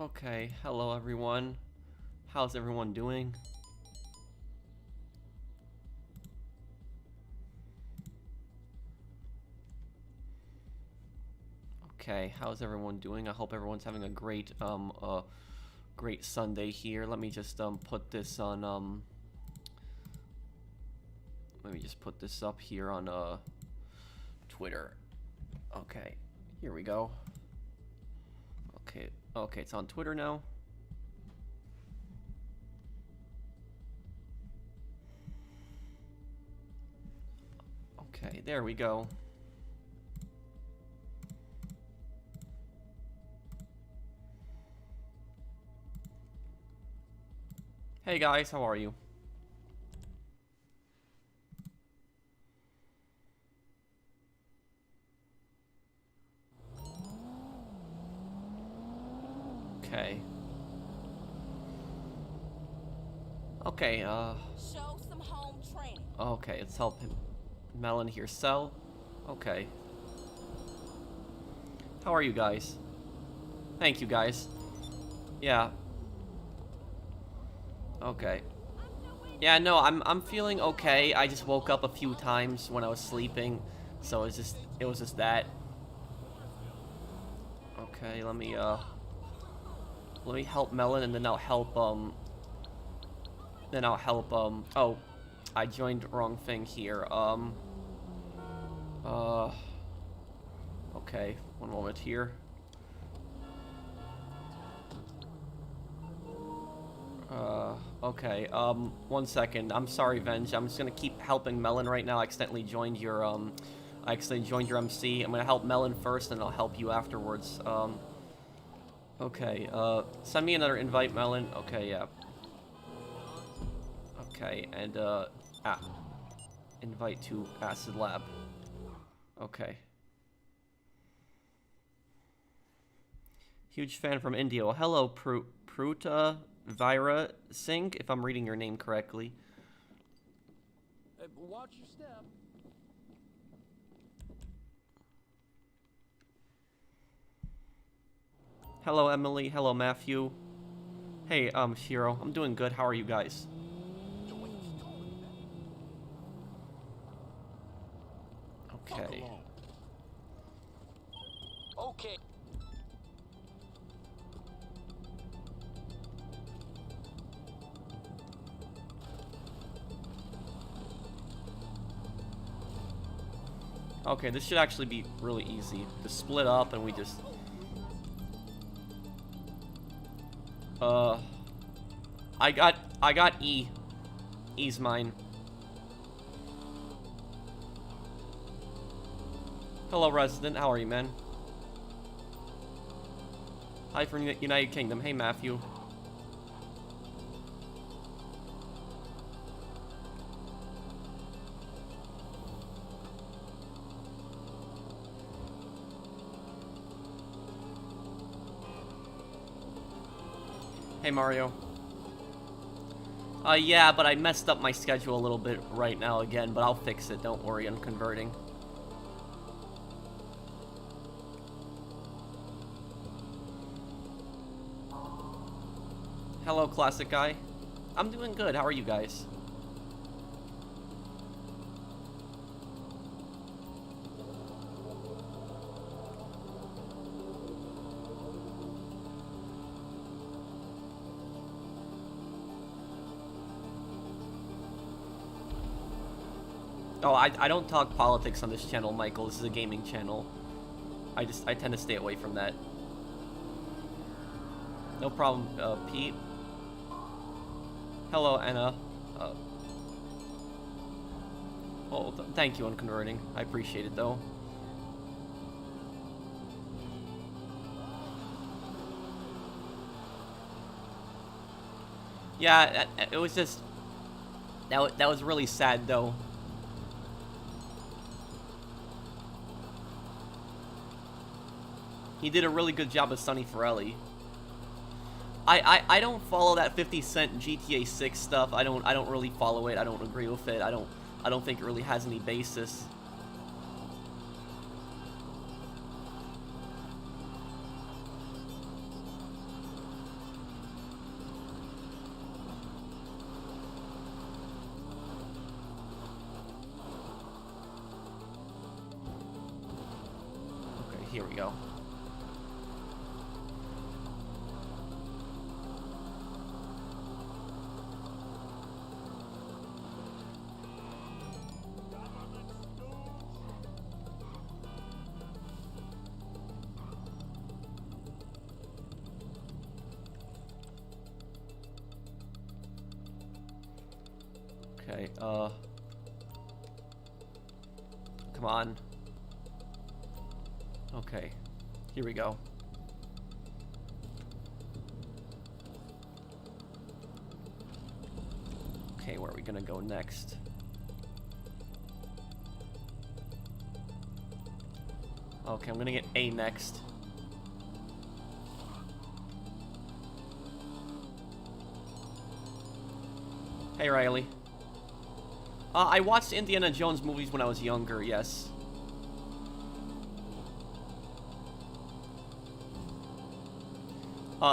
Okay, hello everyone. How's everyone doing? Okay, how's everyone doing? I hope everyone's having a great Sunday here. Let me just put this on let me just put this up here on Twitter. Okay, here we go. Okay, it's on Twitter now. Okay, there we go. Hey guys, how are you? Okay. Okay, Show some home training. okay, let's help him. Melon here, sell. Okay. How are you guys? Thank you guys. Yeah. Okay. Yeah, no, I'm feeling okay. I just woke up a few times when I was sleeping, so it was just that. Okay, let me help Melon, and then I'll help oh, I joined wrong thing here. Okay, one moment here. Okay, 1 second. I'm sorry, Venge. I'm just gonna keep helping Melon right now. I accidentally joined your MC. I'm gonna help Melon first, and I'll help you afterwards. Okay, send me another invite, Melon. Okay, yeah. Okay, and, invite to Acid Lab. Okay. Huge fan from India. Well, hello, Pruta Vira Singh, if I'm reading your name correctly. Watch your step. Hello, Emily. Hello, Matthew. Hey, Shiro. I'm doing good. How are you guys? Okay. Okay. Okay, this should actually be really easy. Just split up and we just... I got E. E's mine. Hello, Resident. How are you, man? Hi from the United Kingdom. Hey, Matthew. Hey, Mario. Yeah, but I messed up my schedule a little bit right now again, but I'll fix it. Don't worry, I'm converting. Hello, Classic Guy. I'm doing good. How are you guys? Oh, I don't talk politics on this channel, Michael. This is a gaming channel. I tend to stay away from that. No problem, Pete. Hello, Anna. Thank you on converting. I appreciate it, though. Yeah, it was just... That was really sad, though. He did a really good job with Sonny Forelli. I don't follow that 50 Cent GTA 6 stuff. I don't really follow it. I don't agree with it. I don't think it really has any basis. we go. Okay, come on. Okay, here we go. Okay, where are we gonna go next? Okay, I'm gonna get A next. Hey, Riley. I watched Indiana Jones movies when I was younger, yes.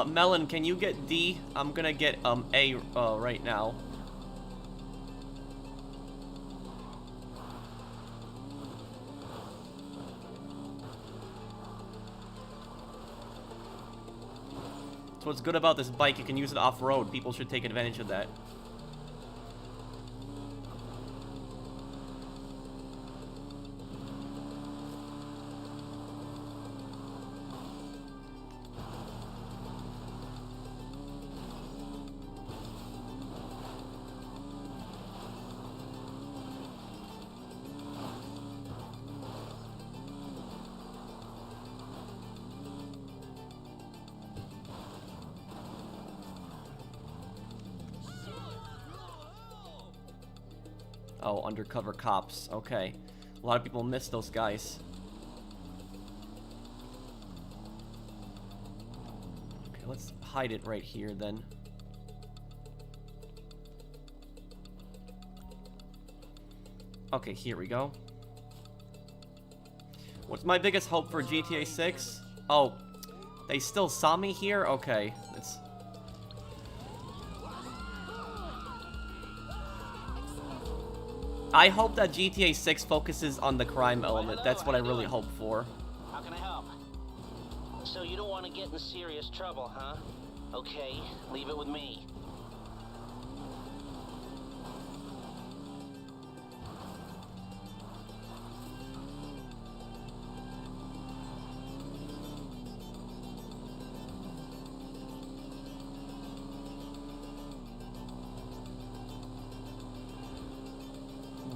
Melon, can you get D? I'm gonna get A right now. So what's good about this bike, you can use it off-road. People should take advantage of that. Oh, undercover cops. Okay. A lot of people miss those guys. Okay, let's hide it right here then. Okay, here we go. What's my biggest hope for GTA 6? Oh, they still saw me here? Okay, it's... I hope that GTA 6 focuses on the crime element. That's what I really hope for. How can I help? So you don't want to get in serious trouble, huh? Okay, leave it with me.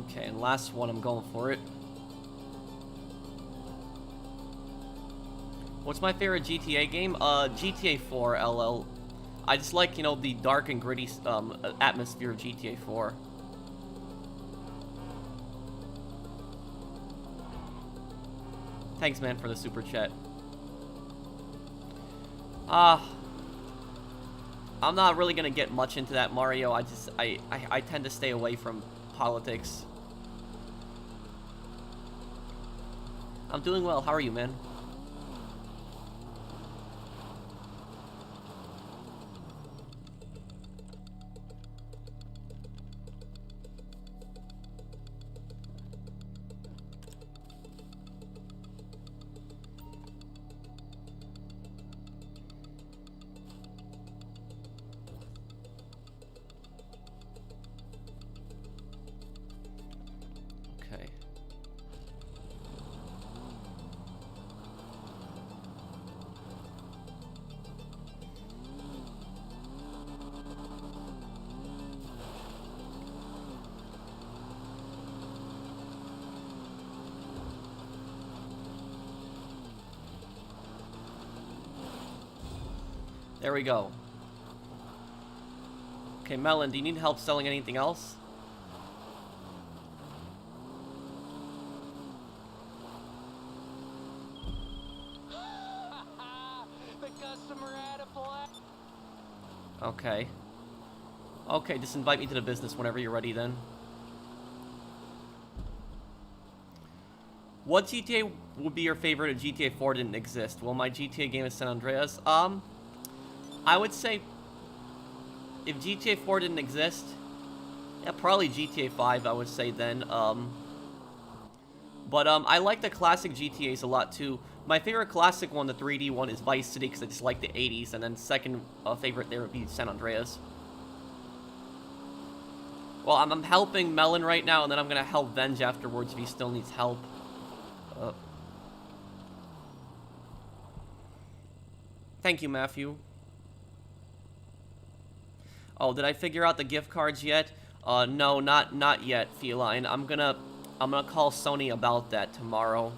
Okay, and last one, I'm going for it. What's my favorite GTA game? GTA 4 LL. I just like, you know, the dark and gritty atmosphere of GTA 4. Thanks, man, for the super chat. I'm not really gonna get much into that, Mario. I tend to stay away from politics. I'm doing well. How are you, man? Okay. There we go. Okay, Melon, do you need help selling anything else? The customer had a plan. Okay. Okay, just invite me to the business whenever you're ready then. What GTA would be your favorite if GTA 4 didn't exist? Well, my GTA game is San Andreas. I would say if GTA 4 didn't exist, yeah, probably GTA 5, I would say then. But I like the classic GTAs a lot too. My favorite classic one, the 3D one, is Vice City because I just like the 80s, and then second favorite there would be San Andreas. Well, I'm helping Melon right now, and then I'm gonna help Venge afterwards if he still needs help. Thank you, Matthew. Oh, did I figure out the gift cards yet? No, not yet, Feline. I'm gonna call Sony about that tomorrow.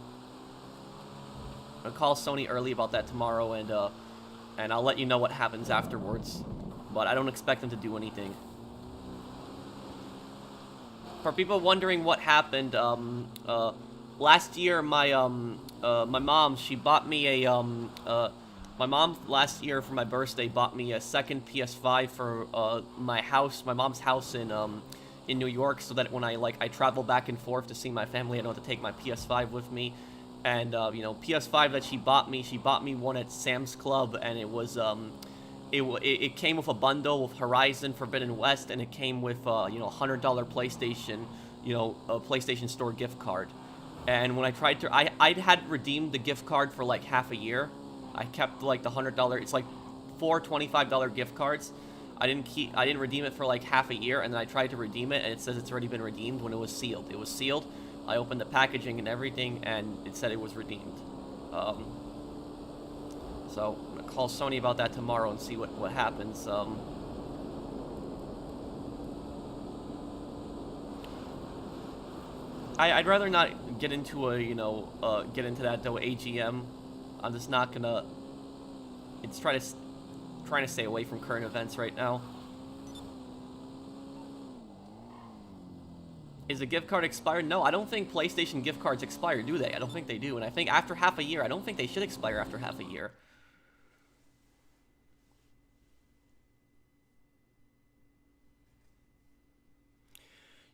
I'm gonna call Sony early about that tomorrow, and I'll let you know what happens afterwards. But I don't expect them to do anything. For people wondering what happened, last year my mom, she bought me a my mom last year for my birthday bought me a second PS5 for my mom's house in New York, so that when I travel back and forth to see my family, I don't have to take my PS5 with me. And you know, PS5 that she bought me one at Sam's Club, and it was it came with a bundle with Horizon Forbidden West, and it came with you know, $100 PlayStation, you know, a PlayStation Store gift card. And when I tried to, I had redeemed the gift card for like half a year. I kept like the $100. It's like 4 $25 gift cards. I didn't redeem it for like half a year, and then I tried to redeem it, and it says it's already been redeemed when it was sealed. It was sealed. I opened the packaging and everything, and it said it was redeemed. So I'm gonna call Sony about that tomorrow and see what happens. I'd rather not get into get into that though. AGM. I'm just not gonna. It's trying to stay away from current events right now. Is a gift card expired? No, I don't think PlayStation gift cards expire, do they? I don't think they do. And I think after half a year, I don't think they should expire after half a year.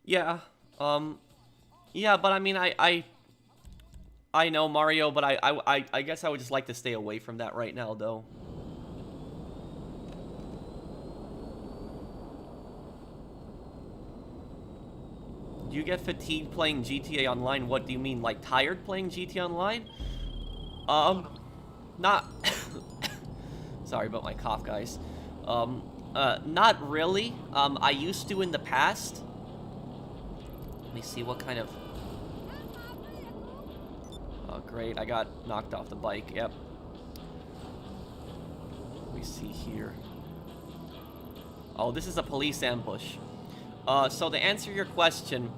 Yeah, yeah, but I mean, I know Mario, but I guess I would just like to stay away from that right now, though. Do you get fatigued playing GTA Online? What do you mean, like tired playing GTA Online? Not... Sorry about my cough, guys. Not really. I used to in the past. Let me see what kind of... Oh, great. I got knocked off the bike. Yep. Let me see here. Oh, this is a police ambush. So to answer your question,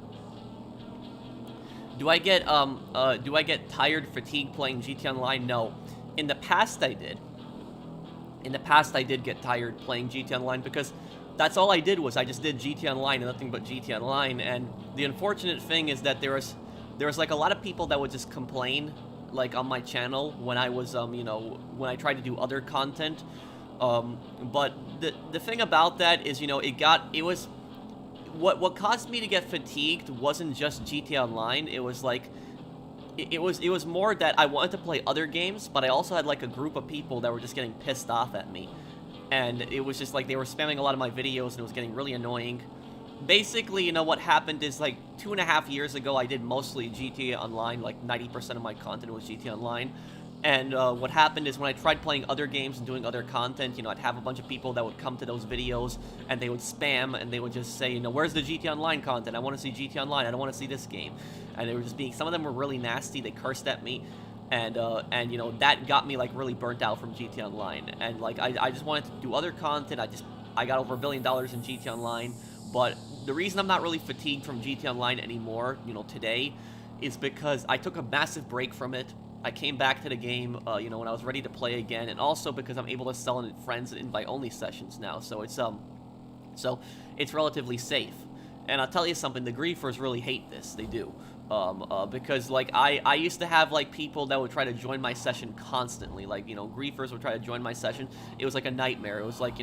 do I get tired, fatigued playing GTA Online? No. In the past, I did. In the past, I did get tired playing GTA Online because that's all I did was I just did GTA Online and nothing but GTA Online. And the unfortunate thing is that there was like a lot of people that would just complain, like on my channel when I was when I tried to do other content. But the thing about that is, what caused me to get fatigued wasn't just GTA Online. It was like, it was more that I wanted to play other games, but I also had like a group of people that were just getting pissed off at me. And it was just like they were spamming a lot of my videos, and it was getting really annoying. Basically, what happened is like 2.5 years ago, I did mostly GTA Online, like 90% of my content was GTA Online. And what happened is when I tried playing other games and doing other content, I'd have a bunch of people that would come to those videos and they would spam and they would just say, where's the GTA Online content? I want to see GTA Online. I don't want to see this game. And they were just some of them were really nasty. They cursed at me. And that got me like really burnt out from GTA Online. And like, I just wanted to do other content. I got over $1 billion in GTA Online. But the reason I'm not really fatigued from GTA Online anymore, today, is because I took a massive break from it. I came back to the game, when I was ready to play again, and also because I'm able to sell in friends and invite-only sessions now, so it's relatively safe. And I'll tell you something, the griefers really hate this, they do, because like I used to have like people that would try to join my session constantly, like griefers would try to join my session. It was like a nightmare. It was like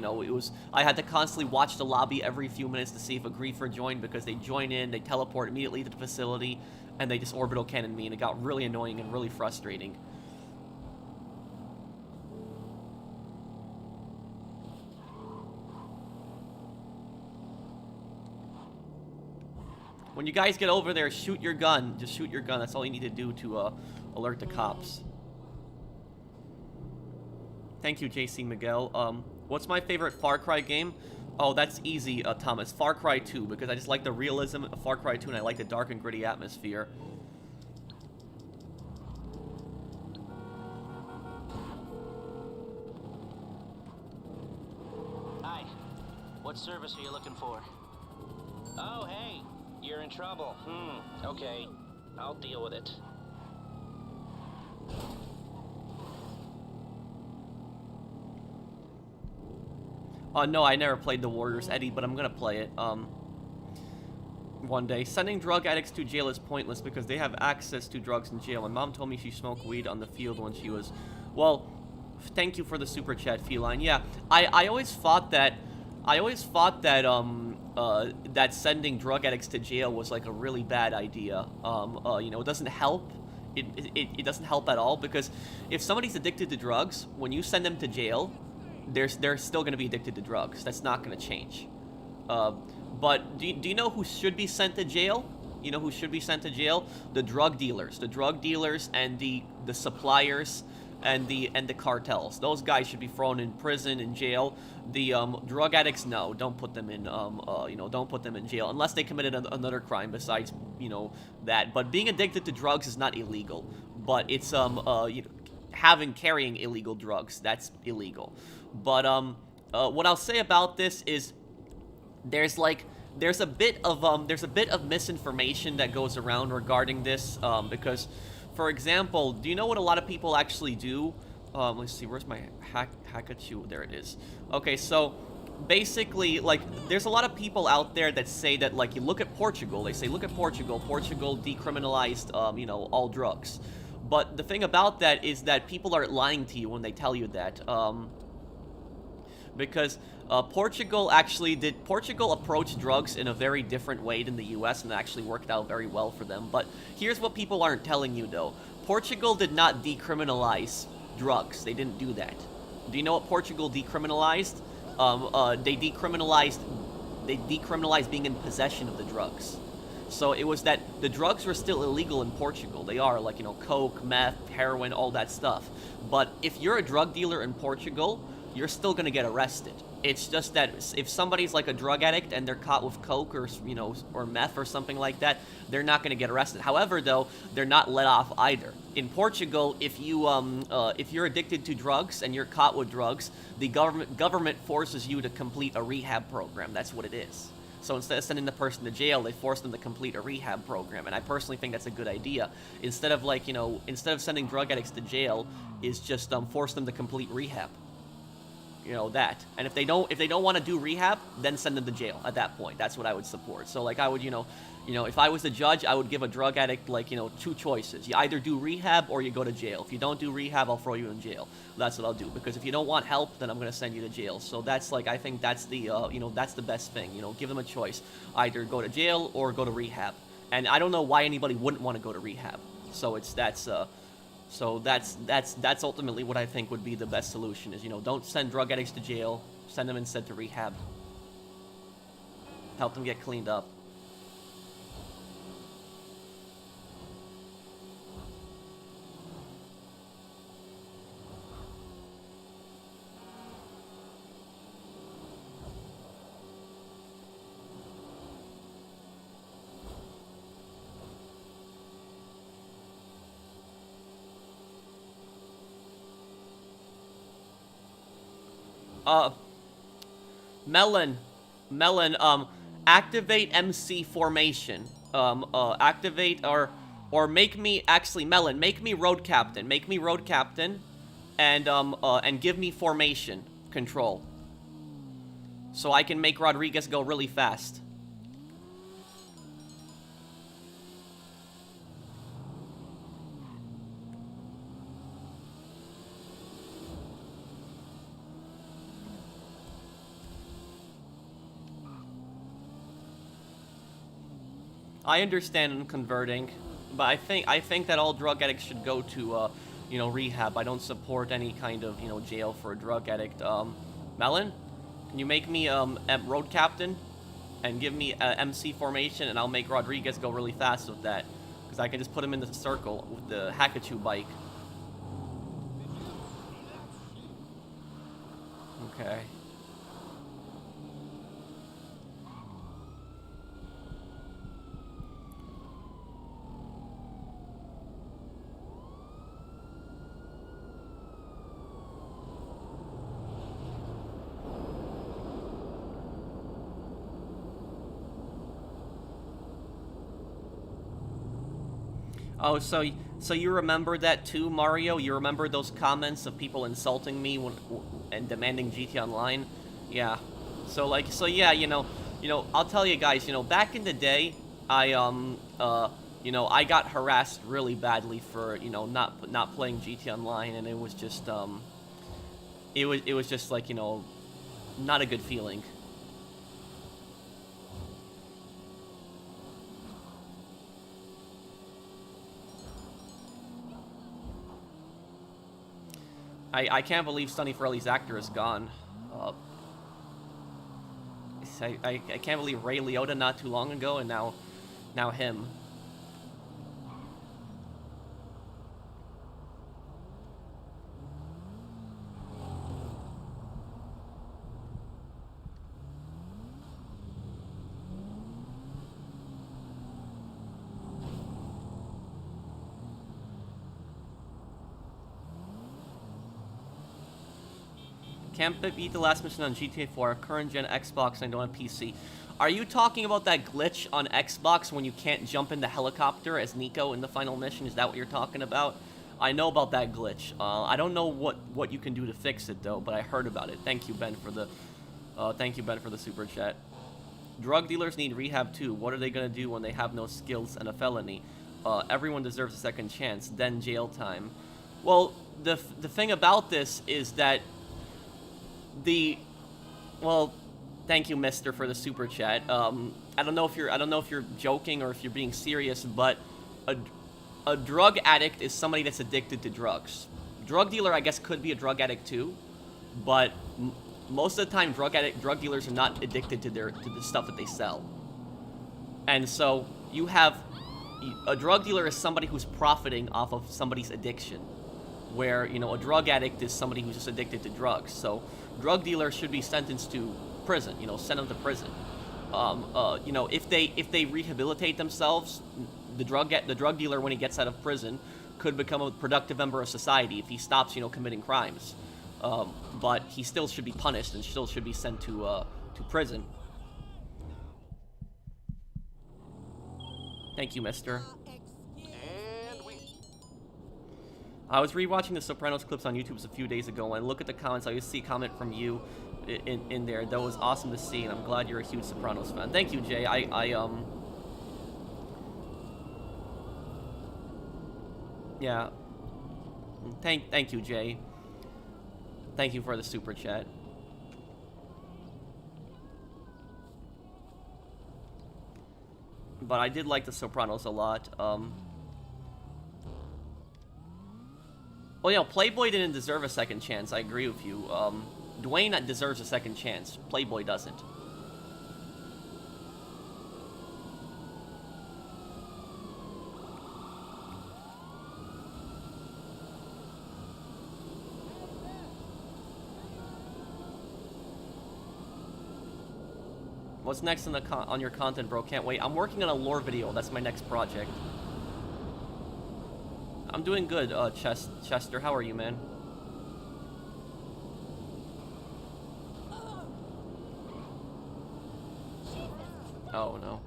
I had to constantly watch the lobby every few minutes to see if a griefer joined, because they join in, they teleport immediately to the facility, and they just orbital cannon me, and it got really annoying and really frustrating. When you guys get over there, shoot your gun. Just shoot your gun. That's all you need to do to alert the cops. Thank you, JC Miguel. What's my favorite Far Cry game? Oh, that's easy, Thomas. Far Cry 2, because I just like the realism of Far Cry 2, and I like the dark and gritty atmosphere. Hi. What service are you looking for? Oh, hey. You're in trouble. Okay. I'll deal with it. No, I never played The Warriors, Eddie, but I'm gonna play it, one day. Sending drug addicts to jail is pointless because they have access to drugs in jail. My mom told me she smoked weed on the field when she was... Well, thank you for the super chat, Feline. Yeah, I always thought that... that sending drug addicts to jail was, like, a really bad idea. You know, it doesn't help. It doesn't help at all, because if somebody's addicted to drugs, when you send them to jail... They're still going to be addicted to drugs. That's not going to change. But do you know who should be sent to jail? You know who should be sent to jail? The drug dealers. The drug dealers and the suppliers and the cartels. Those guys should be thrown in prison, in jail. The drug addicts, no, don't put them in you know, don't put them in jail unless they committed another crime besides, you know, that. But being addicted to drugs is not illegal. But it's you know, carrying illegal drugs, that's illegal. But what I'll say about this is there's a bit of misinformation that goes around regarding this, because, for example, do you know what a lot of people actually do? Let's see, where's my Hakachu? There it is. Okay, so basically, like, there's a lot of people out there that say that, like, you look at Portugal. They say, look at Portugal. Portugal decriminalized, you know, all drugs. But the thing about that is that people are lying to you when they tell you that, because Portugal approached drugs in a very different way than the US, and it actually worked out very well for them. But here's what people aren't telling you, though. Portugal did not decriminalize drugs. They didn't do that. Do you know what Portugal decriminalized? They decriminalized being in possession of the drugs. So it was that the drugs were still illegal in Portugal. They are, like, you know, coke, meth, heroin, all that stuff. But if you're a drug dealer in Portugal, you're still gonna get arrested. It's just that if somebody's like a drug addict and they're caught with coke or, you know, or meth or something like that, they're not gonna get arrested. However, though, they're not let off either. In Portugal, if you're addicted to drugs and you're caught with drugs, the government forces you to complete a rehab program. That's what it is. So instead of sending the person to jail, they force them to complete a rehab program, and I personally think that's a good idea. Instead of, like, you know, instead of sending drug addicts to jail, is just force them to complete rehab. You know, that. And if they don't want to do rehab, then send them to jail at that point. That's what I would support. So, like, I would, you know, if I was the judge, I would give a drug addict, like, you know, two choices. You either do rehab or you go to jail. If you don't do rehab, I'll throw you in jail. That's what I'll do. Because if you don't want help, then I'm going to send you to jail. So that's, like, I think that's the, you know, that's the best thing. You know, give them a choice. Either go to jail or go to rehab. And I don't know why anybody wouldn't want to go to rehab. So that's ultimately what I think would be the best solution is, you know, don't send drug addicts to jail. Send them instead to rehab. Help them get cleaned up. Melon, activate MC formation. Activate or make me, actually, Melon, make me road captain. Make me road captain, and give me formation control. So I can make Rodriguez go really fast. I understand converting, but I think that all drug addicts should go to, you know, rehab. I don't support any kind of, you know, jail for a drug addict. Melon, can you make me road captain and give me MC formation, and I'll make Rodriguez go really fast with that, because I can just put him in the circle with the Hakachu bike. Okay. Oh, so you remember that too, Mario? You remember those comments of people insulting me and demanding GT Online? Yeah. So yeah, I'll tell you guys, back in the day, I got harassed really badly for, not playing GT Online, and it was just it was just like, not a good feeling. I can't believe Sonny Forelli's actor is gone. I can't believe Ray Liotta not too long ago, and now him. Can't beat the last mission on GTA 4, current gen Xbox, and I don't have PC. Are you talking about that glitch on Xbox when you can't jump in the helicopter as Nico in the final mission? Is that what you're talking about? I know about that glitch. I don't know what you can do to fix it though, but I heard about it. Thank you, Ben, for the super chat. Drug dealers need rehab too. What are they gonna do when they have no skills and a felony? Everyone deserves a second chance, then jail time. Well, the thing about this is that well, thank you, Mister, for the super chat. I don't know if you're joking or if you're being serious, but a drug addict is somebody that's addicted to drugs. Drug dealer, I guess, could be a drug addict too, but most of the time, drug dealers are not addicted to the stuff that they sell. And so you have a drug dealer is somebody who's profiting off of somebody's addiction, where a drug addict is somebody who's just addicted to drugs. So drug dealers should be sentenced to prison. Send them to prison. If they rehabilitate themselves, the drug dealer, when he gets out of prison, could become a productive member of society if he stops committing crimes. But he still should be punished and still should be sent to prison. Thank you, Mister. I was rewatching the Sopranos clips on YouTube a few days ago, and look at the comments. I used to see a comment from you in there. That was awesome to see, and I'm glad you're a huge Sopranos fan. Thank you, Jay. Yeah. Thank you, Jay. Thank you for the super chat. But I did like the Sopranos a lot. Well, Playboy didn't deserve a second chance. I agree with you. Dwayne deserves a second chance. Playboy doesn't. What's next on your content, bro? Can't wait. I'm working on a lore video. That's my next project. I'm doing good, Chester. How are you, man? Oh, no.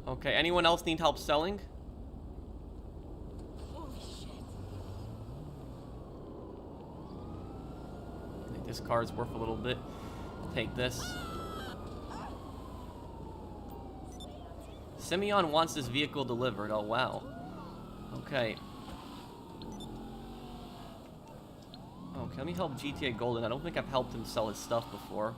Okay, anyone else need help selling? I think this car is worth a little bit. Take this. Simeon wants this vehicle delivered. Oh, wow. Okay. Okay, let me help GTA Golden. I don't think I've helped him sell his stuff before.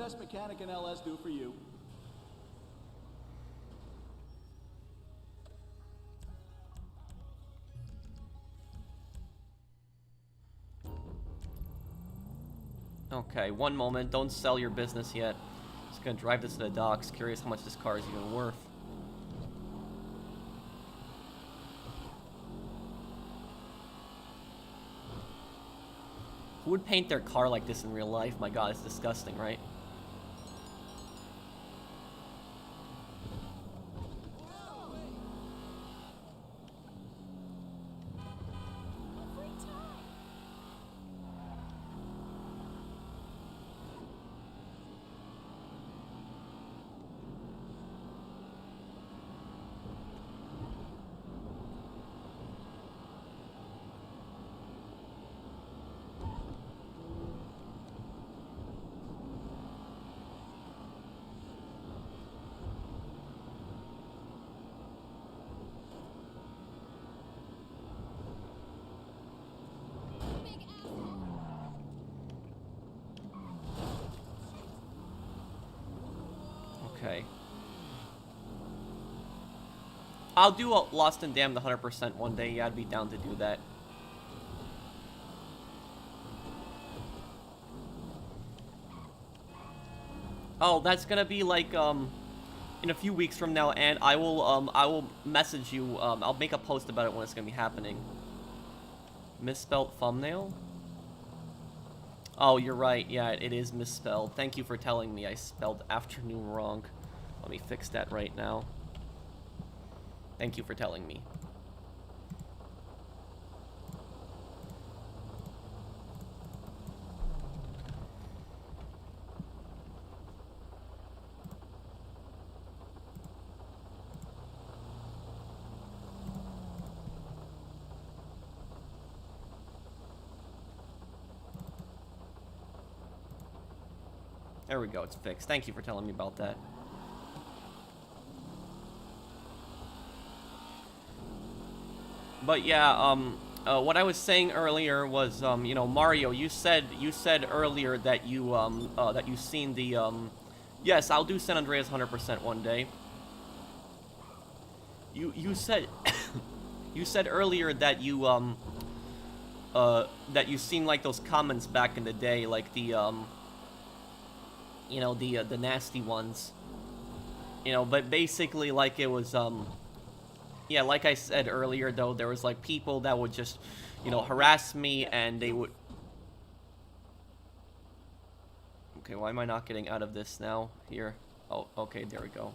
best mechanic in LS do for you? Okay, one moment. Don't sell your business yet. Just gonna drive this to the docks. Curious how much this car is even worth. Who would paint their car like this in real life? My god, it's disgusting, right? Okay. I'll do a Lost and Damned 100% one day. Yeah, I'd be down to do that. Oh, that's gonna be like, in a few weeks from now, and I will message you, I'll make a post about it when it's gonna be happening. Misspelled thumbnail? Oh, you're right. Yeah, it is misspelled. Thank you for telling me I spelled afternoon wrong. Let me fix that right now. Thank you for telling me. There we go, it's fixed. Thank you for telling me about that. But yeah, what I was saying earlier was, you know, Mario, you said earlier that you've seen the, yes, I'll do San Andreas 100% one day. You said, you said earlier that you've seen like those comments back in the day, like the, you know, the nasty ones, you know, but basically like it was, yeah, like I said earlier though, there was like people that would just, you know, harass me and they would, okay, why am I not getting out of this now, here, oh, okay, there we go.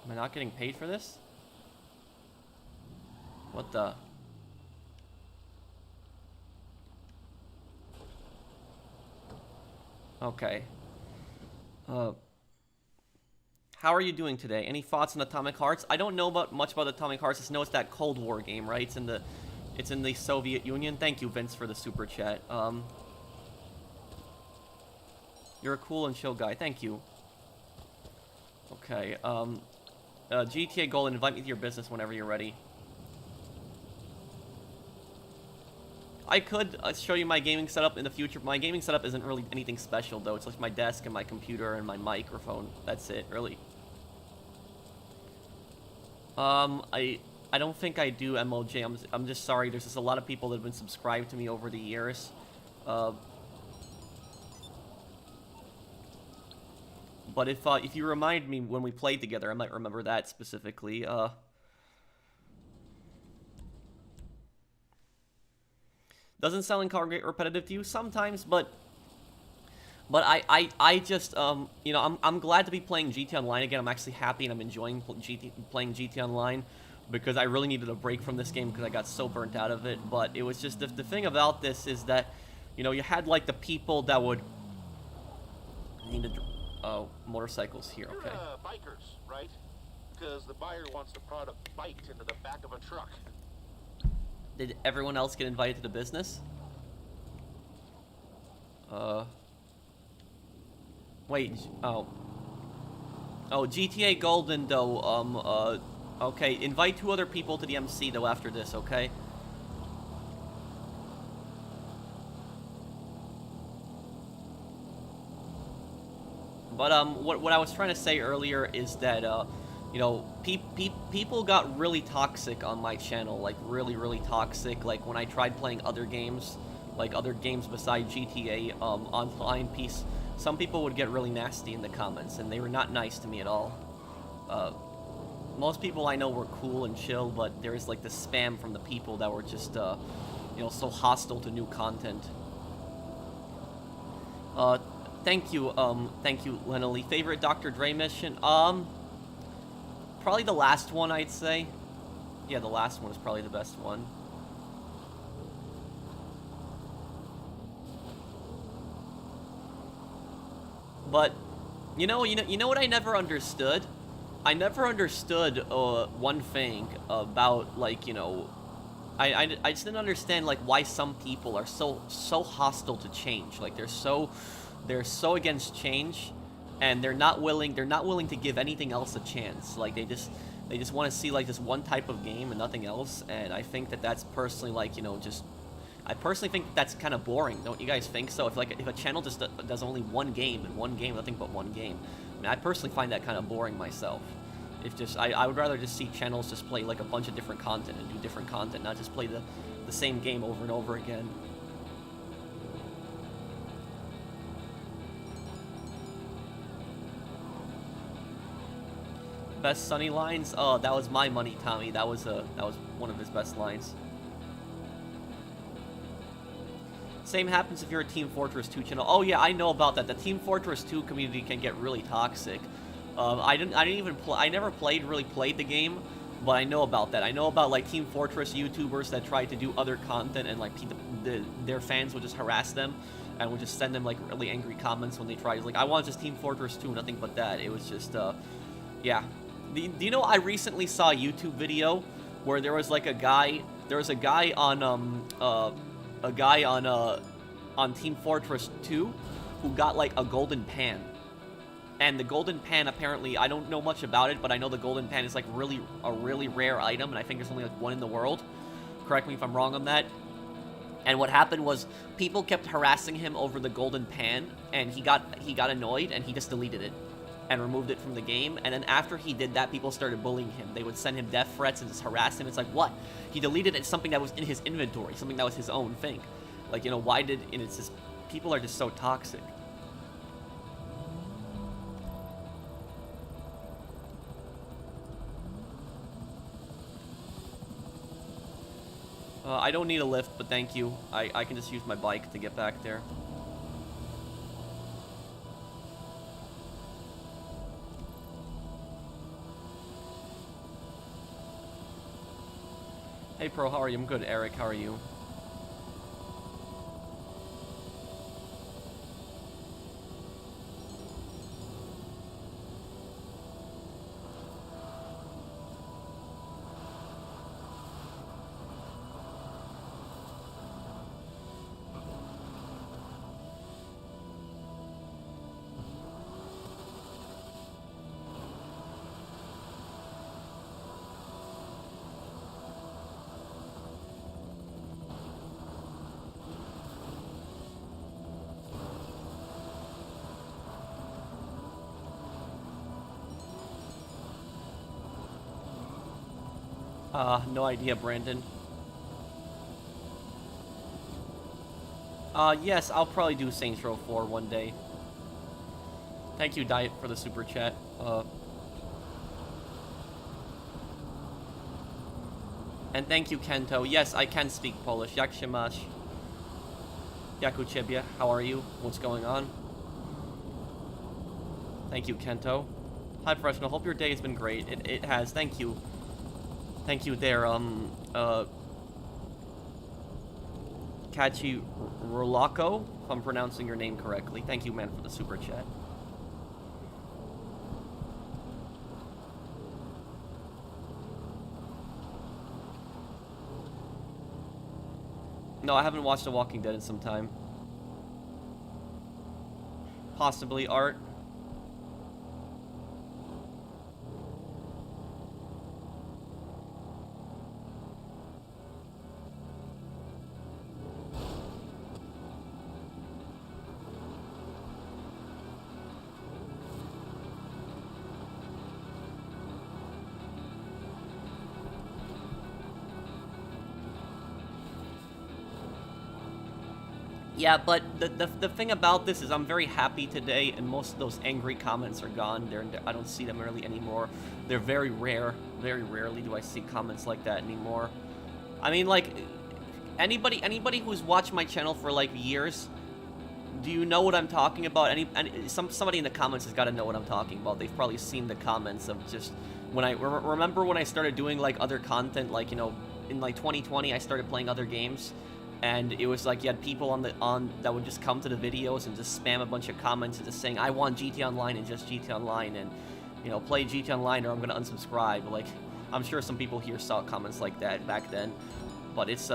Am I not getting paid for this? What the? Okay. How are you doing today? Any thoughts on Atomic Hearts? I don't know much about Atomic Hearts. I just know it's that Cold War game, right? It's in the Soviet Union. Thank you, Vince, for the super chat. You're a cool and chill guy. Thank you. Okay. GTA Gold, invite me to your business whenever you're ready. I could show you my gaming setup in the future. My gaming setup isn't really anything special, though. It's like my desk and my computer and my microphone. That's it, really. I don't think I do MOJ. I'm just sorry. There's just a lot of people that have been subscribed to me over the years. But if you remind me when we played together, I might remember that specifically. Doesn't sound incongruent repetitive to you sometimes, but I just you know, I'm glad to be playing GT Online again. I'm actually happy and I'm enjoying playing GT Online because I really needed a break from this game because I got so burnt out of it. But it was just the thing about this is that, you know, you had like the people that would need to motorcycles here. Okay. You're bikers, right? Because the buyer wants the product biked into the back of a truck. Did everyone else get invited to the business? Wait, oh, GTA Golden, though, okay, invite 2 other people to the MC, though, after this, okay? But what I was trying to say earlier is that you know, people got really toxic on my channel, like really toxic. Like when I tried playing other games, like other games besides GTA online, some people would get really nasty in the comments, and they were not nice to me at all. Most people I know were cool and chill, but there was like the spam from the people that were just you know, so hostile to new content. Thank you, Lenely. Favorite Dr. Dre mission? Probably the last one, I'd say. Yeah, the last one is probably the best one. But, you know what I never understood? I never understood, one thing about, like, you know, I just didn't understand, like, why some people are so hostile to change. Like, they're so against change, and they're not willing to give anything else a chance. Like, they just want to see, like, this one type of game and nothing else. And I think that's personally, like, you know, I personally think that's kind of boring. Don't you guys think so? If a channel just does only one game, nothing but one game, I mean, I personally find that kind of boring myself. I would rather just see channels just play like a bunch of different content and do different content, not just play the same game over and over again. Best Sunny lines? Oh, that was my money, Tommy. That was one of his best lines. Same happens if you're a Team Fortress 2 channel. Oh yeah, I know about that. The Team Fortress 2 community can get really toxic. I never really played the game, but I know about that. I know about, like, Team Fortress YouTubers that tried to do other content, and, like, their fans would just harass them and would just send them, like, really angry comments when they tried. Like, I want just Team Fortress 2, nothing but that. It was just, yeah. Do you know, I recently saw a YouTube video where there was, like, a guy on Team Fortress 2 who got, like, a golden pan. And the golden pan, apparently, I don't know much about it, but I know the golden pan is, like, a really rare item, and I think there's only, like, one in the world. Correct me if I'm wrong on that. And what happened was, people kept harassing him over the golden pan, and he got annoyed, and he just deleted it and removed it from the game. And then after he did that, people started bullying him. They would send him death threats and just harass him. It's like, what? He deleted it, something that was in his inventory, something that was his own thing. Like, you know, and it's just, people are just so toxic. I don't need a lift, but thank you. I can just use my bike to get back there. Hey Pro, how are you? I'm good. Eric, how are you? No idea, Brandon. Yes, I'll probably do Saints Row 4 one day. Thank you, Diet, for the super chat. And thank you, Kento. Yes, I can speak Polish. Jak się masz? Jak u ciebie? How are you? What's going on? Thank you, Kento. Hi, Professional. Hope your day has been great. It has. Thank you. Thank you there, Kachi Rolako, if I'm pronouncing your name correctly. Thank you, man, for the super chat. No, I haven't watched The Walking Dead in some time. Possibly Art. Yeah, but the thing about this is I'm very happy today, and most of those angry comments are gone. I don't see them really anymore. They're very rare. Very rarely do I see comments like that anymore. I mean, like, anybody who's watched my channel for like years, do you know what I'm talking about? Somebody in the comments has got to know what I'm talking about. They've probably seen the comments of just when I remember when I started doing like other content, like, you know, in like 2020 I started playing other games. And it was like you had people that would just come to the videos and just spam a bunch of comments and just saying, I want GTA Online and just GTA Online, and, you know, play GTA Online or I'm gonna unsubscribe. Like, I'm sure some people here saw comments like that back then. But it's,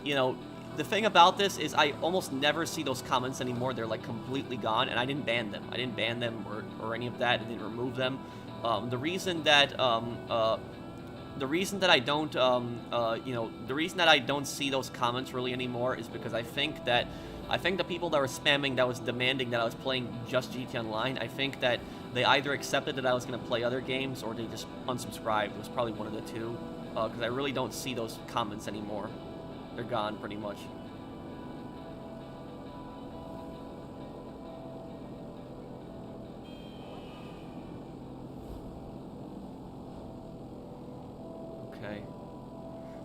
you know, the thing about this is I almost never see those comments anymore. They're like completely gone, and I didn't ban them. I didn't ban them or any of that. I didn't remove them. The reason that I don't, you know, the reason that I don't see those comments really anymore is because I think the people that were spamming, that was demanding that I was playing just GTA Online, I think that they either accepted that I was going to play other games or they just unsubscribed. It was probably one of the two, because I really don't see those comments anymore. They're gone, pretty much. Okay.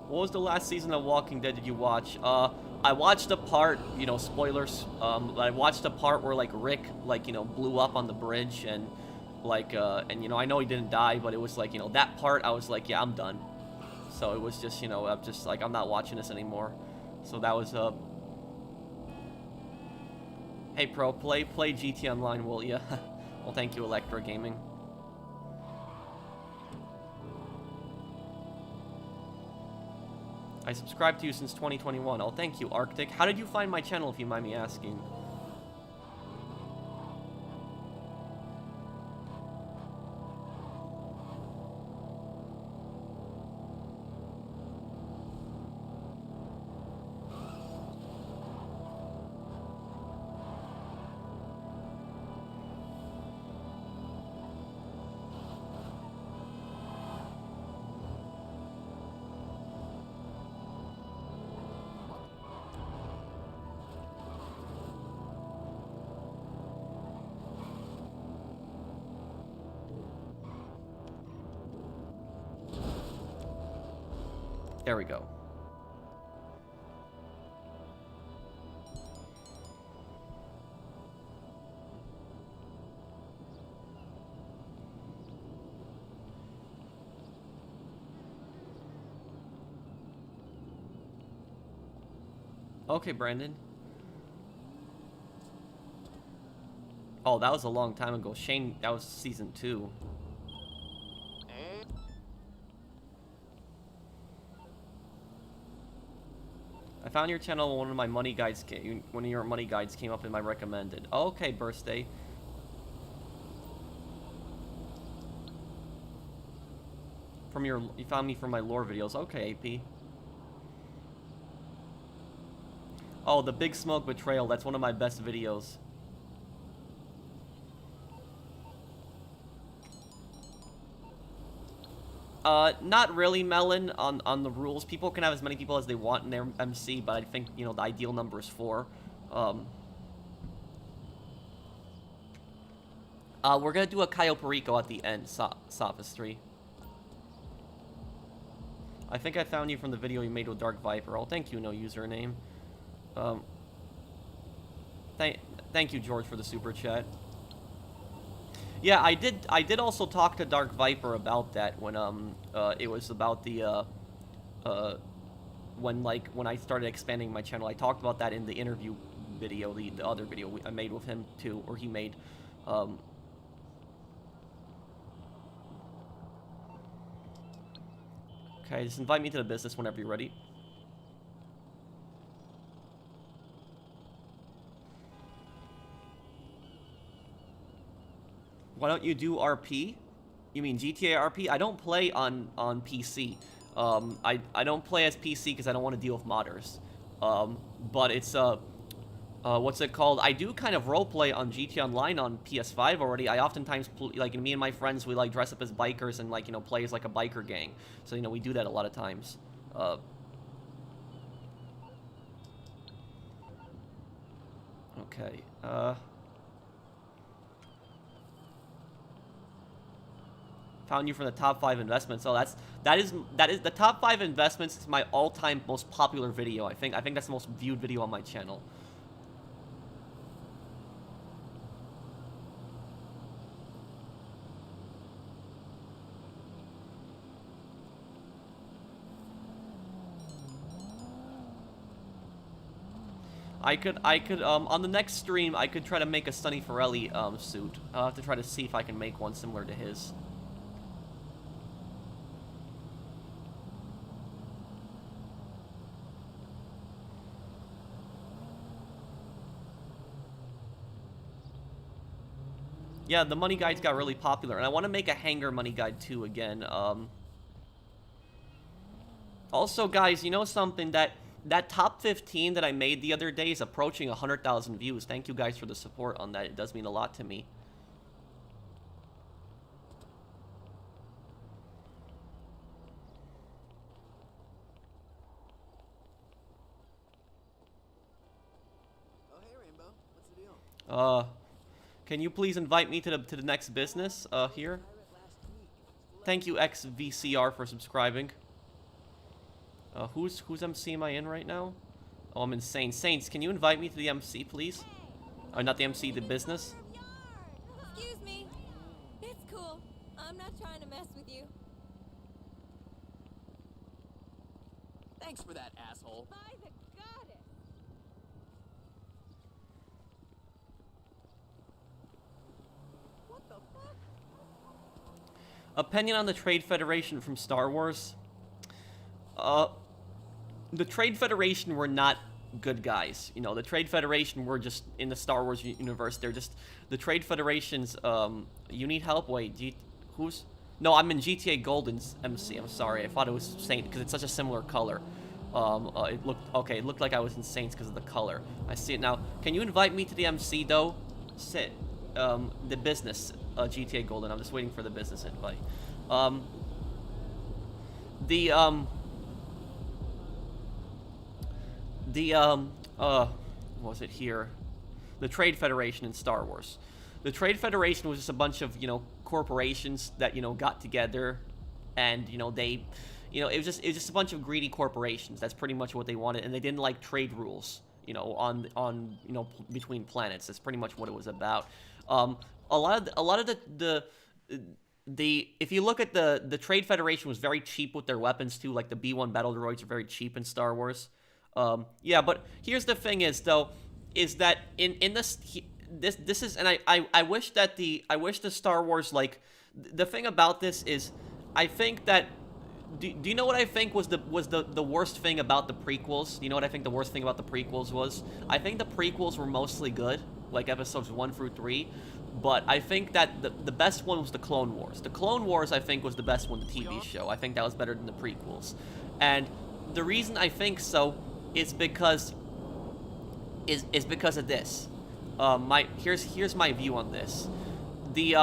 What was the last season of Walking Dead did you watch? I watched a part, you know, spoilers, I watched a part where, like, Rick, like, you know, blew up on the bridge, and, like, and, you know, I know he didn't die, but it was, like, you know, that part, I was like, yeah, I'm done. So it was just, you know, I'm just, like, I'm not watching this anymore. So that was, Hey, Pro, play GTA Online, will ya? Well, thank you, Electra Gaming. I subscribed to you since 2021. Oh, thank you, Arctic. How did you find my channel, if you mind me asking? There we go. Okay, Brandon. Oh, that was a long time ago. Shane, that was season 2. I found your channel when one of my money guides one of your money guides came up in my recommended. Okay, birthday. You found me from my lore videos. Okay, AP. Oh, the Big Smoke Betrayal. That's one of my best videos. Not really, Melon, on the rules. People can have as many people as they want in their MC, but I think, you know, the ideal number is 4. We're gonna do a Cayo Perico at the end, Sophistry. I think I found you from the video you made with Dark Viper. Oh, thank you, no username. Thank you, George, for the super chat. Yeah, I did also talk to Dark Viper about that when it was about the when I started expanding my channel. I talked about that in the interview video, the other video I made with him too, or he made. Okay, just invite me to the business whenever you're ready. Why don't you do RP? You mean GTA RP? I don't play on PC. I don't play as PC because I don't want to deal with modders. But it's what's it called? I do kind of roleplay on GTA Online on PS5 already. I oftentimes like me and my friends, we like dress up as bikers and, like, you know, play as like a biker gang. So, you know, we do that a lot of times. Okay. Found you from the top 5 investments. Oh, that is the top 5 investments is my all-time most popular video. I think that's the most viewed video on my channel. I could on the next stream I could try to make a Sonny Forelli suit. I'll have to try to see if I can make one similar to his. Yeah, the money guides got really popular, and I want to make a hanger money guide too again. Also, guys, you know something, that top 15 that I made the other day is approaching 100,000 views. Thank you guys for the support on that. It does mean a lot to me. Oh, hey, Rainbow. What's the deal? Can you please invite me to the next business here? Thank you, XVCR, for subscribing. Who's MC am I in right now? Oh, I'm in Saints. Saints, can you invite me to the MC, please? Not the MC, the business. Excuse me. It's cool. I'm not trying to mess with you. Thanks for that, asshole. By the goddess. What the fuck? Opinion on the Trade Federation from Star Wars. The Trade Federation were not good guys. You know, the Trade Federation were just in the Star Wars universe. They're just the Trade Federation's. You need help? Wait, who's? No, I'm in GTA Golden's MC. I'm sorry. I thought it was Saint because it's such a similar color. It looked okay. It looked like I was in Saints because of the color. I see it now. Can you invite me to the MC though? Sit. The business. GTA Golden. I'm just waiting for the business invite. What was it here? The Trade Federation in Star Wars. The Trade Federation was just a bunch of, corporations that, got together and, they, it was just a bunch of greedy corporations. That's pretty much what they wanted, and they didn't like trade rules, on between planets. That's pretty much what it was about. A lot of the if you look at the Trade Federation was very cheap with their weapons too, like the B-1 battle droids are very cheap in Star Wars. Yeah, but here's the thing is that in this is, and I wish the Star Wars, like, the thing about this is, I think that, do you know what I think was the worst thing about the prequels? You know what I think the worst thing about the prequels was? I think the prequels were mostly good, like episodes 1 through 3, but I think that the best one was the Clone Wars. The Clone Wars, I think, was the best one, the TV show. I think that was better than the prequels. And the reason I think so is because of this. Here's my view on this. The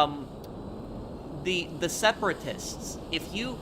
Separatists. If you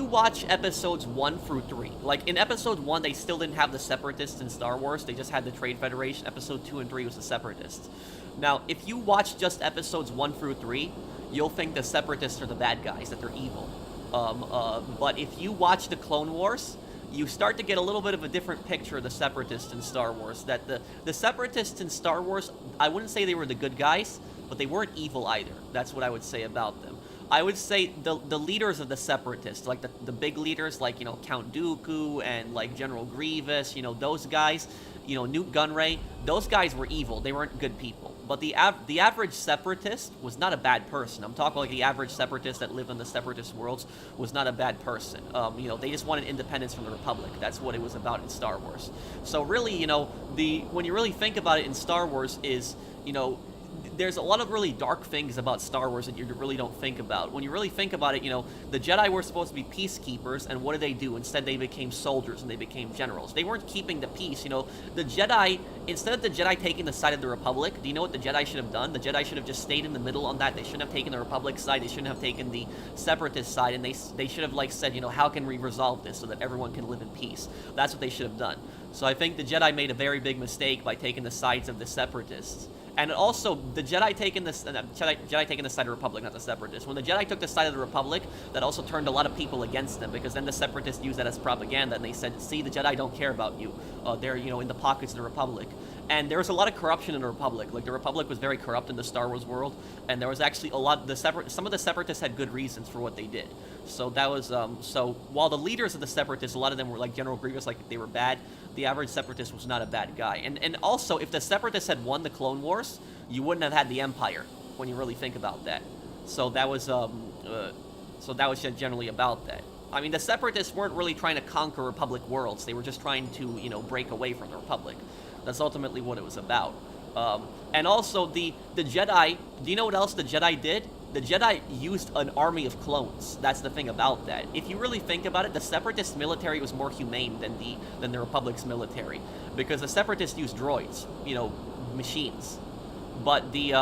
watch episodes 1 through 3, like in episode 1 they still didn't have the Separatists in Star Wars, they just had the Trade Federation. Episode 2 and 3 was the Separatists. Now, if you watch just episodes 1 through 3, you'll think the Separatists are the bad guys, that they're evil. But if you watch the Clone Wars, you start to get a little bit of a different picture of the Separatists in Star Wars. That the Separatists in Star Wars, I wouldn't say they were the good guys, but they weren't evil either. That's what I would say about them. I would say the leaders of the Separatists, like the big leaders, like, Count Dooku and, like, General Grievous, those guys, Newt Gunray, those guys were evil. They weren't good people. But the average Separatist was not a bad person. I'm talking like the average Separatist that lived in the Separatist worlds was not a bad person. They just wanted independence from the Republic. That's what it was about in Star Wars. So really, when you really think about it in Star Wars is, there's a lot of really dark things about Star Wars that you really don't think about. When you really think about it, you know, the Jedi were supposed to be peacekeepers, and what did they do? Instead, they became soldiers and they became generals. They weren't keeping the peace, you know. The Jedi, instead of the Jedi taking the side of the Republic, do you know what the Jedi should have done? The Jedi should have just stayed in the middle on that. They shouldn't have taken the Republic side. They shouldn't have taken the Separatist side, and they should have, like, said, you know, how can we resolve this so that everyone can live in peace? That's what they should have done. So I think the Jedi made a very big mistake by taking the sides of the Separatists. And also, the Jedi taking the Jedi taking the side of the Republic, not the Separatists. When the Jedi took the side of the Republic, that also turned a lot of people against them, because then the Separatists used that as propaganda, and they said, see, the Jedi don't care about you. They're, you know, in the pockets of the Republic. And there was a lot of corruption in the Republic. Like, the Republic was very corrupt in the Star Wars world, and there was actually a lot, some of the Separatists had good reasons for what they did. So that was, so while the leaders of the Separatists, a lot of them were like General Grievous, like they were bad, the average Separatist was not a bad guy. And also, if the Separatists had won the Clone Wars, you wouldn't have had the Empire, when you really think about that. So that was generally about that. I mean, the Separatists weren't really trying to conquer Republic worlds. They were just trying to, you know, break away from the Republic. That's ultimately what it was about. And also, the Jedi, do you know what else the Jedi did? The Jedi used an army of clones. That's the thing about that. If you really think about it, the Separatist military was more humane than the Republic's military, because the Separatists used droids, you know, machines. But the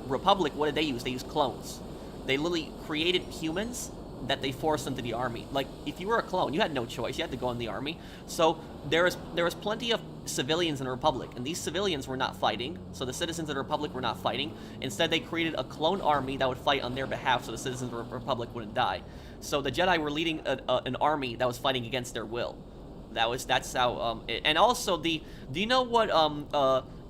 Republic, what did they use? They used clones. They literally created humans that they forced into the army. Like, if you were a clone, you had no choice. You had to go in the army. So there was plenty of civilians in the Republic, and these civilians were not fighting. So the citizens of the Republic were not fighting. Instead, they created a clone army that would fight on their behalf, so the citizens of the Republic wouldn't die. So the Jedi were leading an army that was fighting against their will. That's how. And also, do you know what?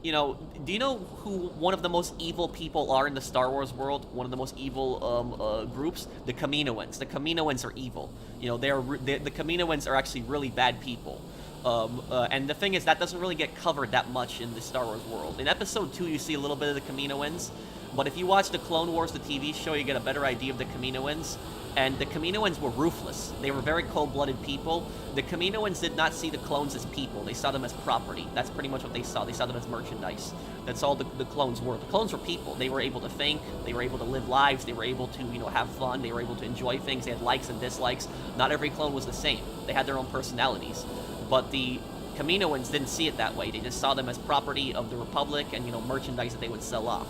You know, do you know who one of the most evil people are in the Star Wars world? One of the most evil groups? The Kaminoans. The Kaminoans are evil. You know, the Kaminoans are actually really bad people. And the thing is, that doesn't really get covered that much in the Star Wars world. In Episode 2, you see a little bit of the Kaminoans, but if you watch the Clone Wars, the TV show, you get a better idea of the Kaminoans. And the Kaminoans were ruthless. They were very cold-blooded people. The Kaminoans did not see the clones as people. They saw them as property. That's pretty much what they saw. They saw them as merchandise. That's all the clones were. The clones were people. They were able to think. They were able to live lives. They were able to, you know, have fun. They were able to enjoy things. They had likes and dislikes. Not every clone was the same. They had their own personalities. But the Kaminoans didn't see it that way. They just saw them as property of the Republic and, you know, merchandise that they would sell off.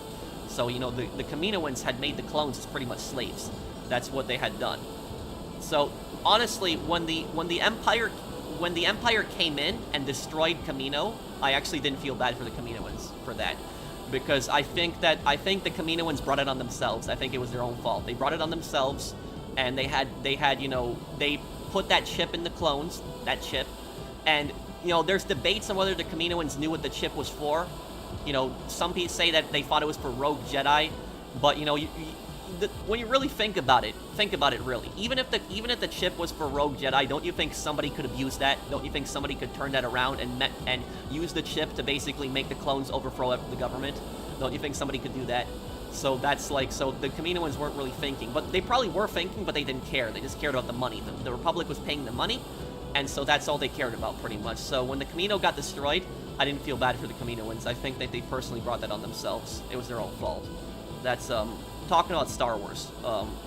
So, you know, the Kaminoans had made the clones as pretty much slaves. That's what they had done. So honestly, when the Empire came in and destroyed Kamino, I actually didn't feel bad for the Kaminoans for that, because I think the Kaminoans brought it on themselves. I think it was their own fault. They brought it on themselves, and they had you know, they put that chip in the clones, that chip, and you know, there's debates on whether the Kaminoans knew what the chip was for. You know, some people say that they thought it was for rogue Jedi, but you know, when you really think about it really. Even if the chip was for rogue Jedi, don't you think somebody could have used that? Don't you think somebody could turn that around and use the chip to basically make the clones overthrow the government? Don't you think somebody could do that? So that's like, so the Kaminoans weren't really thinking, but they probably were thinking, but they didn't care. They just cared about the money. The Republic was paying the money, and so that's all they cared about pretty much. So when the Kamino got destroyed, I didn't feel bad for the Kaminoans. I think that they personally brought that on themselves. It was their own fault. That's talking about Star Wars,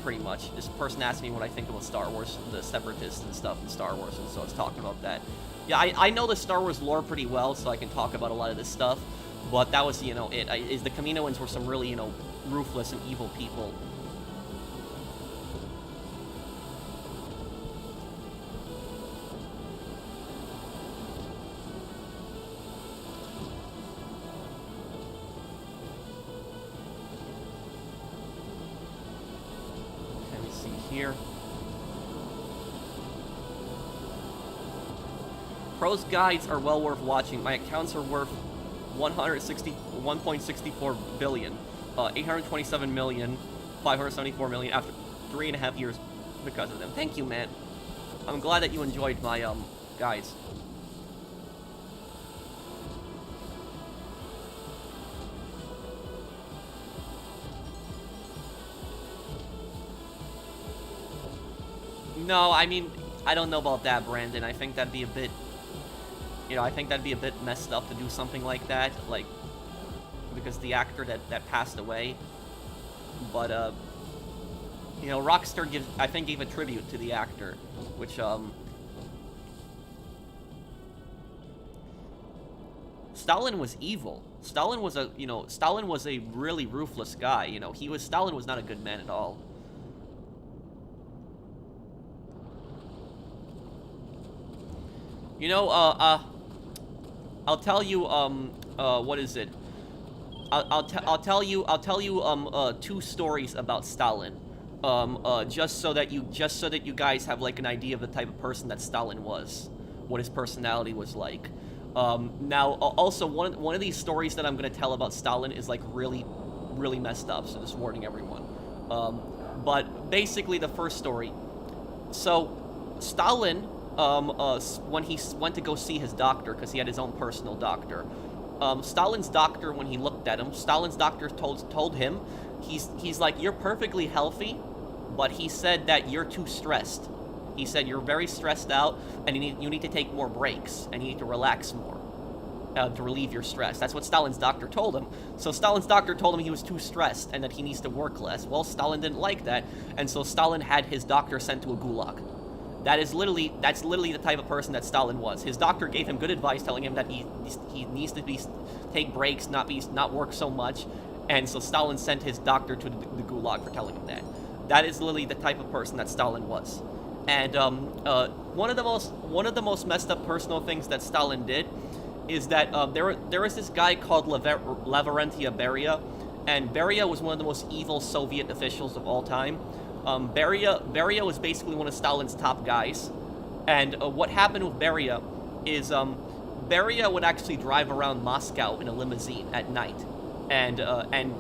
pretty much. This person asked me what I think about Star Wars, the Separatists and stuff in Star Wars, and so I was talking about that. Yeah, I know the Star Wars lore pretty well, so I can talk about a lot of this stuff, but that was, you know, is the Kaminoans were some really, you know, ruthless and evil people. Here. Pros guides are well worth watching. My accounts are worth 1.64 billion, 827 million, 574 million after 3.5 years because of them. Thank you, man. I'm glad that you enjoyed my guides. No, I mean, I don't know about that, Brandon. I think that'd be a bit, you know, I think that'd be a bit messed up to do something like that, like, because the actor that passed away. But you know, Rockstar I think gave a tribute to the actor, which Stalin was evil. Stalin was a really ruthless guy. You know, Stalin was not a good man at all. You know, I'll tell you, what is it? I'll tell you, 2 stories about Stalin, just so that you guys have like an idea of the type of person that Stalin was, what his personality was like. Now, also one of these stories that I'm gonna tell about Stalin is like really, really messed up. So just warning everyone. But basically, the first story. So, Stalin, when he went to go see his doctor, because he had his own personal doctor. Stalin's doctor, when he looked at him, Stalin's doctor told him, he's like, you're perfectly healthy, but he said that you're too stressed. He said you're very stressed out, and you need to take more breaks, and you need to relax more to relieve your stress. That's what Stalin's doctor told him. So Stalin's doctor told him he was too stressed and that he needs to work less. Well, Stalin didn't like that, and so Stalin had his doctor sent to a gulag. That's literally the type of person that Stalin was. His doctor gave him good advice, telling him that he needs to take breaks, not work so much, and so Stalin sent his doctor to the gulag for telling him that. That is literally the type of person that Stalin was. And one of the most messed up personal things that Stalin did is that there was this guy called Lavrentiy Beria, and Beria was one of the most evil Soviet officials of all time. Beria was basically one of Stalin's top guys, and what happened with Beria is Beria would actually drive around Moscow in a limousine at night, and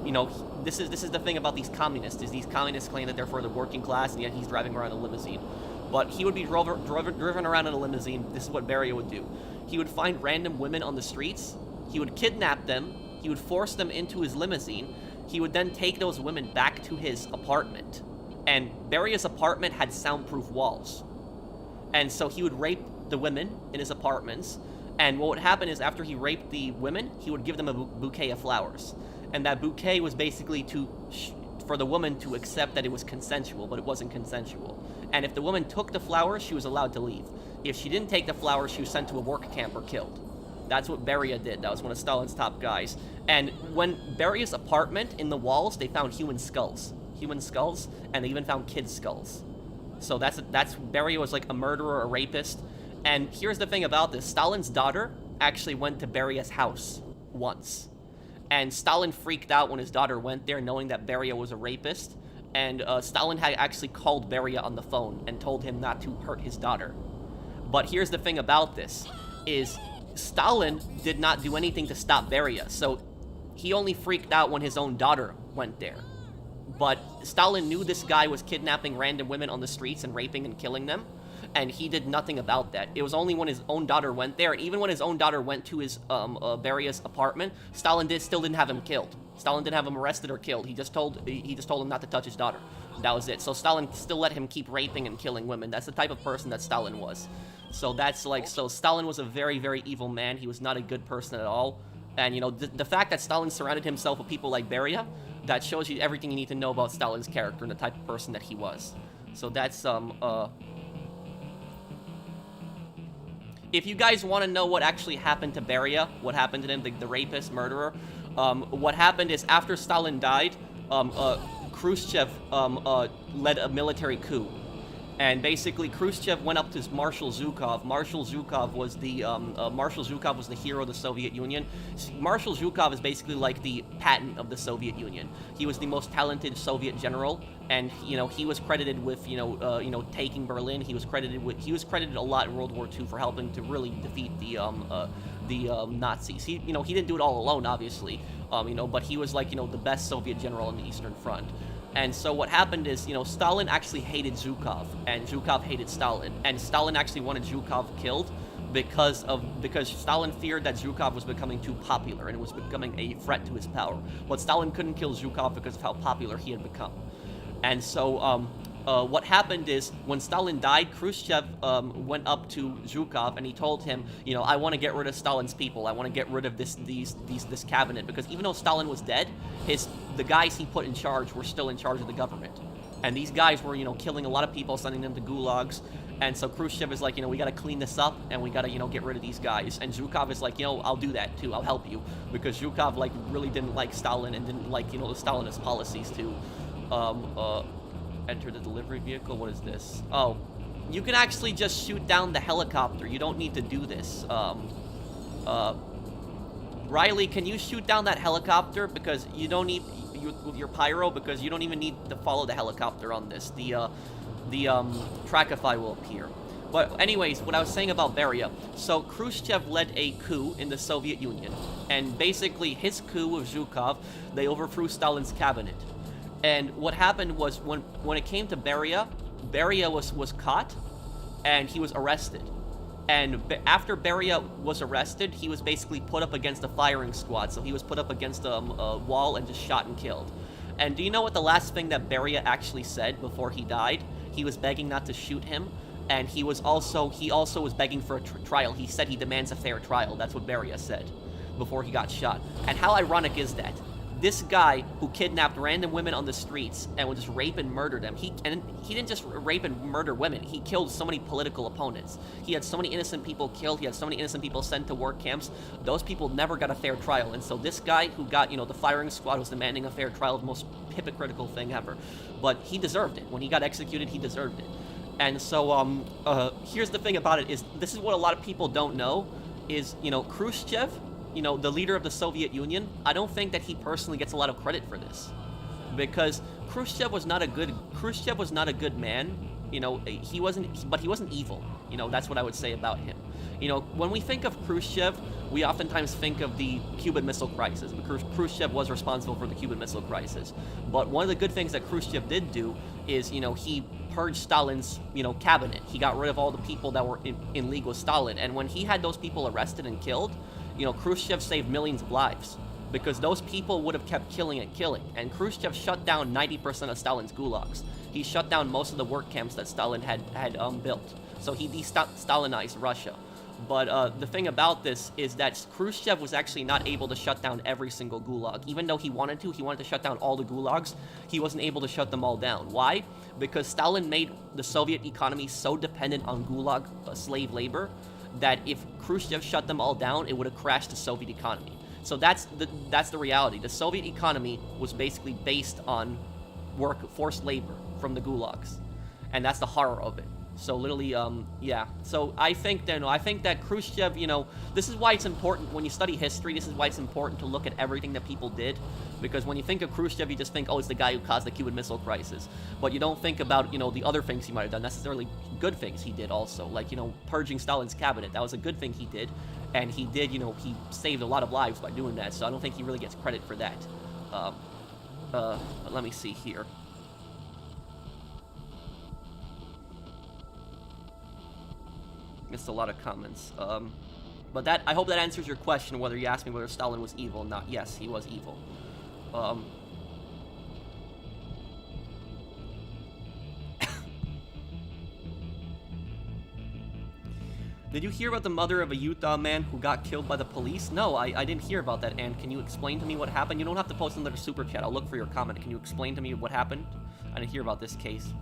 you know, this is the thing about these communists, is these communists claim that they're for the working class, and yet he's driving around in a limousine. But he would be driven around in a limousine. This is what Beria would do. He would find random women on the streets. He would kidnap them. He would force them into his limousine. He would then take those women back to his apartment. And Beria's apartment had soundproof walls. And so he would rape the women in his apartments. And what would happen is, after he raped the women, he would give them a bouquet of flowers. And that bouquet was basically for the woman to accept that it was consensual, but it wasn't consensual. And if the woman took the flowers, she was allowed to leave. If she didn't take the flowers, she was sent to a work camp or killed. That's what Beria did. That was one of Stalin's top guys. And when Beria's apartment, in the walls, they found human skulls, and they even found kids' skulls. So that's Beria was like a murderer, a rapist. And here's the thing about this: Stalin's daughter actually went to Beria's house once, and Stalin freaked out when his daughter went there, knowing that Beria was a rapist. And Stalin had actually called Beria on the phone and told him not to hurt his daughter. But here's the thing about this, is Stalin did not do anything to stop Beria, so he only freaked out when his own daughter went there. But Stalin knew this guy was kidnapping random women on the streets and raping and killing them, and he did nothing about that. It was only when his own daughter went there, and even when his own daughter went to his Beria's apartment, Stalin still didn't have him killed. Stalin didn't have him arrested or killed. He just told him not to touch his daughter. That was it. So Stalin still let him keep raping and killing women. That's the type of person that Stalin was. So that's like, so Stalin was a very, very evil man. He was not a good person at all. And you know, the fact that Stalin surrounded himself with people like Beria, that shows you everything you need to know about Stalin's character and the type of person that he was. So that's if you guys want to know what actually happened to Beria, what happened to him, the rapist, murderer, what happened is, after Stalin died, Khrushchev led a military coup. And basically, Khrushchev went up to Marshal Zhukov. Marshal Zhukov was the hero of the Soviet Union. Marshal Zhukov is basically like the Patton of the Soviet Union. He was the most talented Soviet general, and you know, he was credited with taking Berlin. He was credited a lot in World War II for helping to really defeat the Nazis. He didn't do it all alone, obviously. But he was like, the best Soviet general on the Eastern Front. And so what happened is, Stalin actually hated Zhukov, and Zhukov hated Stalin. And Stalin actually wanted Zhukov killed because Stalin feared that Zhukov was becoming too popular and it was becoming a threat to his power. But Stalin couldn't kill Zhukov because of how popular he had become. And so what happened is when Stalin died, Khrushchev went up to Zhukov and he told him, you know, I want to get rid of Stalin's people. I want to get rid of this cabinet, because even though Stalin was dead, the guys he put in charge were still in charge of the government. And these guys were, you know, killing a lot of people, sending them to gulags. And so Khrushchev is like, you know, we got to clean this up and we got to, you know, get rid of these guys. And Zhukov is like, you know, I'll do that too. I'll help you. Because Zhukov, like, really didn't like Stalin and didn't like, you know, the Stalinist policies to enter the delivery vehicle. What is this? Oh, you can actually just shoot down the helicopter. You don't need to do this. Riley, can you shoot down that helicopter? Because you don't need, with your pyro, because you don't even need to follow the helicopter on this. The Trackify will appear. But anyways, what I was saying about Beria. So Khrushchev led a coup in the Soviet Union. And basically his coup with Zhukov, they overthrew Stalin's cabinet. And what happened was when it came to Beria, Beria was caught and he was arrested. And after Beria was arrested, he was basically put up against a firing squad. So he was put up against a wall and just shot and killed. And do you know what the last thing that Beria actually said before he died? He was begging not to shoot him, and he also was begging for a trial. He said he demands a fair trial. That's what Beria said before he got shot. And how ironic is that? This guy who kidnapped random women on the streets and would just rape and murder them. He didn't just rape and murder women. He killed so many political opponents. He had so many innocent people killed. He had so many innocent people sent to work camps. Those people never got a fair trial. And so this guy who got, you know, the firing squad was demanding a fair trial, the most hypocritical thing ever. But he deserved it. When he got executed, he deserved it. And so here's the thing about it is, this is what a lot of people don't know, is, you know, Khrushchev, you know, the leader of the Soviet Union, I don't think that he personally gets a lot of credit for this, because Khrushchev was not a good man. You know, but he wasn't evil. You know, that's what I would say about him. You know, when we think of Khrushchev, we oftentimes think of the Cuban Missile Crisis, because Khrushchev was responsible for the Cuban Missile Crisis. But one of the good things that Khrushchev did do is, you know, he purged Stalin's, you know, cabinet. He got rid of all the people that were in league with Stalin. And when he had those people arrested and killed, you know, Khrushchev saved millions of lives, because those people would have kept killing and killing. And Khrushchev shut down 90% of Stalin's gulags. He shut down most of the work camps that Stalin had built. So he de-Stalinized Russia. But the thing about this is that Khrushchev was actually not able to shut down every single gulag. Even though he wanted to shut down all the gulags, he wasn't able to shut them all down. Why? Because Stalin made the Soviet economy so dependent on gulag slave labor that if Khrushchev shut them all down, it would have crashed the Soviet economy. So that's the reality. The Soviet economy was basically based on forced labor from the gulags, and that's the horror of it. So literally, yeah. So I think that Khrushchev, you know, this is why it's important when you study history. This is why it's important to look at everything that people did, because when you think of Khrushchev, you just think, oh, it's the guy who caused the Cuban Missile Crisis, but you don't think about, you know, the other things he might have done. Necessarily good things he did also, like, you know, purging Stalin's cabinet. That was a good thing he did, and he did, you know, he saved a lot of lives by doing that. So I don't think he really gets credit for that. But let me see here. Missed a lot of comments. But that, I hope that answers your question, whether you asked me whether Stalin was evil or not. Yes, he was evil. Did you hear about the mother of a Utah man who got killed by the police? No, I didn't hear about that, and can you explain to me what happened? You don't have to post another super chat. I'll look for your comment. Can you explain to me what happened? I didn't hear about this case.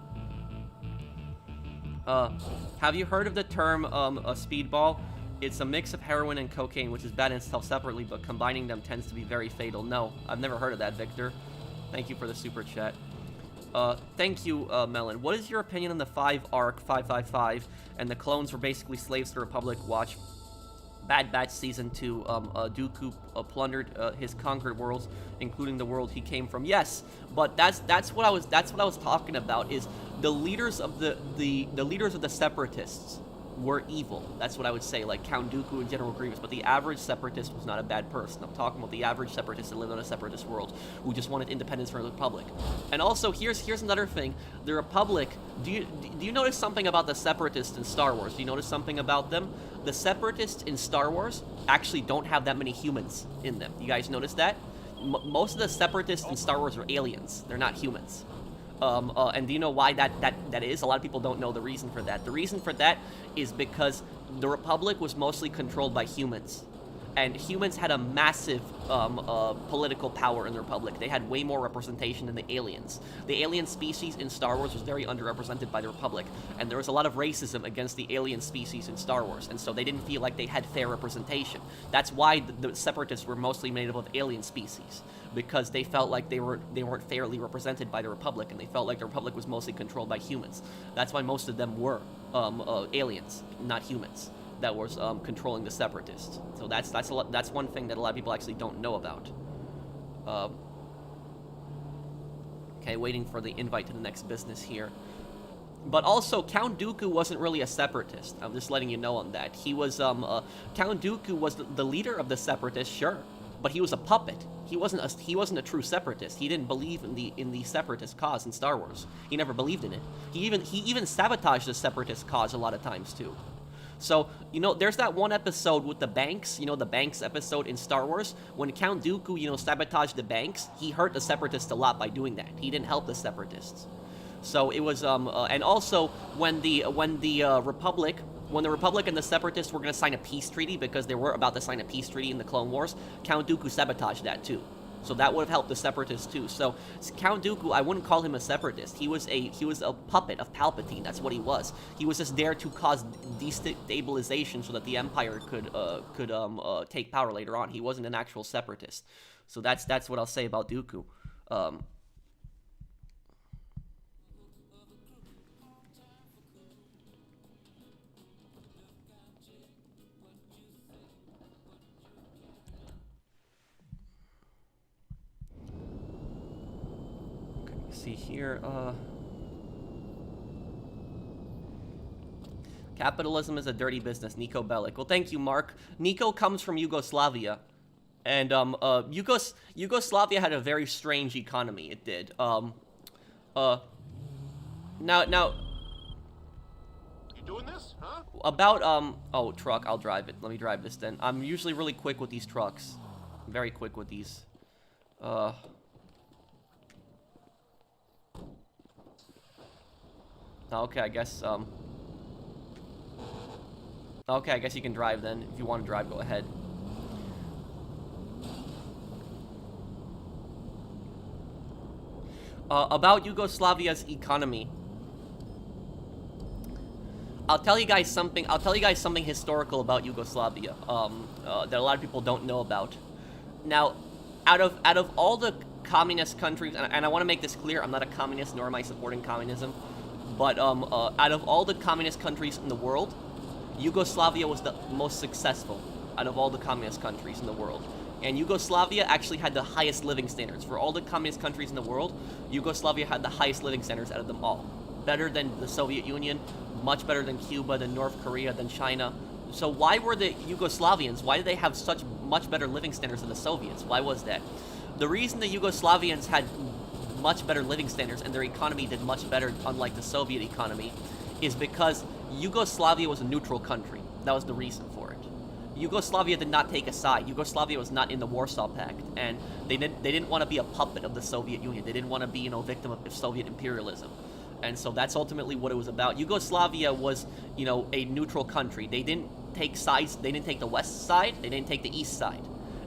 Have you heard of the term, a speedball? It's a mix of heroin and cocaine, which is bad in itself separately, but combining them tends to be very fatal. No, I've never heard of that, Victor. Thank you for the super chat. Thank you, Melon. What is your opinion on the 5 arc 555 and the clones were basically slaves to the Republic? Watch Bad Batch Season 2. Dooku plundered his conquered worlds, including the world he came from. Yes, but that's what I was talking about. Is the leaders of the leaders of the Separatists were evil. That's what I would say, like Count Dooku and General Grievous. But the average Separatist was not a bad person. I'm talking about the average Separatist that lived on a Separatist world, who just wanted independence from the Republic. And also, here's another thing: the Republic. Do you notice something about the Separatists in Star Wars? Do you notice something about them? The Separatists in Star Wars actually don't have that many humans in them. You guys notice that? Most of the Separatists in Star Wars are aliens. They're not humans. And do you know why that is? A lot of people don't know the reason for that. The reason for that is because the Republic was mostly controlled by humans. And humans had a massive political power in the Republic. They had way more representation than the aliens. The alien species in Star Wars was very underrepresented by the Republic, and there was a lot of racism against the alien species in Star Wars, and so they didn't feel like they had fair representation. That's why the Separatists were mostly made up of alien species, because they felt like they weren't fairly represented by the Republic, and they felt like the Republic was mostly controlled by humans. That's why most of them were aliens, not humans, that was controlling the Separatists. So that's one thing that a lot of people actually don't know about. Okay, waiting for the invite to the next business here. But also, Count Dooku wasn't really a Separatist. I'm just letting you know on that. He was, Count Dooku was the leader of the Separatists, sure, but he was a puppet. He wasn't a true Separatist. He didn't believe in the Separatist cause in Star Wars. He never believed in it. He even sabotaged the Separatist cause a lot of times too. So, you know, there's that one episode with the banks, you know, the banks episode in Star Wars. When Count Dooku, you know, sabotaged the banks, he hurt the Separatists a lot by doing that. He didn't help the Separatists. So it was, and also when the Republic and the Separatists were going to sign a peace treaty, because they were about to sign a peace treaty in the Clone Wars, Count Dooku sabotaged that too. So that would have helped the Separatists too. So Count Dooku, I wouldn't call him a Separatist. He was a puppet of Palpatine. That's what he was. He was just there to cause destabilization so that the Empire could take power later on. He wasn't an actual Separatist. So that's what I'll say about Dooku. See here, capitalism is a dirty business. Nico Bellic. Well, thank you, Mark. Nico comes from Yugoslavia, and Yugoslavia had a very strange economy. It did. Now. You doing this, huh? About oh, truck. I'll drive it. Let me drive this then. I'm usually really quick with these trucks. I'm very quick with these. Okay, I guess, okay, I guess you can drive then. If you want to drive, go ahead. About Yugoslavia's economy. I'll tell you guys something historical about Yugoslavia, that a lot of people don't know about. Now, out of all the communist countries, and I want to make this clear, I'm not a communist, nor am I supporting communism. But out of all the communist countries in the world, Yugoslavia was the most successful out of all the communist countries in the world. And Yugoslavia actually had the highest living standards. For all the communist countries in the world, Yugoslavia had the highest living standards out of them all. Better than the Soviet Union, much better than Cuba, than North Korea, than China. So why were the Yugoslavians, why did they have such much better living standards than the Soviets? Why was that? The reason the Yugoslavians had much better living standards and their economy did much better, unlike the Soviet economy, is because Yugoslavia was a neutral country. That was the reason for it. Yugoslavia did not take a side. Yugoslavia was not in the Warsaw Pact, and they didn't want to be a puppet of the Soviet Union. They didn't want to be, you know, victim of Soviet imperialism. And so that's ultimately what it was about. Yugoslavia was, you know, a neutral country. They didn't take sides. They didn't take the west side. They didn't take the east side.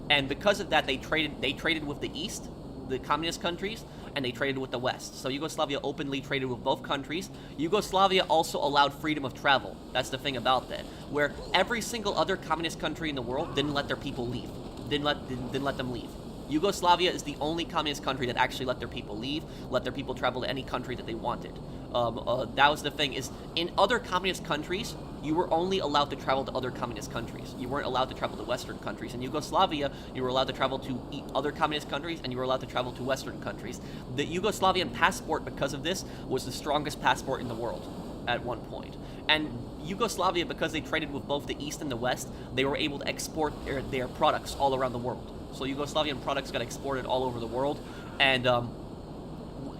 And because of that, they traded with the east, the communist countries, and they traded with the West. So Yugoslavia openly traded with both countries. Yugoslavia also allowed freedom of travel. That's the thing about that. Where every single other communist country in the world didn't let their people leave. Didn't let them leave. Yugoslavia is the only communist country that actually let their people leave, let their people travel to any country that they wanted. That was the thing, is in other communist countries, you were only allowed to travel to other communist countries. You weren't allowed to travel to Western countries. In Yugoslavia, you were allowed to travel to other communist countries, and you were allowed to travel to Western countries. The Yugoslavian passport, because of this, was the strongest passport in the world at one point. And Yugoslavia, because they traded with both the East and the West, they were able to export their products all around the world. So Yugoslavian products got exported all over the world, and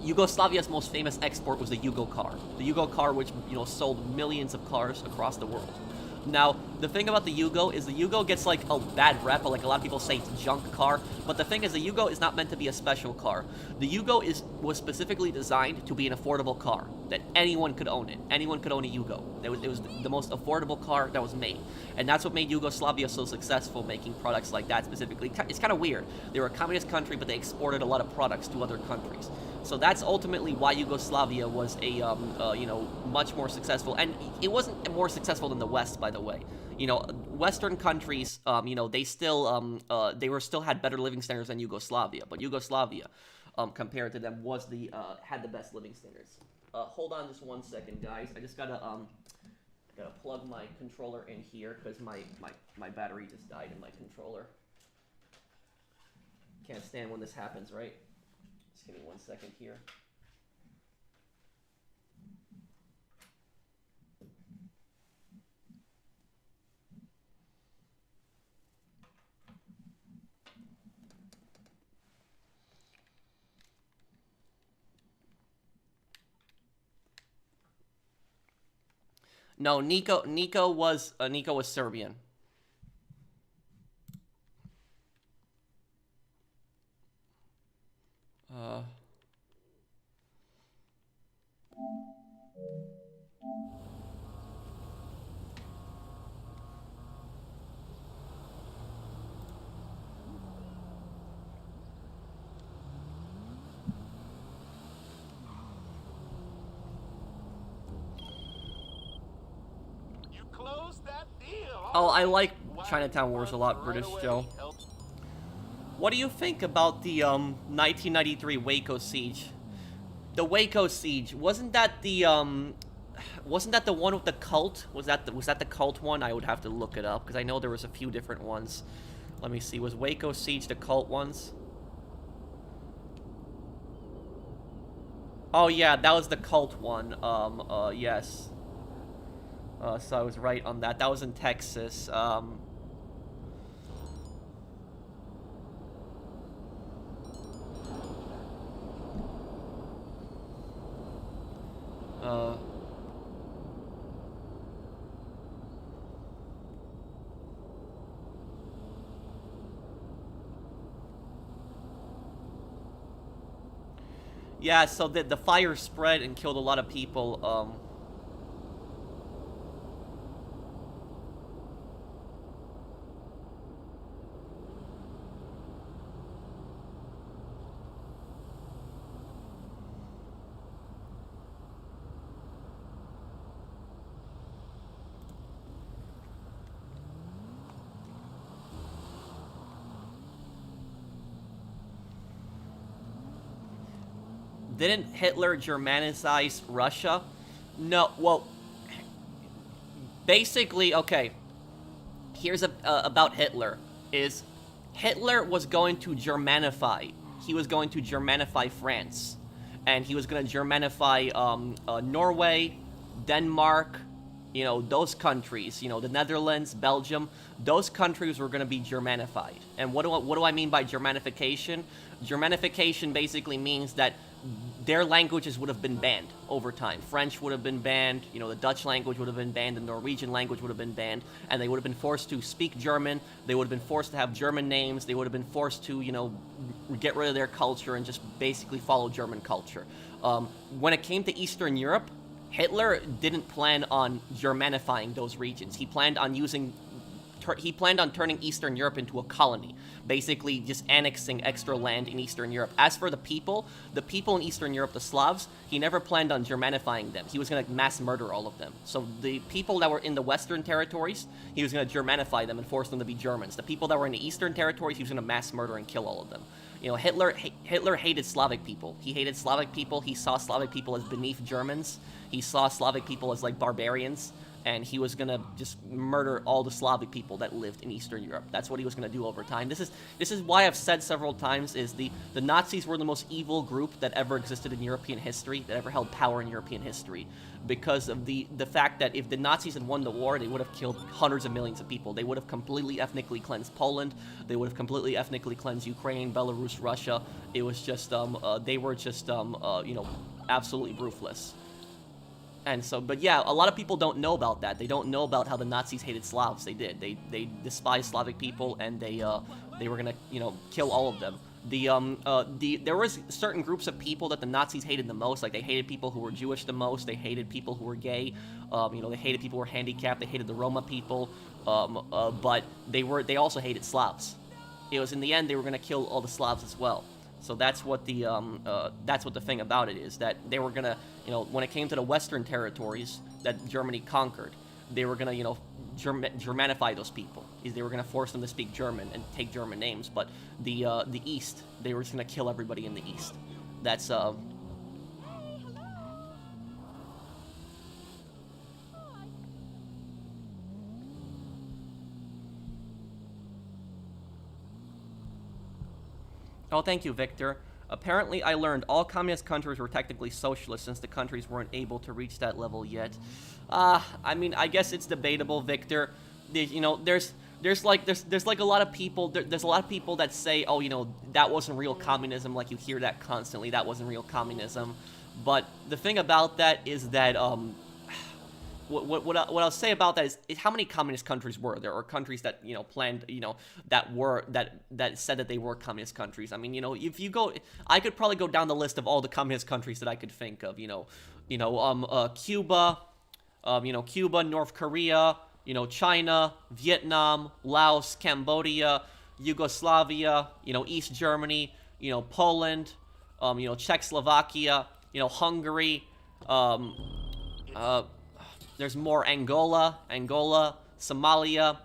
Yugoslavia's most famous export was the Yugo car. The Yugo car, which, you know, sold millions of cars across the world. Now, the thing about the Yugo is the Yugo gets like a bad rep, like a lot of people say it's a junk car, but the thing is the Yugo is not meant to be a special car. The Yugo was specifically designed to be an affordable car, that anyone could own it. Anyone could own a Yugo. It was the most affordable car that was made. And that's what made Yugoslavia so successful, making products like that specifically. It's kind of weird. They were a communist country, but they exported a lot of products to other countries. So that's ultimately why Yugoslavia was a, you know, much more successful. And it wasn't more successful than the West, by the way. You know, Western countries, you know, they still, still had better living standards than Yugoslavia. But Yugoslavia, compared to them, was had the best living standards. Hold on just 1 second, guys. I just gotta plug my controller in here because my battery just died in my controller. Can't stand when this happens, right? Just give me 1 second here. No, Nico was Serbian. You closed that deal. Oh, I like Chinatown Wars a lot, British Joe. What do you think about the 1993 Waco siege? The Waco siege, wasn't that the one with the cult? Was that the cult one? I would have to look it up because I know there was a few different ones. Let me see. Was Waco siege the cult ones? Oh yeah, that was the cult one. Yes. So I was right on that. That was in Texas. Yeah, so the fire spread and killed a lot of people. Didn't Hitler Germanicize Russia? No, well, basically, okay, here's about Hitler, is Hitler was going to Germanify. He was going to Germanify France. And he was going to Germanify Norway, Denmark, you know, those countries, you know, the Netherlands, Belgium, those countries were going to be Germanified. And what do I mean by Germanification? Germanification basically means that their languages would have been banned over time. French would have been banned, you know, the Dutch language would have been banned, the Norwegian language would have been banned, and they would have been forced to speak German, they would have been forced to have German names, they would have been forced to, you know, get rid of their culture and just basically follow German culture. When it came to Eastern Europe, Hitler didn't plan on Germanifying those regions. He planned on turning Eastern Europe into a colony, basically just annexing extra land in Eastern Europe. As for the people in Eastern Europe, the Slavs, he never planned on Germanifying them. He was going to mass murder all of them. So the people that were in the Western territories, he was going to Germanify them and force them to be Germans. The people that were in the Eastern territories, he was going to mass murder and kill all of them. You know, Hitler hated Slavic people. He hated Slavic people. He saw Slavic people as beneath Germans. He saw Slavic people as like barbarians. And he was gonna just murder all the Slavic people that lived in Eastern Europe. That's what he was gonna do over time. This is why I've said several times is the Nazis were the most evil group that ever existed in European history, that ever held power in European history, because of the fact that if the Nazis had won the war, they would have killed hundreds of millions of people. They would have completely ethnically cleansed Poland. They would have completely ethnically cleansed Ukraine, Belarus, Russia. It was just they were just you know, absolutely ruthless. And so, but yeah, a lot of people don't know about that. They don't know about how the Nazis hated Slavs. They did. They despised Slavic people, and they were gonna, kill all of them. There was certain groups of people that the Nazis hated the most. Like, they hated people who were Jewish the most. They hated people who were gay. They hated people who were handicapped. They hated the Roma people. But they also hated Slavs. It was, in the end, they were gonna kill all the Slavs as well. So that's what the thing about it is, that they were gonna, when it came to the Western territories that Germany conquered, they were gonna, Germanify those people. They were gonna force them to speak German and take German names. But the East, they were just gonna kill everybody in the East. That's Oh, thank you, Victor. Apparently, I learned all communist countries were technically socialist since the countries weren't able to reach that level yet. I mean, I guess it's debatable, Victor. There's like a lot of people. There's a lot of people that say, oh, that wasn't real communism. Like, you hear that constantly. That wasn't real communism. But the thing about that is that what I'll say about that is how many communist countries were there, or countries that planned that said that they were communist countries. I mean, if you go, I could probably go down the list of all the communist countries that I could think of. Cuba, Cuba, North Korea, China, Vietnam, Laos, Cambodia, Yugoslavia, East Germany, Poland, Czechoslovakia, Hungary, there's more Angola, Somalia,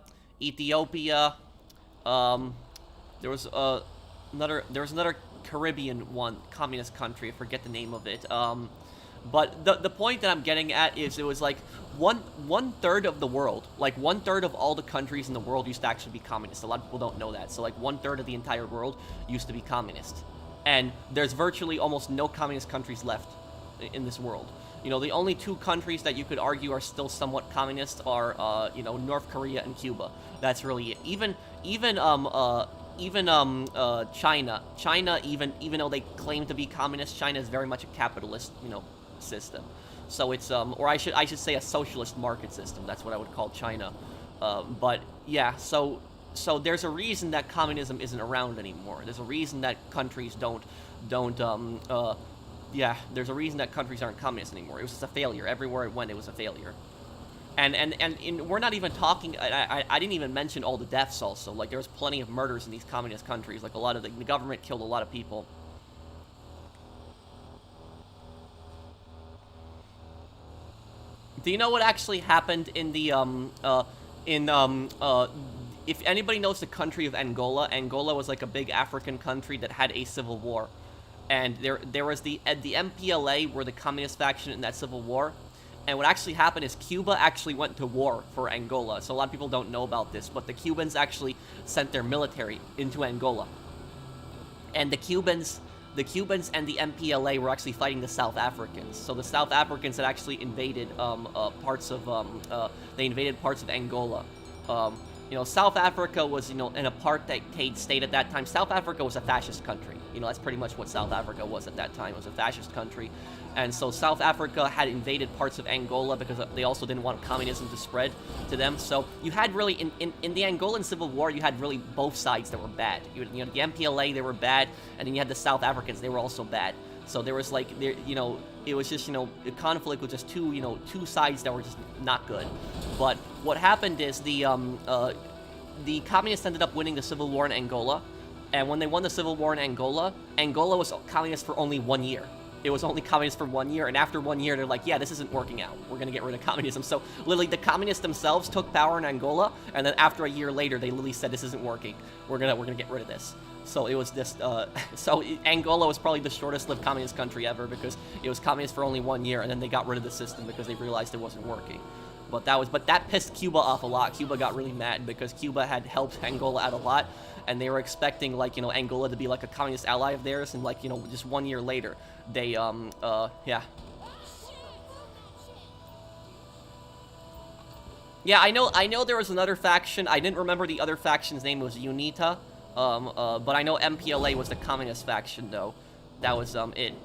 Ethiopia. There was another Caribbean communist country. I forget the name of it. But the point that I'm getting at is, it was like one third of the world, like 1/3 of all the countries in the world used to actually be communist. A lot of people don't know that. So like 1/3 of the entire world used to be communist, and there's virtually almost no communist countries left in this world. The only two countries that you could argue are still somewhat communist are, North Korea and Cuba. That's really it. Even China. China, even though they claim to be communist, China is very much a capitalist, system. So it's, or I should say a socialist market system. That's what I would call China. But yeah, so there's a reason that communism isn't around anymore. There's a reason that countries yeah, there's a reason that countries aren't communist anymore. It was just a failure. Everywhere it went, it was a failure. And we're not even talking, I didn't even mention all the deaths also. Like, there was plenty of murders in these communist countries. Like, a lot of the government killed a lot of people. Do you know what actually happened in the, if anybody knows the country of Angola, Angola was like a big African country that had a civil war. And there was the MPLA were the communist faction in that civil war. And what actually happened is Cuba actually went to war for Angola. So a lot of people don't know about this, but the Cubans actually sent their military into Angola. And the Cubans and the MPLA were actually fighting the South Africans. So the South Africans had actually invaded parts of Angola. South Africa was, an apartheid state at that time. South Africa was a fascist country. That's pretty much what South Africa was at that time. It was a fascist country. And so South Africa had invaded parts of Angola because they also didn't want communism to spread to them. So you had really, in the Angolan Civil War, you had really both sides that were bad. The MPLA, they were bad, and then you had the South Africans, they were also bad. So there was like, it was just, a conflict with just two sides that were just not good. But what happened is the communists ended up winning the civil war in Angola. And when they won the civil war in Angola, Angola was communist for only 1 year. It was only communist for 1 year, and after 1 year, they're like, yeah, this isn't working out. We're gonna get rid of communism. So literally, the communists themselves took power in Angola, and then after a year later, they literally said, this isn't working. We're gonna get rid of this. So it was this. Angola was probably the shortest-lived communist country ever because it was communist for only 1 year, and then they got rid of the system because they realized it wasn't working. But that pissed Cuba off a lot. Cuba got really mad because Cuba had helped Angola out a lot, and they were expecting Angola to be like a communist ally of theirs, and just 1 year later, they yeah. Yeah, I know there was another faction. I didn't remember the other faction's name. It was UNITA. But I know MPLA was the communist faction, though. That was, it.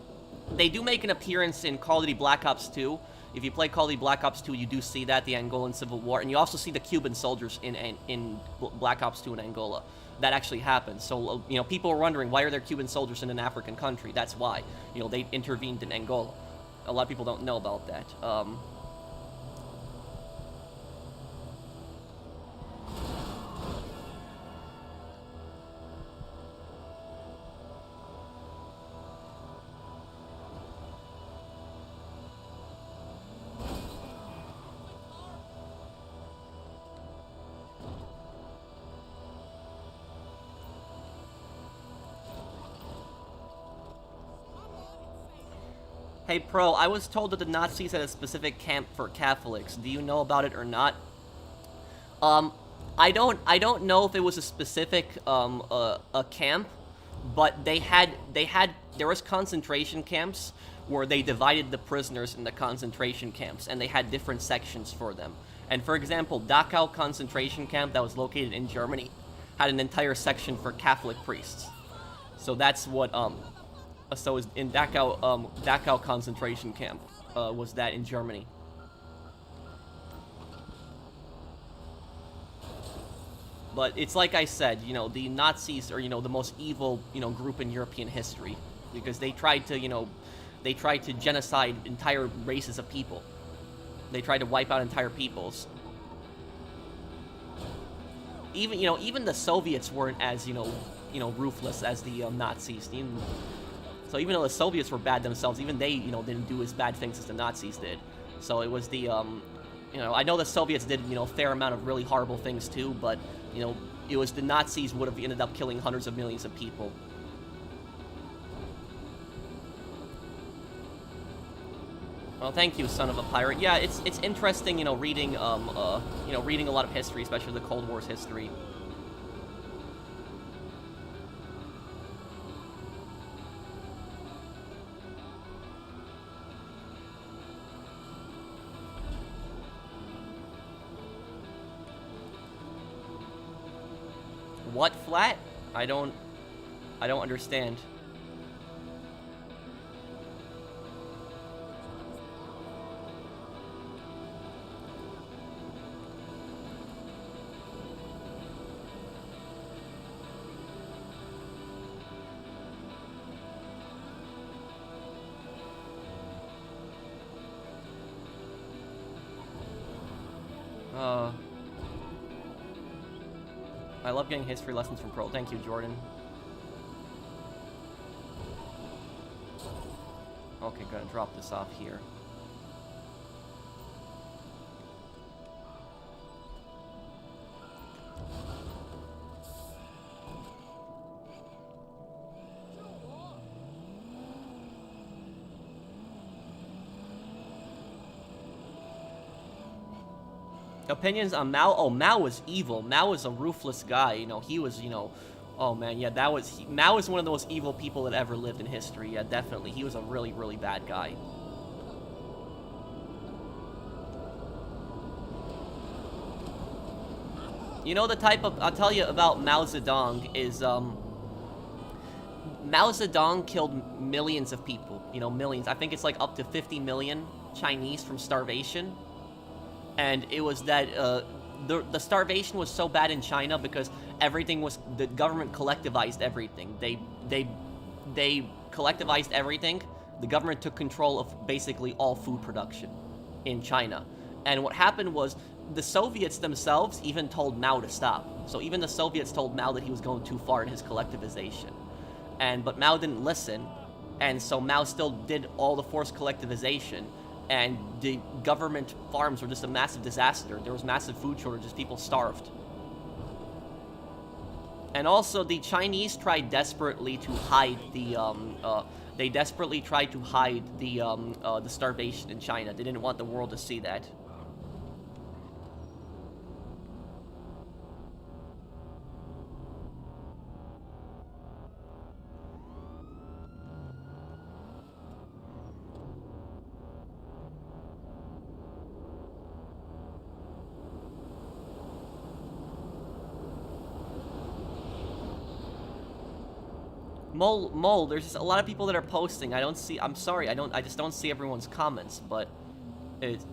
They do make an appearance in Call of Duty Black Ops 2, If you play Call of Duty Black Ops 2, you do see that, the Angolan Civil War, and you also see the Cuban soldiers in Black Ops 2 in Angola. That actually happened. So, you know, people are wondering, why are there Cuban soldiers in an African country? That's why. You know, they intervened in Angola. A lot of people don't know about that. Hey, Pro, I was told that the Nazis had a specific camp for Catholics. Do you know about it or not? I don't know if it was a specific, a camp, but there was concentration camps where they divided the prisoners in the concentration camps, and they had different sections for them. And for example, Dachau concentration camp that was located in Germany had an entire section for Catholic priests. So that's what, so is in Dachau concentration camp, was that in Germany. But it's like I said, you know, the Nazis are, you know, the most evil, you know, group in European history, because they tried to, you know, they tried to genocide entire races of people. They tried to wipe out entire peoples. Even, you know, even the Soviets weren't as, you know, ruthless as the Nazis. So even though the Soviets were bad themselves, even they, you know, didn't do as bad things as the Nazis did. So it was the, you know, I know the Soviets did, you know, a fair amount of really horrible things too, but, you know, it was the Nazis would have ended up killing hundreds of millions of people. Well, thank you, son of a pirate. Yeah, it's interesting, you know, reading reading a lot of history, especially the Cold War's history. What flat? I don't understand. I love getting history lessons from Pro. Thank you, Jordan. Okay, gonna drop this off here. Opinions on Mao? Oh, Mao was evil. Mao was a ruthless guy. You know, he was, you know... Oh, man, yeah, Mao is one of the most evil people that ever lived in history. Yeah, definitely. He was a really, really bad guy. You know, the type of... I'll tell you about Mao Zedong is, Mao Zedong killed millions of people. You know, millions. I think it's like up to 50 million Chinese from starvation. And it was that, the starvation was so bad in China because everything was, the government collectivized everything. They collectivized everything. The government took control of basically all food production in China. And what happened was, the Soviets themselves even told Mao to stop. So even the Soviets told Mao that he was going too far in his collectivization. But Mao didn't listen, and so Mao still did all the forced collectivization. And the government farms were just a massive disaster. There was massive food shortages. People starved. And also, the Chinese tried desperately to hide the, the starvation in China. They didn't want the world to see that. Mole, there's just a lot of people that are posting. I'm sorry, I just don't see everyone's comments, but It's...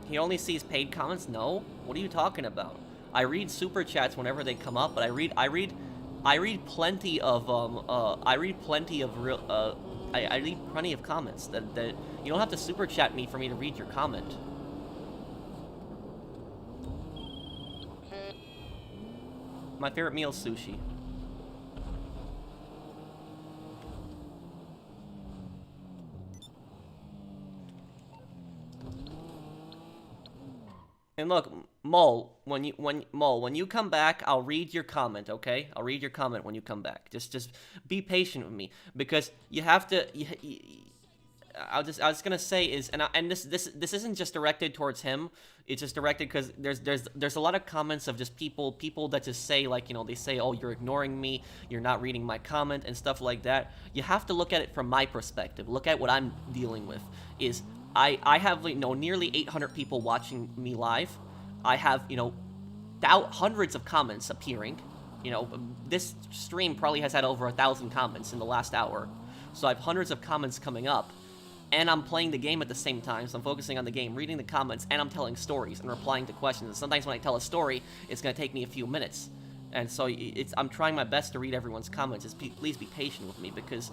He only sees paid comments? No. What are you talking about? I read super chats whenever they come up, but I read plenty of I read plenty of comments that you don't have to super chat me for me to read your comment. Okay. My favorite meal is sushi. And look, Mole, when you come back, I'll read your comment, okay? I'll read your comment when you come back. Just be patient with me, because you have to. I was gonna say is, and this isn't just directed towards him. It's just directed because there's a lot of comments of just people that just say, like, you know, they say, oh, you're ignoring me, you're not reading my comment and stuff like that. You have to look at it from my perspective. Look at what I'm dealing with. Is I have, you know, nearly 800 people watching me live. I have, you know, hundreds of comments appearing. You know, this stream probably has had over 1,000 comments in the last hour. So I have hundreds of comments coming up. And I'm playing the game at the same time, so I'm focusing on the game, reading the comments, and I'm telling stories and replying to questions. And sometimes when I tell a story, it's going to take me a few minutes. And so I'm trying my best to read everyone's comments. Just please be patient with me, because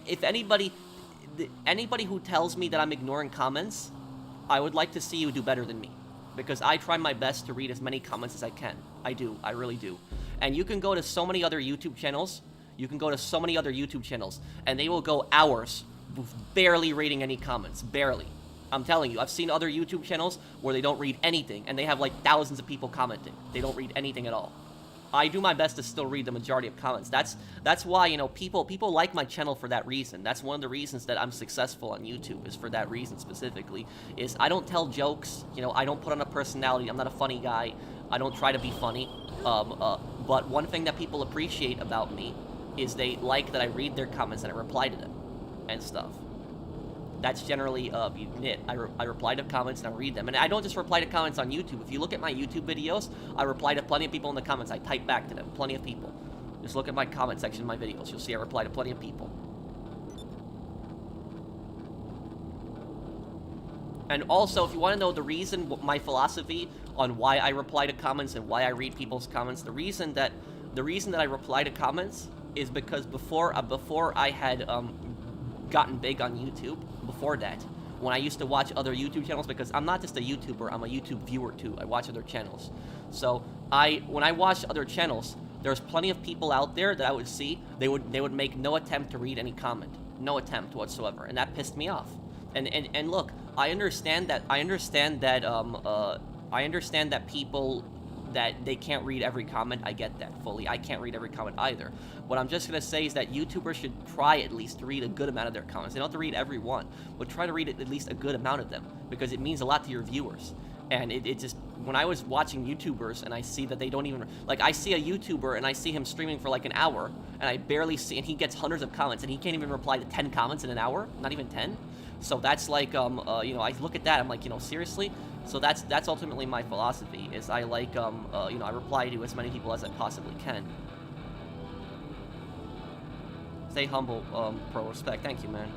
if anybody who tells me that I'm ignoring comments, I would like to see you do better than me. Because I try my best to read as many comments as I can. I do. I really do. And you can go to so many other YouTube channels. And they will go hours barely reading any comments. Barely. I'm telling you, I've seen other YouTube channels where they don't read anything, and they have like thousands of people commenting. They don't read anything at all. I do my best to still read the majority of comments. That's why, you know, people like my channel for that reason. That's one of the reasons that I'm successful on YouTube, is for that reason specifically. Is I don't tell jokes, you know, I don't put on a personality. I'm not a funny guy. I don't try to be funny. But one thing that people appreciate about me is they like that I read their comments and I reply to them and stuff. That's generally it. I reply to comments and I read them. And I don't just reply to comments on YouTube. If you look at my YouTube videos, I reply to plenty of people in the comments. I type back to them. Plenty of people. Just look at my comment section in my videos. You'll see I reply to plenty of people. And also, if you want to know the reason, my philosophy on why I reply to comments and why I read people's comments, the reason that I reply to comments is because before I had gotten big on YouTube, before that, when I used to watch other YouTube channels, because I'm not just a YouTuber, I'm a YouTube viewer too. I watch other channels. So when I watched other channels, there's plenty of people out there that I would see, they would make no attempt to read any comment. No attempt whatsoever. And that pissed me off. And look, I understand that people, that they can't read every comment. I get that fully. I can't read every comment either. What I'm just gonna say is that YouTubers should try at least to read a good amount of their comments. They don't have to read every one, but try to read at least a good amount of them, because it means a lot to your viewers. And it just, when I was watching YouTubers and I see that they don't even, like, I see a YouTuber and I see him streaming for like an hour, and I barely see, and he gets hundreds of comments, and he can't even reply to 10 comments in an hour, not even 10. So that's like, you know, I look at that, I'm like, you know, seriously? So that's ultimately my philosophy, is I like, you know, I reply to as many people as I possibly can. Stay humble, pro respect. Thank you, man.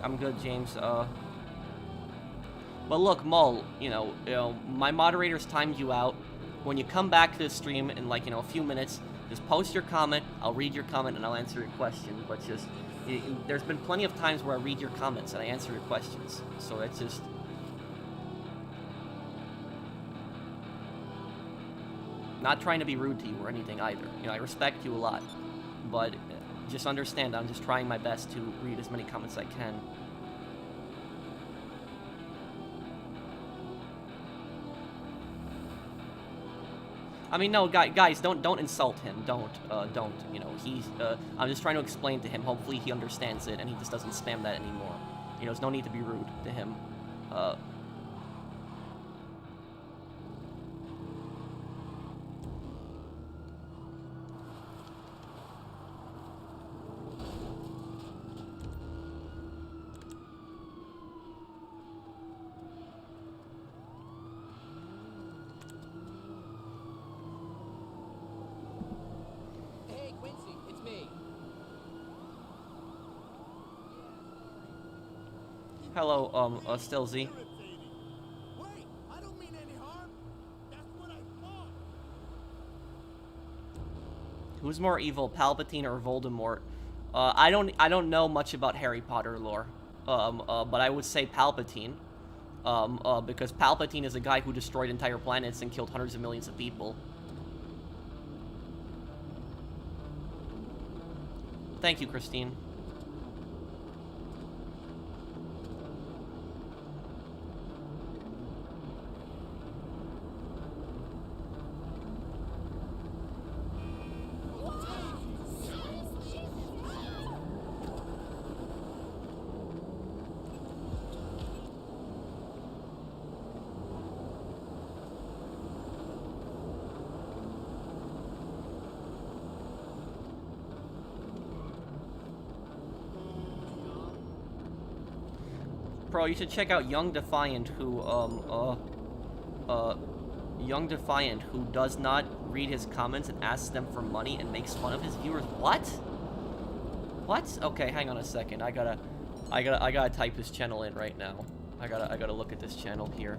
I'm good, James. Well, look, Mull, you know, my moderators timed you out. When you come back to the stream in, like, you know, a few minutes, just post your comment. I'll read your comment and I'll answer your question. But just, there's been plenty of times where I read your comments and I answer your questions. So it's just, not trying to be rude to you or anything either. You know, I respect you a lot, but Just understand, I'm just trying my best to read as many comments as I can. I mean, no, guys, don't insult him. Don't, you know, I'm just trying to explain to him. Hopefully he understands it and he just doesn't spam that anymore. You know, there's no need to be rude to him. Hey, Quincy, it's me. Hello, Stilzy. Wait, I don't mean any harm. That's what I thought. Who's more evil, Palpatine or Voldemort? I don't know much about Harry Potter lore. But I would say Palpatine. Because Palpatine is a guy who destroyed entire planets and killed hundreds of millions of people. Thank you, Christine. Bro, you should check out Young Defiant, who, Young Defiant, who does not read his comments and asks them for money and makes fun of his viewers. What? What? Okay, hang on a second. I gotta type this channel in right now. I gotta look at this channel here.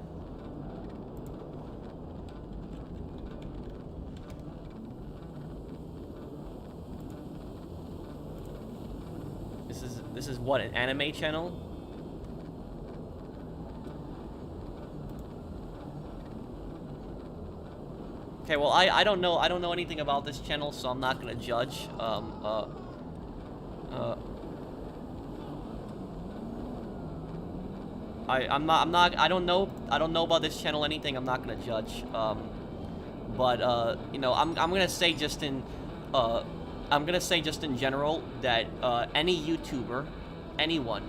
This is what, an anime channel? Okay, well, I don't know anything about this channel, so I'm not gonna judge. I don't know about this channel anything. I'm not gonna judge. You know, I'm gonna say just in general that any YouTuber, anyone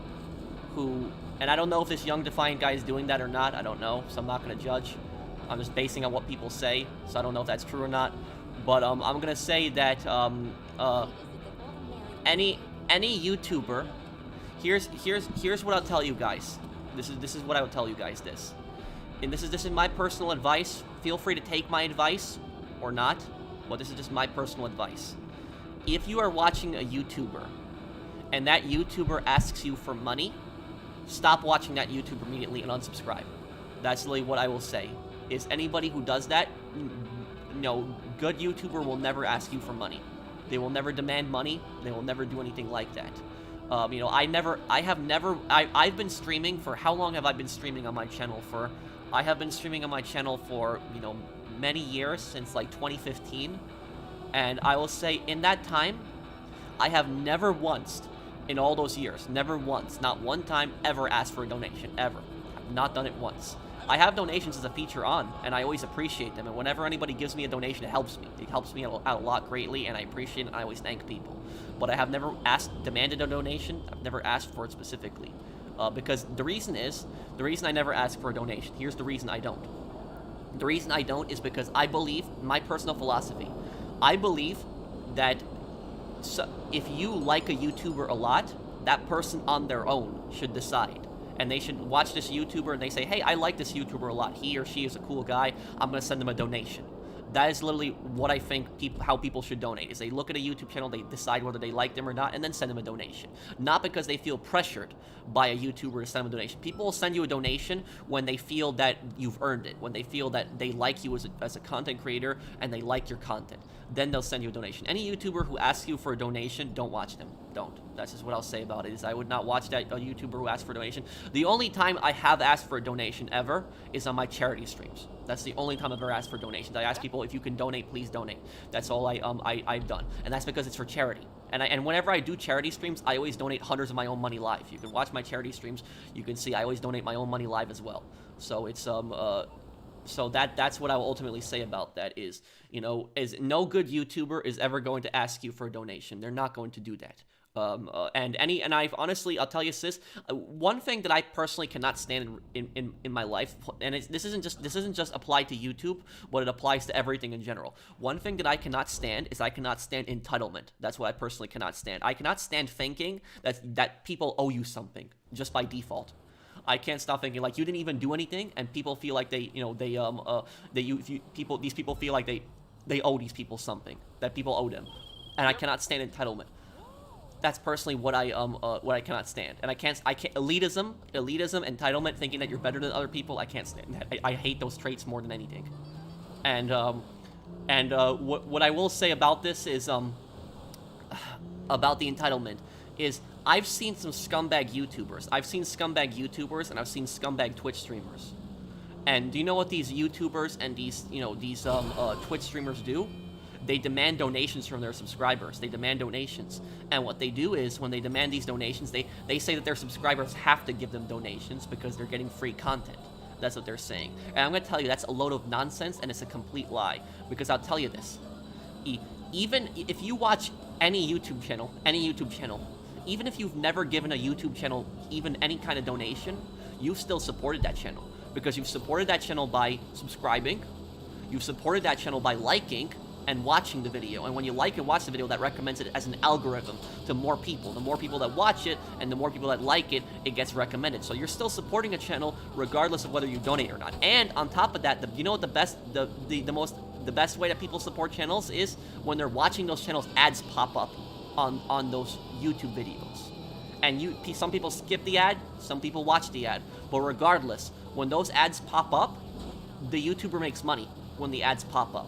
who, and I don't know if this Young Defiant guy is doing that or not. I don't know, so I'm not gonna judge. I'm just basing on what people say, so I don't know if that's true or not. But I'm gonna say that any YouTuber, here's what I'll tell you guys. This is what I would tell you guys. And this is my personal advice. Feel free to take my advice or not, but this is just my personal advice. If you are watching a YouTuber and that YouTuber asks you for money, stop watching that YouTuber immediately and unsubscribe. That's really what I will say. Is anybody who does that, no, good YouTuber will never ask you for money. They will never demand money. They will never do anything like that. You know, I've been streaming for, how long have I been streaming on my channel for? I have been streaming on my channel for, you know, many years, since like 2015. And I will say, in that time, I have never once, in all those years, never once, not one time, ever asked for a donation, ever. I've not done it once. I have donations as a feature on, and I always appreciate them, and whenever anybody gives me a donation, it helps me. It helps me out a lot greatly, and I appreciate it, and I always thank people. But I have never demanded a donation. I've never asked for it specifically. Because the reason I never ask for a donation. Here's the reason I don't. The reason I don't is because I believe, my personal philosophy, I believe that if you like a YouTuber a lot, that person on their own should decide. And they should watch this YouTuber and they say, hey, I like this YouTuber a lot. He or she is a cool guy. I'm going to send them a donation. That is literally what I think how people should donate. Is they look at a YouTube channel, they decide whether they like them or not, and then send them a donation. Not because they feel pressured by a YouTuber to send them a donation. People will send you a donation when they feel that you've earned it. When they feel that they like you as a content creator and they like your content. Then they'll send you a donation. Any YouTuber who asks you for a donation, don't watch them. Don't. That's just what I'll say about it, is I would not watch that a YouTuber who asks for a donation. The only time I have asked for a donation ever is on my charity streams. That's the only time I've ever asked for donations. I ask people, if you can donate, please donate. That's all I've done. And that's because it's for charity. And whenever I do charity streams, I always donate hundreds of my own money live. You can watch my charity streams. You can see I always donate my own money live as well. So it's so that's what I will ultimately say about that is, you know, is no good YouTuber is ever going to ask you for a donation. They're not going to do that. And I've honestly, I'll tell you this, one thing that I personally cannot stand in my life, and this isn't just applied to YouTube, but it applies to everything in general. One thing that I cannot stand is I cannot stand entitlement. That's what I personally cannot stand. I cannot stand thinking that people owe you something just by default. I can't stop thinking like you didn't even do anything, and people feel like these people feel like they owe these people something, that people owe them, and I cannot stand entitlement. That's personally what I cannot stand, and I can't elitism, entitlement, thinking that you're better than other people. I can't stand that. I hate those traits more than anything. And what I will say about this is about the entitlement is I've seen some scumbag YouTubers. I've seen scumbag YouTubers and I've seen scumbag Twitch streamers. And do you know what these YouTubers and these Twitch streamers do? They demand donations from their subscribers. They demand donations. And what they do is, when they demand these donations, they say that their subscribers have to give them donations because they're getting free content. That's what they're saying. And I'm going to tell you, that's a load of nonsense, and it's a complete lie. Because I'll tell you this. Even if you watch any YouTube channel, even if you've never given a YouTube channel even any kind of donation, you've still supported that channel. Because you've supported that channel by subscribing, you've supported that channel by liking, and watching the video. And when you like and watch the video, that recommends it as an algorithm to more people. The more people that watch it and the more people that like it, it gets recommended. So you're still supporting a channel regardless of whether you donate or not. And on top of that, you know what the best way that people support channels is? When they're watching those channels, ads pop up on those YouTube videos. And some people skip the ad, some people watch the ad. But regardless, when those ads pop up, the YouTuber makes money when the ads pop up.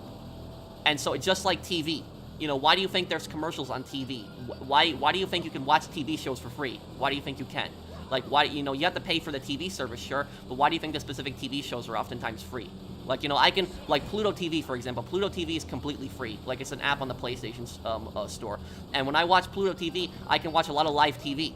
And so it's just like TV. You know, why do you think there's commercials on TV? Why do you think you can watch TV shows for free? Why do you think you can? Like, why, you know, you have to pay for the TV service, sure, but why do you think the specific TV shows are oftentimes free? Like, you know, I can, like Pluto TV, for example. Pluto TV is completely free. Like, it's an app on the PlayStation store. And when I watch Pluto TV, I can watch a lot of live TV.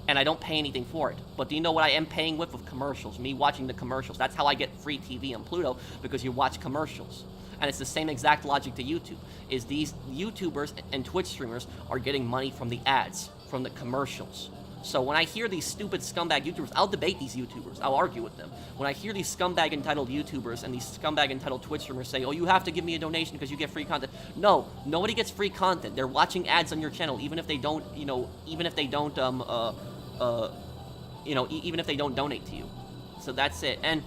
And I don't pay anything for it. But do you know what I am paying with commercials? Me watching the commercials. That's how I get free TV on Pluto, because you watch commercials. And it's the same exact logic to YouTube, is these YouTubers and Twitch streamers are getting money from the ads, from the commercials. So when I hear these stupid scumbag YouTubers, I'll debate these YouTubers, I'll argue with them. When I hear these scumbag entitled YouTubers and these scumbag entitled Twitch streamers say, oh, you have to give me a donation because you get free content. No, nobody gets free content. They're watching ads on your channel, even if they don't, even if they don't donate to you. So that's it. And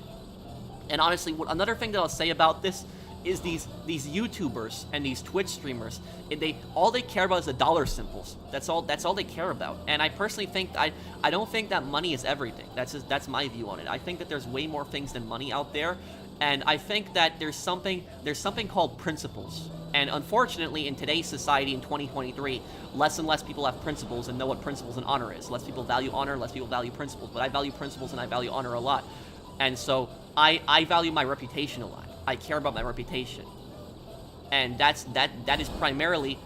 honestly, another thing that I'll say about this is these YouTubers and these Twitch streamers, all they care about is the dollar symbols. That's all they care about. And I personally think I don't think that money is everything. That's my view on it. I think that there's way more things than money out there, and I think that there's something called principles. And unfortunately, in today's society in 2023, less and less people have principles and know what principles and honor is. Less people value honor, less people value principles. But I value principles and I value honor a lot. And so I value my reputation a lot. I care about my reputation, and that is primarily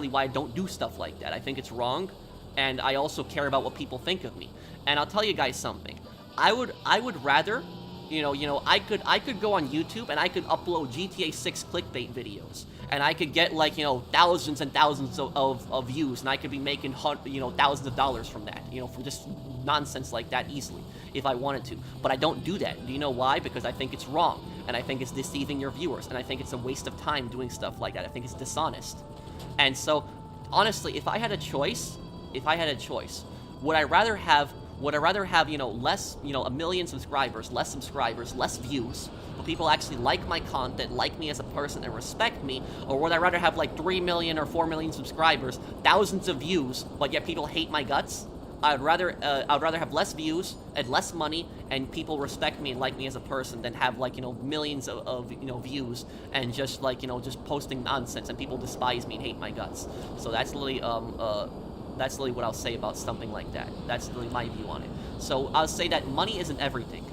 why I don't do stuff like that. I think it's wrong, and I also care about what people think of me. And I'll tell you guys something. I would rather, I could go on YouTube and I could upload GTA 6 clickbait videos, and I could get thousands and thousands of views, and I could be making thousands of dollars from that, from just nonsense like that easily if I wanted to. But I don't do that. Do you know why? Because I think it's wrong, and I think it's deceiving your viewers, and I think it's a waste of time doing stuff like that. I think it's dishonest. And so, honestly, if I had a choice, would I rather have less, 1 million subscribers, less views, but people actually like my content, like me as a person, and respect me, or would I rather have like 3 million or 4 million subscribers, thousands of views, but yet people hate my guts? I'd rather have less views and less money, and people respect me and like me as a person, than have millions of views and just just posting nonsense and people despise me and hate my guts. So that's literally That's literally what I'll say about something like that. That's literally my view on it. So I'll say that money isn't everything.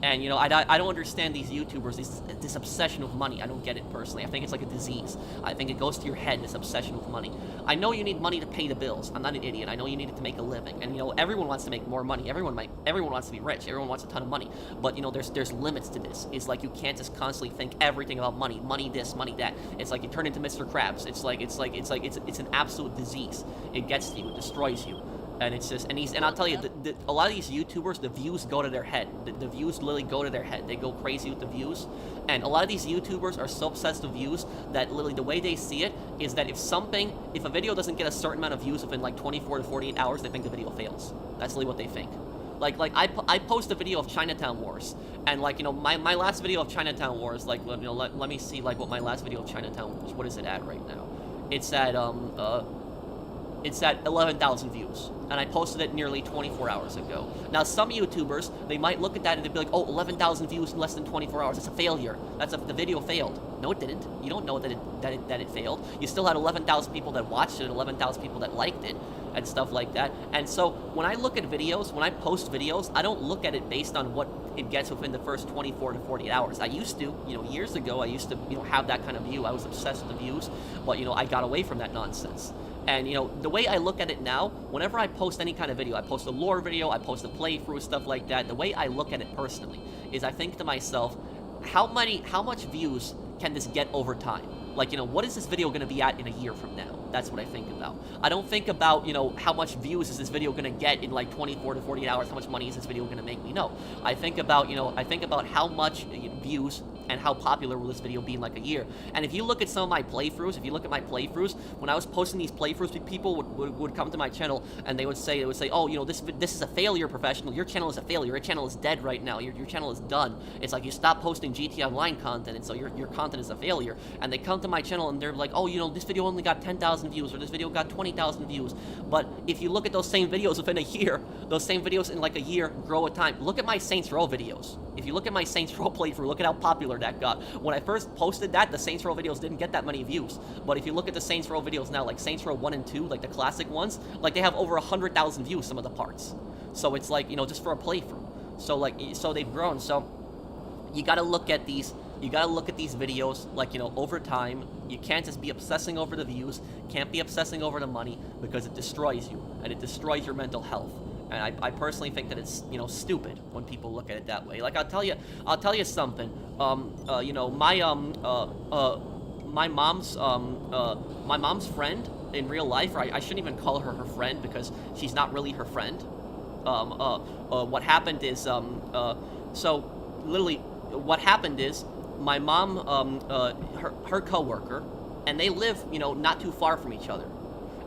And, you know, I don't understand these YouTubers, this obsession with money. I don't get it personally. I think it's like a disease. I think it goes to your head, this obsession with money. I know you need money to pay the bills. I'm not an idiot. I know you need it to make a living. And, you know, everyone wants to make more money. Everyone wants to be rich. Everyone wants a ton of money. But, you know, there's limits to this. It's like you can't just constantly think everything about money. Money this, money that. It's like you turn into Mr. Krabs. It's an absolute disease. It gets to you. It destroys you. And it's just, and I'll tell you, a lot of these YouTubers, the views go to their head. The views literally go to their head. They go crazy with the views. And a lot of these YouTubers are so obsessed with views that literally the way they see it is that if a video doesn't get a certain amount of views within like 24 to 48 hours, they think the video fails. That's literally what they think. Like I post a video of Chinatown Wars, and like, you know, my last video of Chinatown Wars, like, you know, let me see like what my last video of Chinatown Wars, what is it at right now? It's at 11,000 views, and I posted it nearly 24 hours ago. Now, some YouTubers, they might look at that and they'd be like, oh, 11,000 views in less than 24 hours, that's a failure. The video failed. No, it didn't. You don't know that it failed. You still had 11,000 people that watched it, 11,000 people that liked it, and stuff like that. And so, when I look at videos, when I post videos, I don't look at it based on what it gets within the first 24 to 48 hours. I used to, you know, years ago, I used to, you know, have that kind of view. I was obsessed with the views, but, you know, I got away from that nonsense. And, you know, the way I look at it now, whenever I post any kind of video, I post a lore video, I post a playthrough, stuff like that, the way I look at it personally is I think to myself, how much views can this get over time? Like, you know, what is this video going to be at in a year from now? That's what I think about. I don't think about, you know, how much views is this video going to get in like 24 to 48 hours, how much money is this video going to make me? No. I think about, you know, how much views and how popular will this video be in like a year. And if you look at some of my playthroughs, when I was posting these playthroughs, people would come to my channel and they would say, oh, you know, this is a failure, Professional. Your channel is a failure. Your channel is dead right now. Your channel is done. It's like you stop posting GTA Online content, and so your content is a failure. And they come to my channel and they're like, oh, you know, this video only got 10,000 views, or this video got 20,000 views. But if you look at those same videos within a year, those same videos in like a year grow with time. Look at my Saints Row videos. If you look at my Saints Row playthrough, look at how popular that got. When I first posted that, the Saints Row videos didn't get that many views. But if you look at the Saints Row videos now, like Saints Row 1 and 2, like the classic ones, like they have over 100,000 views, some of the parts. So it's like, you know, just for a playthrough. So like, so they've grown. So you gotta look at these videos, like, you know, over time. You can't just be obsessing over the views, can't be obsessing over the money, because it destroys you, and it destroys your mental health. And I personally think that it's, you know, stupid when people look at it that way. Like, I'll tell you something. You know, my mom's friend in real life, or I shouldn't even call her friend, because she's not really her friend. What happened is, so literally, what happened is, my mom, her coworker, and they live, you know, not too far from each other.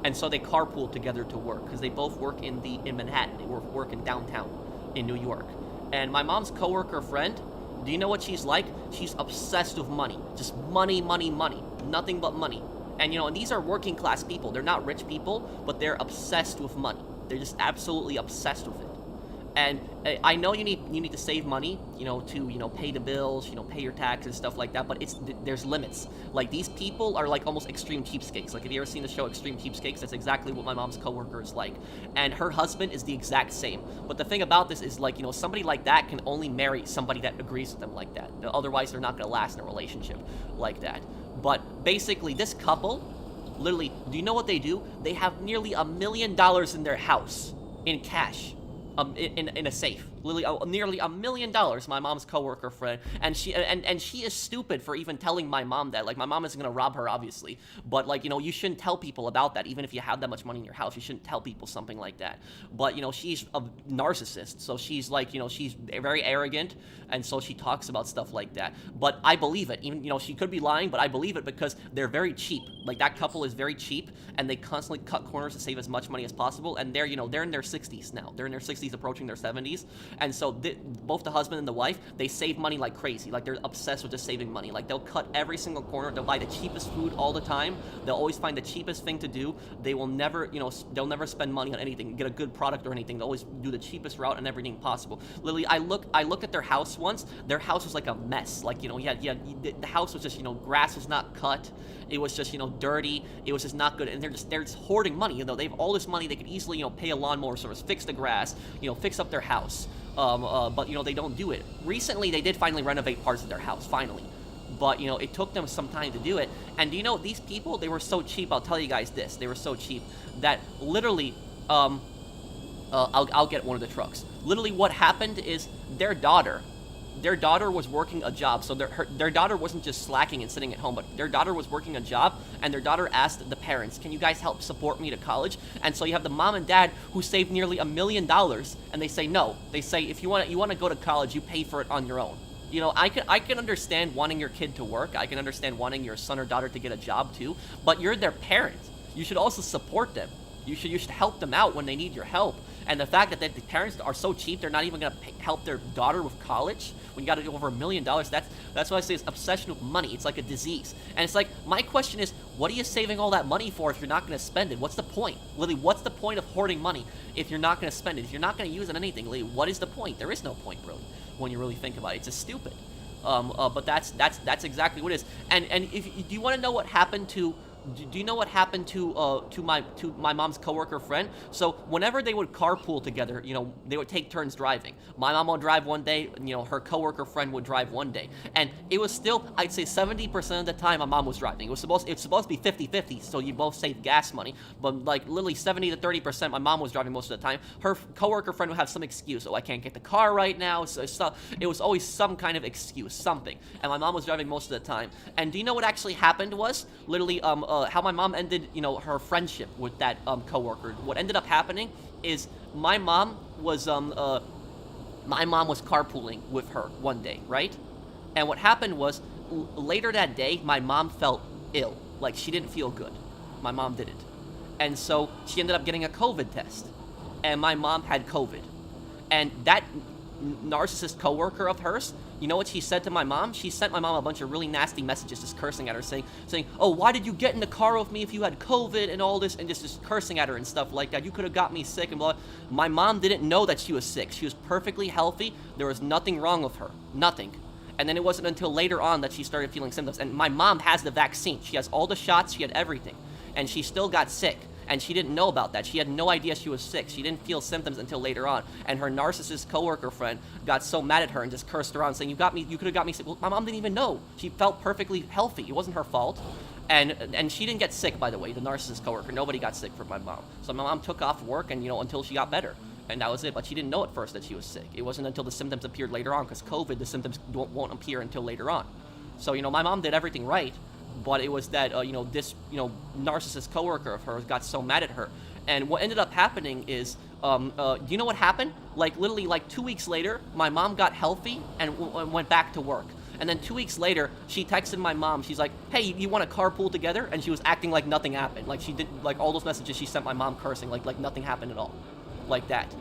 And so they carpool together to work, because they both work in Manhattan. They work in downtown in New York. And my mom's coworker friend, do you know what she's like? She's obsessed with money. Just money, money, money. Nothing but money. And, you know, and these are working class people. They're not rich people, but they're obsessed with money. They're just absolutely obsessed with it. And I know you need to save money, you know, to, you know, pay the bills, you know, pay your taxes, stuff like that, but there's limits. Like, these people are like almost extreme cheapskates. Like, have you ever seen the show Extreme Cheapskates? That's exactly what my mom's coworker is like. And her husband is the exact same. But the thing about this is, like, you know, somebody like that can only marry somebody that agrees with them like that. Otherwise, they're not going to last in a relationship like that. But basically, this couple, literally, do you know what they do? They have nearly $1 million in their house in cash. In a safe, literally nearly $1 million. My mom's coworker friend, and she is stupid for even telling my mom that. Like, my mom isn't gonna rob her, obviously, but, like, you know, you shouldn't tell people about that. Even if you have that much money in your house, you shouldn't tell people something like that. But, you know, she's a narcissist, so she's like, you know, she's very arrogant, and so she talks about stuff like that. But I believe it. Even, you know, she could be lying, but I believe it, because they're very cheap. Like, that couple is very cheap, and they constantly cut corners to save as much money as possible. And they're, you know, they're in their 60s now. They're in their 60s, approaching their 70s, And so both the husband and the wife, they save money like crazy. Like, they're obsessed with just saving money. Like, they'll cut every single corner. They'll buy the cheapest food all the time. They'll always find the cheapest thing to do. They will never, they'll never spend money on anything, get a good product or anything. They'll always do the cheapest route and everything possible. Literally, I looked at their house once. Their house was like a mess. Like, the house was just, grass was not cut. It was just, dirty. It was just not good. And they're just hoarding money. They have all this money. They could easily, pay a lawnmower service, fix the grass, fix up their house. But, they don't do it. Recently, they did finally renovate parts of their house, finally. But, it took them some time to do it. And do you know, these people, they were so cheap. I'll tell you guys this. They were so cheap that literally, I'll get one of the trucks. Literally what happened is their daughter was working a job. So their daughter wasn't just slacking and sitting at home, but their daughter was working a job, and their daughter asked the parents, can you guys help support me to college? And so you have the mom and dad who saved nearly $1 million, and they say no. They say, if you want to go to college, you pay for it on your own. I can understand wanting your kid to work. I can understand wanting your son or daughter to get a job too, but you're their parent. You should also support them. You should help them out when they need your help. And the fact that the parents are so cheap, they're not even going to help their daughter with college when you got to do over $1 million. That's why I say it's obsession with money. It's like a disease. And it's like, my question is, what are you saving all that money for if you're not going to spend it? What's the point? Literally, what's the point of hoarding money if you're not going to spend it? If you're not going to use it on anything, literally, what is the point? There is no point, really, when you really think about it. It's just stupid. But that's exactly what it is. And do you want to know what happened to? Do you know what happened to my mom's coworker friend? So whenever they would carpool together, they would take turns driving. My mom would drive one day, her coworker friend would drive one day, and it was still, I'd say 70% of the time my mom was driving. It's supposed to be 50-50, so you both save gas money. But like literally 70 to 30%, my mom was driving most of the time. Her coworker friend would have some excuse. Oh, I can't get the car right now. So it was always some kind of excuse, something. And my mom was driving most of the time. And do you know what actually happened was literally how my mom ended, her friendship with that coworker. What ended up happening is my mom was carpooling with her one day, right? And what happened was later that day, my mom felt ill, like she didn't feel good. My mom didn't, and so she ended up getting a COVID test, and my mom had COVID, and that narcissist coworker of hers, you know what she said to my mom? She sent my mom a bunch of really nasty messages, just cursing at her, saying, oh, why did you get in the car with me if you had COVID and all this, and just cursing at her and stuff like that. You could have got me sick and blah. My mom didn't know that she was sick. She was perfectly healthy. There was nothing wrong with her. Nothing. And then it wasn't until later on that she started feeling symptoms. And my mom has the vaccine. She has all the shots. She had everything. And she still got sick. And she didn't know about that. She had no idea she was sick. She didn't feel symptoms until later on. And her narcissist coworker friend got so mad at her and just cursed around, saying, you could have got me sick. Well, my mom didn't even know. She felt perfectly healthy. It wasn't her fault. And she didn't get sick, by the way, the narcissist coworker. Nobody got sick from my mom. So my mom took off work and, until she got better. And that was it. But she didn't know at first that she was sick. It wasn't until the symptoms appeared later on, because COVID, the symptoms won't appear until later on. So, my mom did everything right. But it was that, this, narcissist coworker of hers got so mad at her. And what ended up happening is, do you know what happened? Like, literally, 2 weeks later, my mom got healthy and went back to work. And then 2 weeks later, she texted my mom. She's like, hey, you want to carpool together? And she was acting like nothing happened. Like, she did, all those messages she sent my mom cursing, like nothing happened at all. Like that.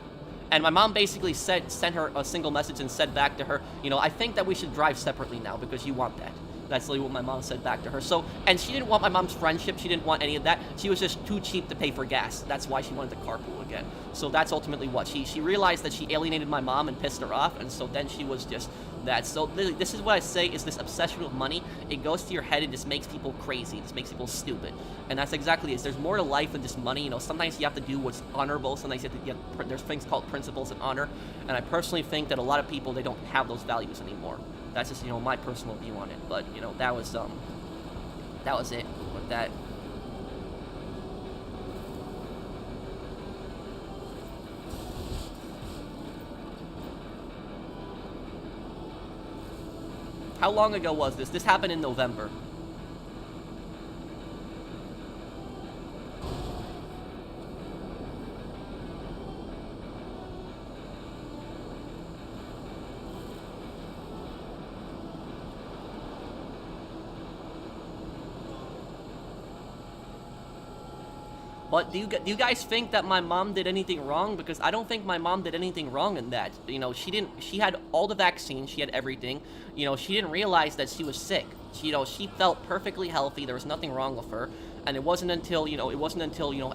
And my mom basically sent her a single message and said back to her, I think that we should drive separately now because you want that. That's literally what my mom said back to her. So, and she didn't want my mom's friendship. She didn't want any of that. She was just too cheap to pay for gas. That's why she wanted to carpool again. So that's ultimately what. She realized that she alienated my mom and pissed her off, and so then she was just that. So this is what I say is this obsession with money. It goes to your head and just makes people crazy. It just makes people stupid. And that's exactly it. There's more to life than just money. Sometimes you have to do what's honorable. Sometimes you have to there's things called principles and honor. And I personally think that a lot of people, they don't have those values anymore. That's just, my personal view on it. But, that was it with that. How long ago was this? This happened in November. But do you guys think that my mom did anything wrong? Because I don't think my mom did anything wrong in that. You know, she had all the vaccines, she had everything. You know, she didn't realize that she was sick. She felt perfectly healthy. There was nothing wrong with her. And it wasn't until,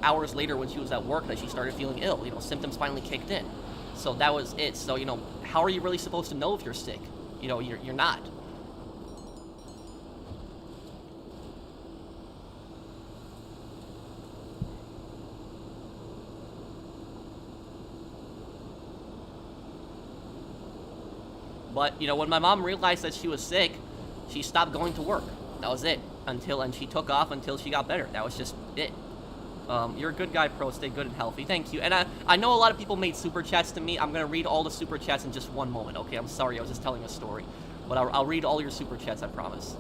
hours later when she was at work that she started feeling ill. You know, symptoms finally kicked in. So that was it. So, how are you really supposed to know if you're sick? You know, you're not. But, when my mom realized that she was sick, she stopped going to work. That was it. And she took off until she got better. That was just it. You're a good guy, Pro. Stay good and healthy. Thank you. And I know a lot of people made super chats to me. I'm going to read all the super chats in just one moment, okay? I'm sorry. I was just telling a story. But I'll read all your super chats, I promise.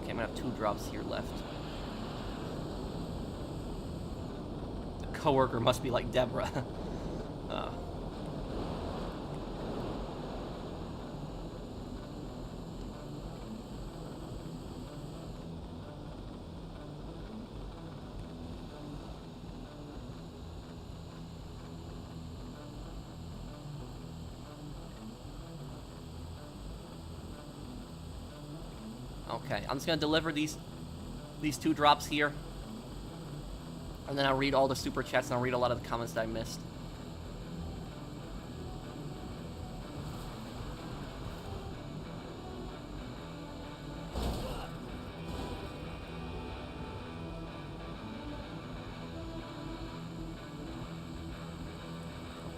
I'm gonna have 2 drops here left. The coworker must be like Deborah. Okay, I'm just gonna deliver these 2 drops here, and then I'll read all the super chats and I'll read a lot of the comments that I missed.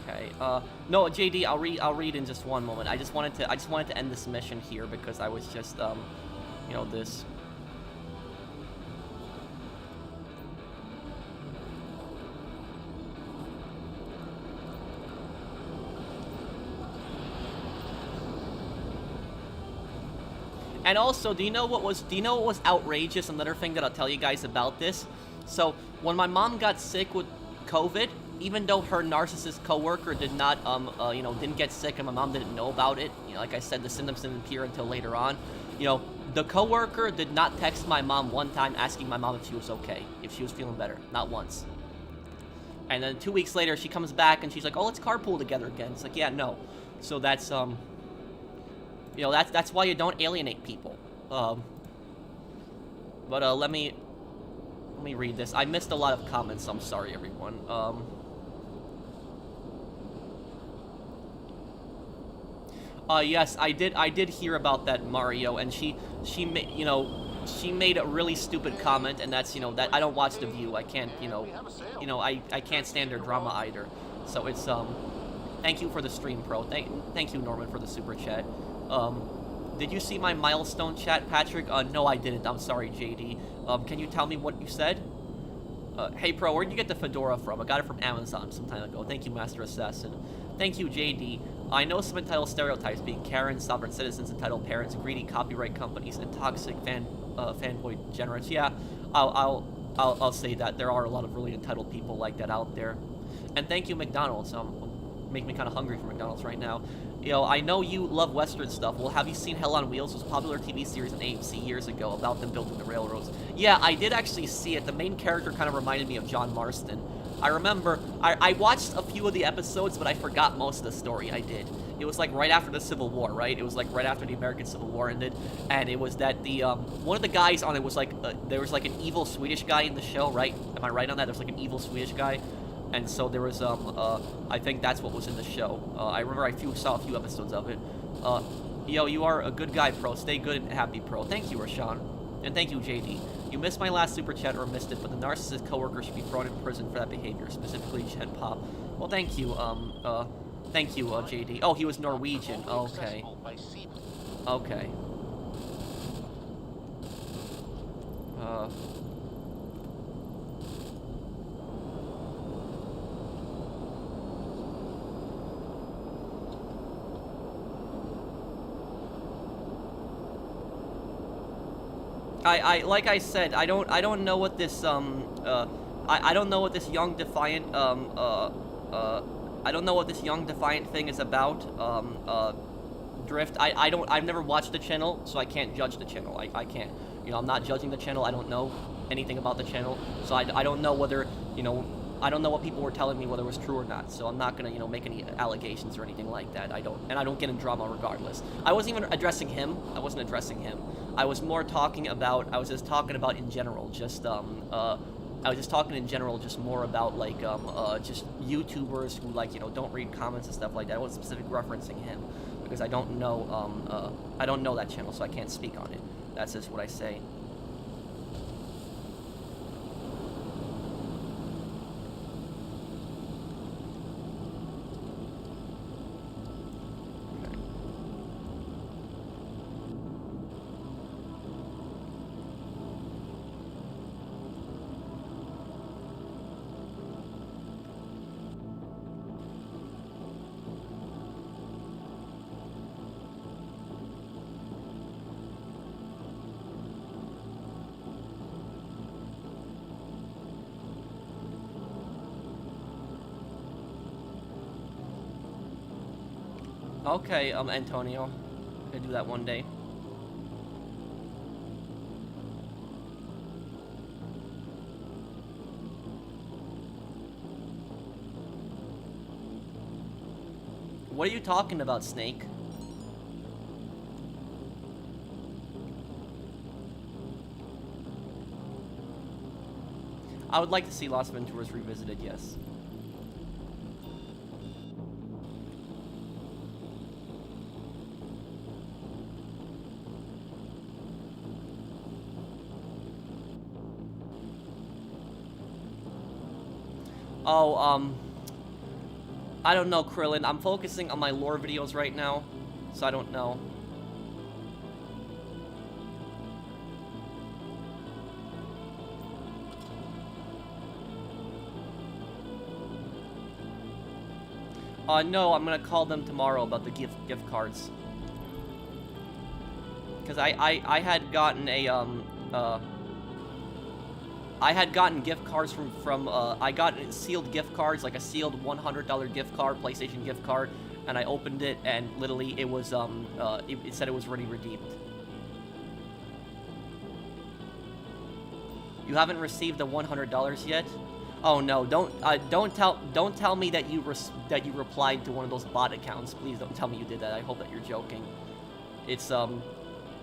Okay. No, JD, I'll read in just one moment. I just wanted to end this mission here because I was just this. And also, do you know what was outrageous? Another thing that I'll tell you guys about this. So, when my mom got sick with COVID, even though her narcissist coworker did not, didn't get sick and my mom didn't know about it, like I said, the symptoms didn't appear until later on, the coworker did not text my mom one time asking my mom if she was okay, if she was feeling better. Not once. And then 2 weeks later, she comes back and she's like, oh, let's carpool together again. It's like, yeah, no. So that's, that's why you don't alienate people. But let me read this. I missed a lot of comments. I'm sorry, everyone. Yes, I did hear about that, Mario, and she made a really stupid comment, and that's, that I don't watch The View. I can't, I can't stand their drama either. So it's, thank you for the stream, Pro. Thank you, Norman, for the super chat. Did you see my milestone chat, Patrick? No, I didn't. I'm sorry, JD. Can you tell me what you said? Hey, Pro, where'd you get the fedora from? I got it from Amazon some time ago. Thank you, Master Assassin. Thank you, JD. I know some entitled stereotypes, being Karen, sovereign citizens, entitled parents, greedy copyright companies, and toxic fanboy degenerates. Yeah, I'll say that. There are a lot of really entitled people like that out there. And thank you, McDonald's. Make me kind of hungry for McDonald's right now. I know you love Western stuff. Well, have you seen Hell on Wheels? It was a popular TV series on AMC years ago about them building the railroads. Yeah, I did actually see it. The main character kind of reminded me of John Marston. I remember, I watched a few of the episodes, but I forgot most of the story. I did. It was like right after the Civil War, right? It was like right after the American Civil War ended, and it was that the, one of the guys on it was like, there was like an evil Swedish guy in the show, right? Am I right on that? There's like an evil Swedish guy. And so there was, I think that's what was in the show. I remember I saw a few episodes of it. You are a good guy, Pro. Stay good and happy, Pro. Thank you, Rashawn. And thank you, JD. You missed my last super chat or missed it, but the narcissist coworker should be thrown in prison for that behavior, specifically Jen Pop. Well, thank you, JD. Oh, he was Norwegian. Okay. Okay. like I said, I don't know what this I don't know what this young defiant I don't know what this young defiant thing is about. Drift. I've never watched the channel, so I can't judge the channel. I can't. You know, I'm not judging the channel. I don't know anything about the channel, so I don't know whether, you know, I don't know what people were telling me, whether it was true or not. So I'm not gonna, you know, make any allegations or anything like that. I don't get in drama regardless. I wasn't even addressing him. I wasn't addressing him. I was more talking about. I was just talking about in general. Just I was just talking in general, just more about like just YouTubers who, like, you know, don't read comments and stuff like that. I wasn't specifically referencing him because I don't know that channel, so I can't speak on it. That's just what I say. Okay, Antonio. I could do that one day. What are you talking about, Snake? I would like to see Las Venturas revisited, yes. Oh, I don't know, Krillin. I'm focusing on my lore videos right now, so I don't know. No, I'm gonna call them tomorrow about the gift cards. Because I had gotten a, I had gotten gift cards from I got sealed gift cards, like a sealed $100 gift card, PlayStation gift card, and I opened it, and literally it was, it said it was already redeemed. You haven't received the $100 yet? Oh no, don't tell me that you replied to one of those bot accounts. Please don't tell me you did that. I hope that you're joking. It's,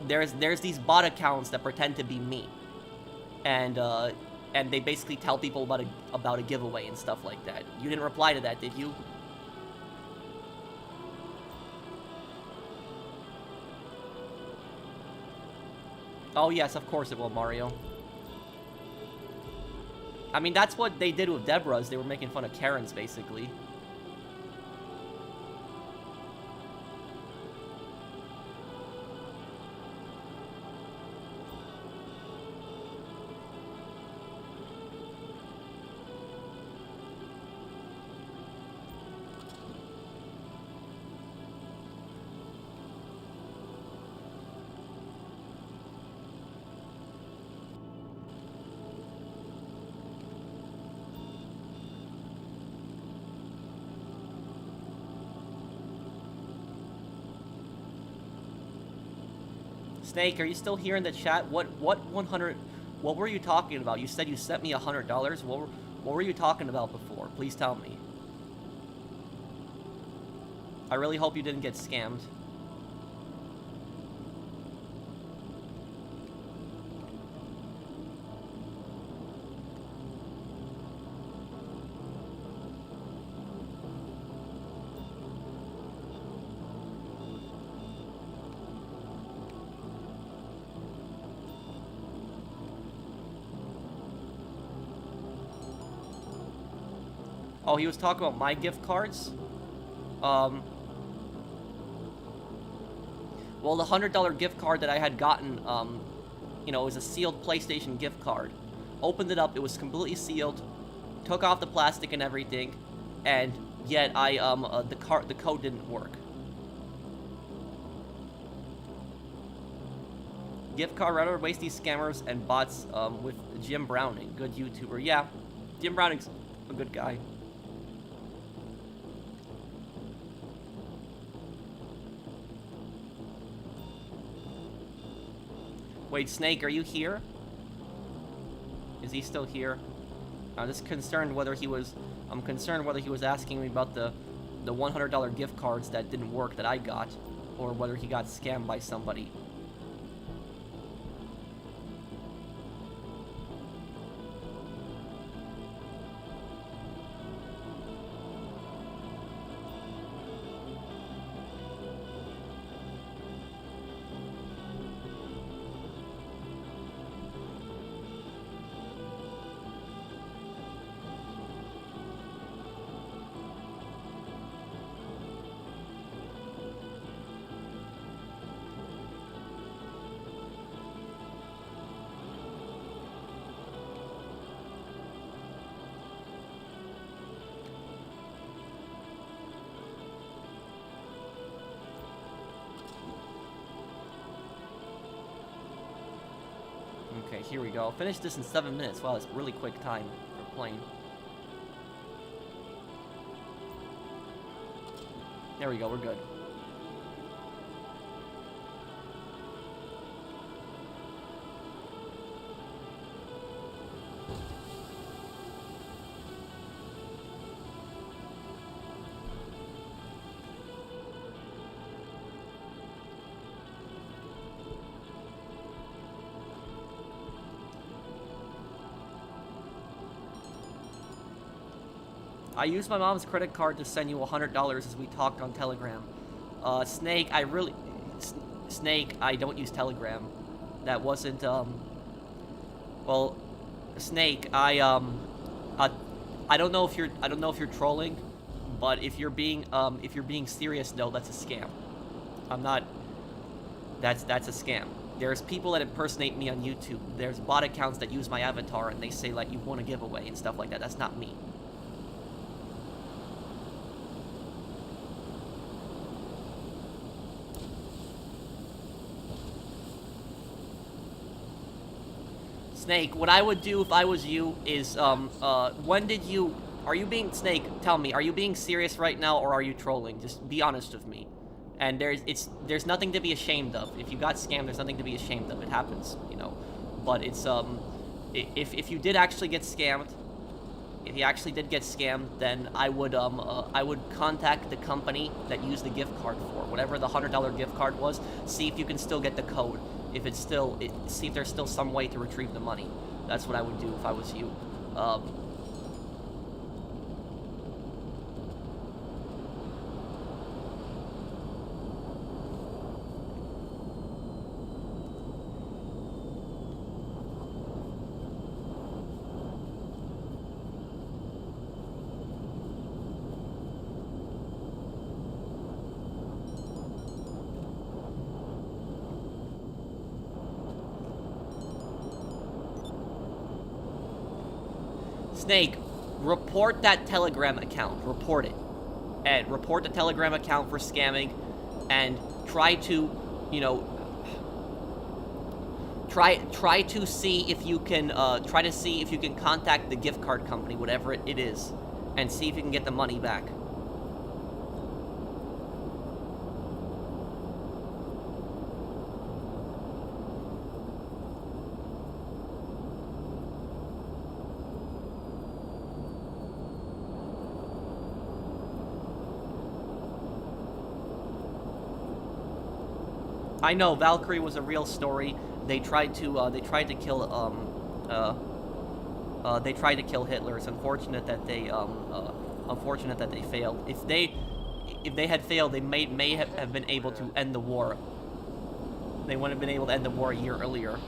there's these bot accounts that pretend to be me. And they basically tell people about a giveaway and stuff like that. You didn't reply to that, did you? Oh yes, of course it will, Mario. I mean, that's what they did with Deborah's. They were making fun of Karens, basically. Snake, are you still here in the chat? What 100? What were you talking about? You said you sent me $100. What were you talking about before? Please tell me. I really hope you didn't get scammed. Oh, he was talking about my gift cards? Well, the $100 gift card that I had gotten, you know, it was a sealed PlayStation gift card. Opened it up, it was completely sealed, took off the plastic and everything, and yet the code didn't work. Gift card, rather waste these scammers and bots with Jim Browning, good YouTuber. Yeah, Jim Browning's a good guy. Wait, Snake, are you here? Is he still here? I'm just concerned whether he was... I'm concerned whether he was asking me about the $100 gift cards that didn't work that I got, or whether he got scammed by somebody. Okay, here we go. Finish this in 7 minutes. Wow, that's really quick time for playing. There we go, we're good. I used my mom's credit card to send you $100 as we talked on Telegram. Snake, Snake, I don't use Telegram. That wasn't, well, Snake, I don't know if you're trolling, but if you're being serious, no, that's a scam. I'm not, that's a scam. There's people that impersonate me on YouTube. There's bot accounts that use my avatar and they say, like, you want a giveaway and stuff like that. That's not me. Snake, what I would do if I was you is, when did you... Are you being... Snake, tell me, are you being serious right now, or are you trolling? Just be honest with me. And there's nothing to be ashamed of. If you got scammed, there's nothing to be ashamed of. It happens, you know. But it's, if you did actually get scammed, if you actually did get scammed, then I would contact the company that you used the gift card for, whatever the $100 gift card was, see if you can still get the code. If it's still, see if there's still some way to retrieve the money. That's what I would do if I was you. Snake, report that Telegram account. Report it. And report the Telegram account for scamming. And try to, you know... Try to see if you can, contact the gift card company, whatever it is. And see if you can get the money back. I know Valkyrie was a real story. They tried to kill Hitler. It's unfortunate that they failed. If they had failed, they may have been able to end the war. They wouldn't have been able to end the war a year earlier.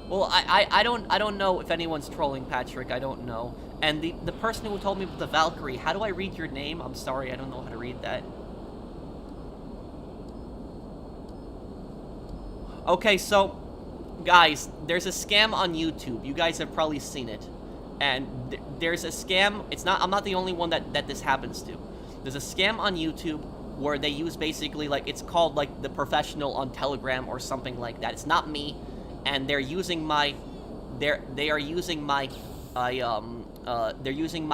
Well, I don't know if anyone's trolling, Patrick. I don't know. And the person who told me about the Valkyrie, how do I read your name? I'm sorry, I don't know how to read that. Okay, so, guys, there's a scam on YouTube. You guys have probably seen it. And there's a scam, I'm not the only one that this happens to. There's a scam on YouTube where they use basically, like, it's called, like, the professional on Telegram or something like that. It's not me, and they're using my, they're using my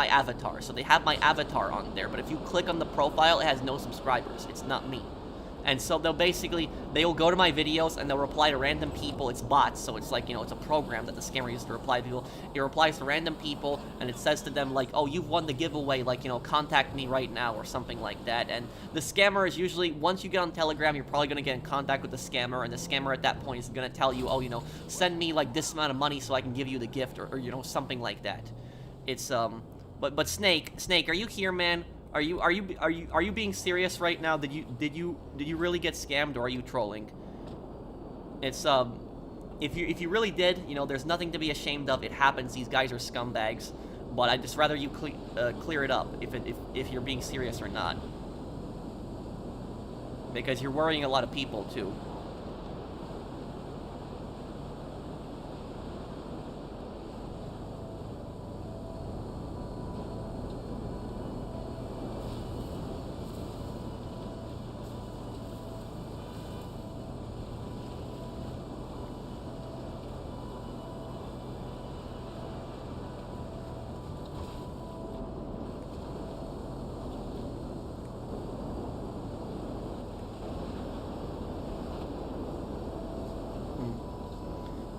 avatar. So they have my avatar on there, but if you click on the profile, it has no subscribers. It's not me. And so they'll go to my videos and they'll reply to random people. It's bots, so it's like, you know, it's a program that the scammer uses to reply to people. It replies to random people, and it says to them, like, oh, you've won the giveaway, like, you know, contact me right now, or something like that. And the scammer is usually, once you get on Telegram, you're probably going to get in contact with the scammer, and the scammer at that point is going to tell you, oh, you know, send me, like, this amount of money so I can give you the gift, or you know, something like that. It's, but Snake, are you here, man? Are you being serious right now? Did you really get scammed, or are you trolling? It's if you really did, you know, there's nothing to be ashamed of. It happens. These guys are scumbags. But I'd just rather you clear it up if you're being serious or not, because you're worrying a lot of people too.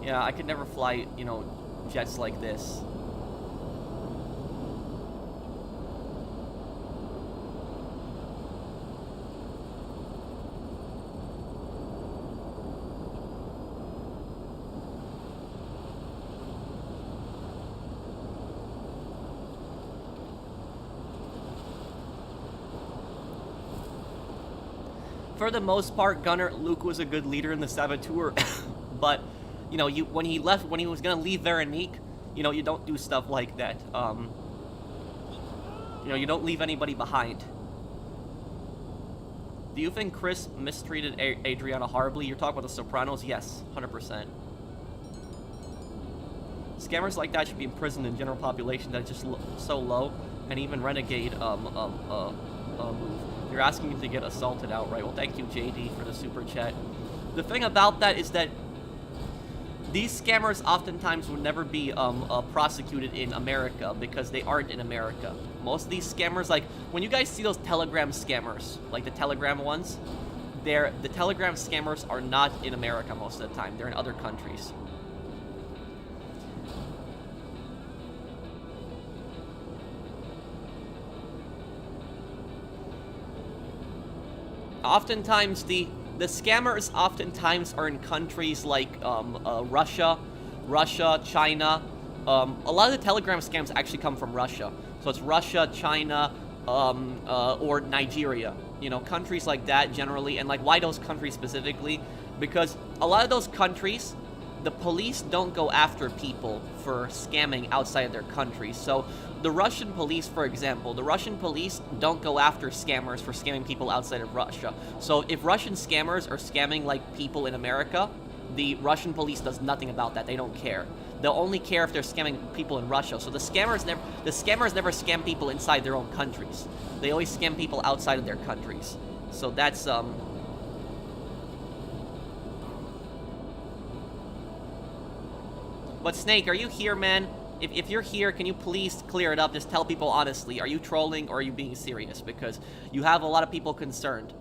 Yeah, I could never fly, you know, jets like this. For the most part, Gunner, Luke was a good leader in the Saboteur, but you know, when he was gonna leave Veronique, you know, you don't do stuff like that. You know, you don't leave anybody behind. Do you think Chris mistreated Adriana horribly? You're talking about The Sopranos? Yes, 100%. Scammers like that should be imprisoned in general population that's just so low, and even Renegade move. You're asking me to get assaulted outright. Well, thank you, JD, for the super chat. The thing about that is that these scammers oftentimes would never be prosecuted in America because they aren't in America. Most of these scammers, like, when you guys see those Telegram scammers, like the Telegram ones, the Telegram scammers are not in America most of the time. They're in other countries. Oftentimes, the scammers oftentimes are in countries like Russia, China. A lot of the Telegram scams actually come from Russia. So it's Russia, China, or Nigeria. You know, countries like that generally. And like, why those countries specifically? Because a lot of those countries, the police don't go after people for scamming outside of their country. So the Russian police, for example, the Russian police don't go after scammers for scamming people outside of Russia. So if Russian scammers are scamming like people in America, the Russian police does nothing about that. They don't care. They'll only care if they're scamming people in Russia. So the scammers never scam people inside their own countries. They always scam people outside of their countries. So that's But Snake, are you here, man? If you're here, can you please clear it up? Just tell people honestly, are you trolling or are you being serious? Because you have a lot of people concerned.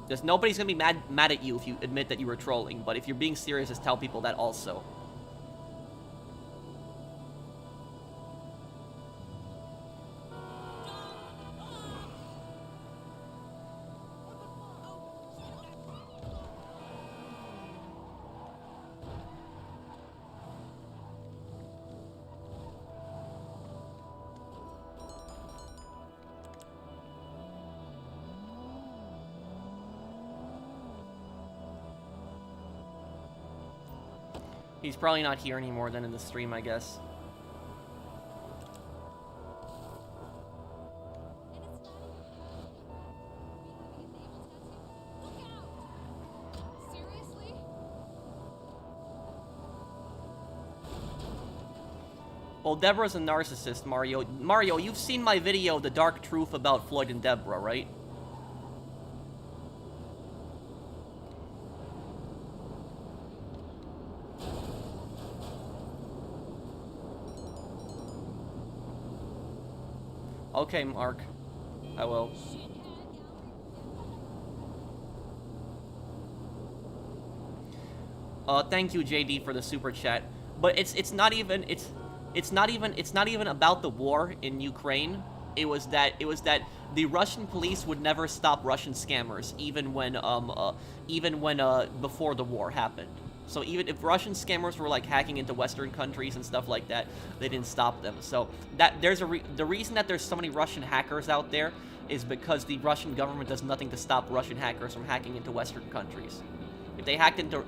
Just nobody's gonna be mad at you if you admit that you were trolling, but if you're being serious, just tell people that also. He's probably not here anymore than in the stream, I guess. Well, Deborah's a narcissist, Mario. Mario, you've seen my video, The Dark Truth About Floyd and Deborah, right? Okay, Mark. I will. Thank you, JD, for the super chat. But it's not even about the war in Ukraine. It was that the Russian police would never stop Russian scammers, even when before the war happened. So even if Russian scammers were like hacking into Western countries and stuff like that, they didn't stop them. So that the reason that there's so many Russian hackers out there is because the Russian government does nothing to stop Russian hackers from hacking into Western countries. If they hacked into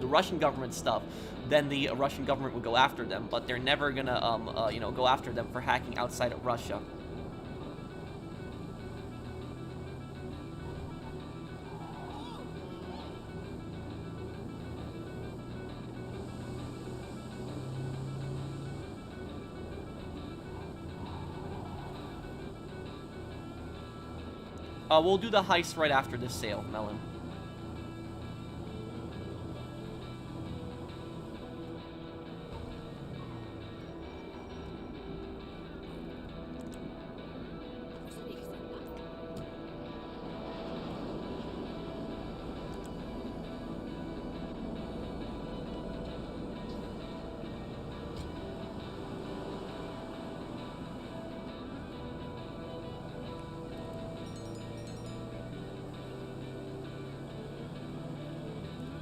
the Russian government stuff, then the Russian government would go after them. But they're never gonna go after them for hacking outside of Russia. We'll do the heist right after this sale, Melon.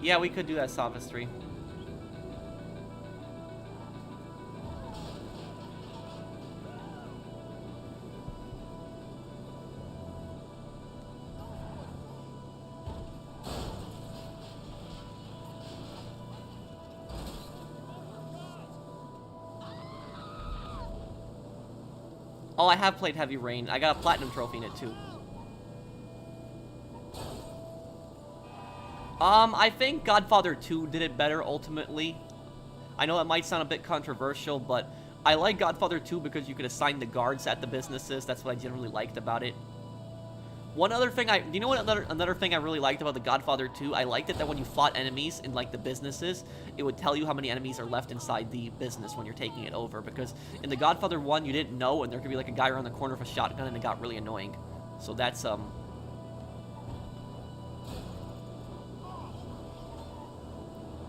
Yeah, we could do that sophistry. Oh, I have played Heavy Rain. I got a platinum trophy in it too. I think Godfather 2 did it better ultimately. I know that might sound a bit controversial, but I like Godfather 2 because you could assign the guards at the businesses. That's what I generally liked about it. One other thing you know what another thing I really liked about the Godfather 2? I liked it that when you fought enemies in like the businesses, it would tell you how many enemies are left inside the business when you're taking it over. Because in the Godfather 1, you didn't know, and there could be like a guy around the corner with a shotgun, and it got really annoying. So that's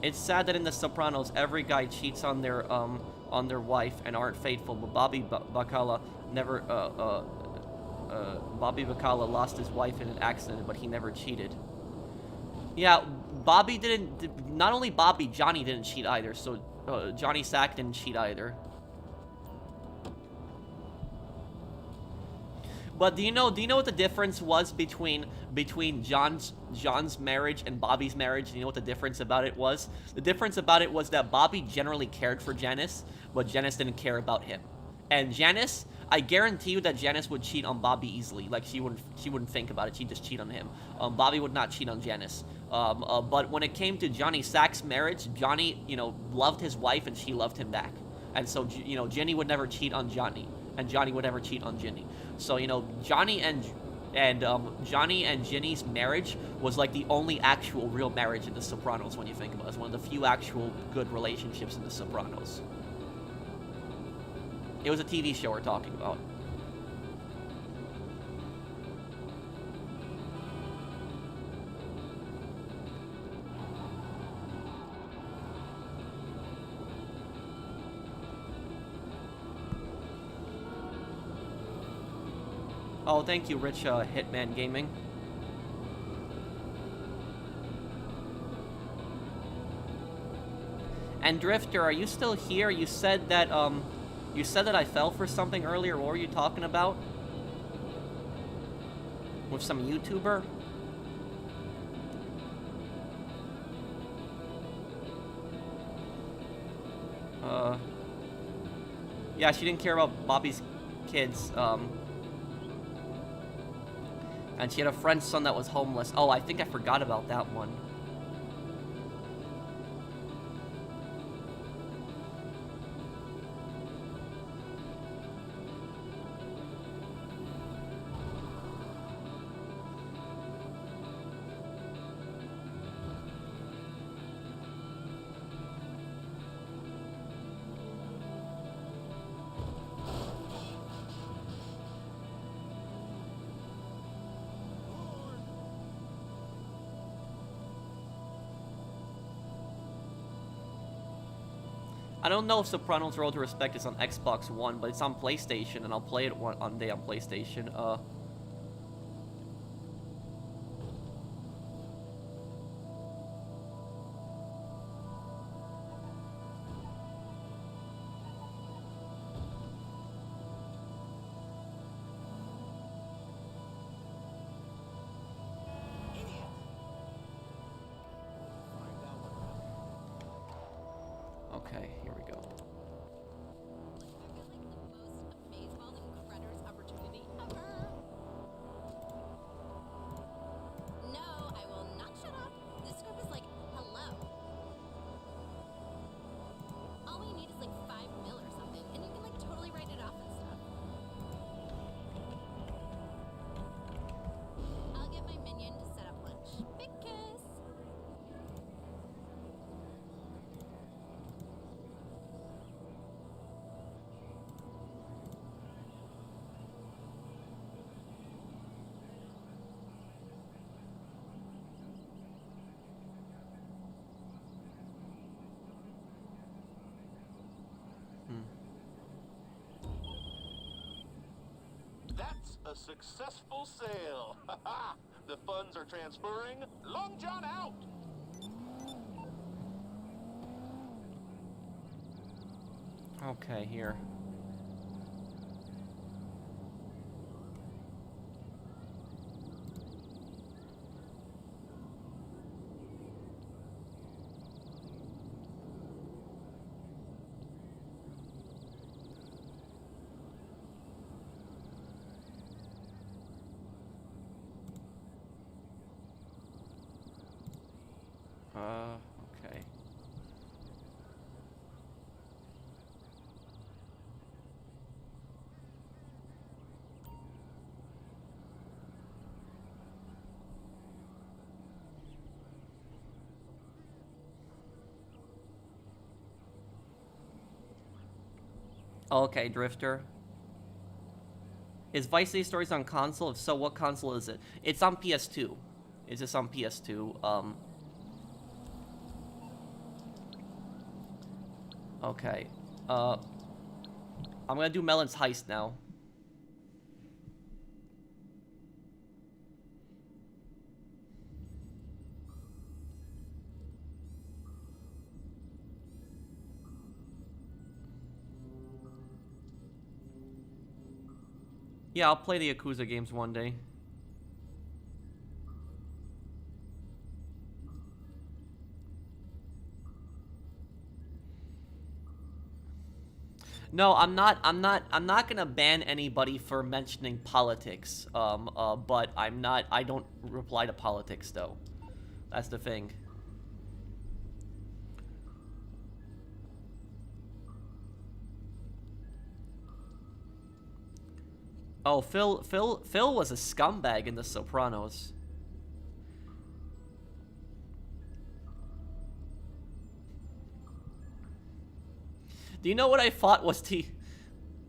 It's sad that in The Sopranos, every guy cheats on their wife and aren't faithful, but Bobby Bacala never, Bobby Bacala lost his wife in an accident, but he never cheated. Yeah, Bobby didn't, not only Bobby, Johnny didn't cheat either, so Johnny Sack didn't cheat either. But do you know what the difference was between John's marriage and Bobby's marriage? Do you know what the difference about it was? The difference about it was that Bobby generally cared for Janice, but Janice didn't care about him. And Janice, I guarantee you that Janice would cheat on Bobby easily. Like she wouldn't think about it. She'd just cheat on him. Bobby would not cheat on Janice. But when it came to Johnny Sack's marriage, Johnny, loved his wife and she loved him back. And so, Jenny would never cheat on Johnny, and Johnny would never cheat on Jenny. So, Johnny and Jenny's marriage was like the only actual real marriage in The Sopranos when you think about it. It's one of the few actual good relationships in The Sopranos. It was a TV show we're talking about. Oh, thank you, Rich Hitman Gaming. And Drifter, are you still here? You said that I fell for something earlier. What were you talking about? With some YouTuber? Yeah, she didn't care about Bobby's kids, and she had a friend's son that was homeless. Oh, I think I forgot about that one. I don't know if Sopranos Road to Respect is on Xbox One, but it's on PlayStation, and I'll play it one day on PlayStation. Okay, here we go. Like the most amazeballs and crudders opportunity ever. No, I will not shut up. This script is like, hello. All we need is like 5 mil or something, and you can like totally write it off and stuff. I'll get my minion to set up lunch. Big kiss. That's a successful sale. The funds are transferring. Long John out. Okay, here. Okay. Okay, Drifter. Is Vice City Stories on console? If so, what console is it? It's on PS2. Is this on PS2? Okay. I'm gonna do Melon's Heist now. Yeah, I'll play the Yakuza games one day. No, I'm not gonna ban anybody for mentioning politics. But I don't reply to politics though. That's the thing. Oh, Phil was a scumbag in The Sopranos. Do you know what I thought was the...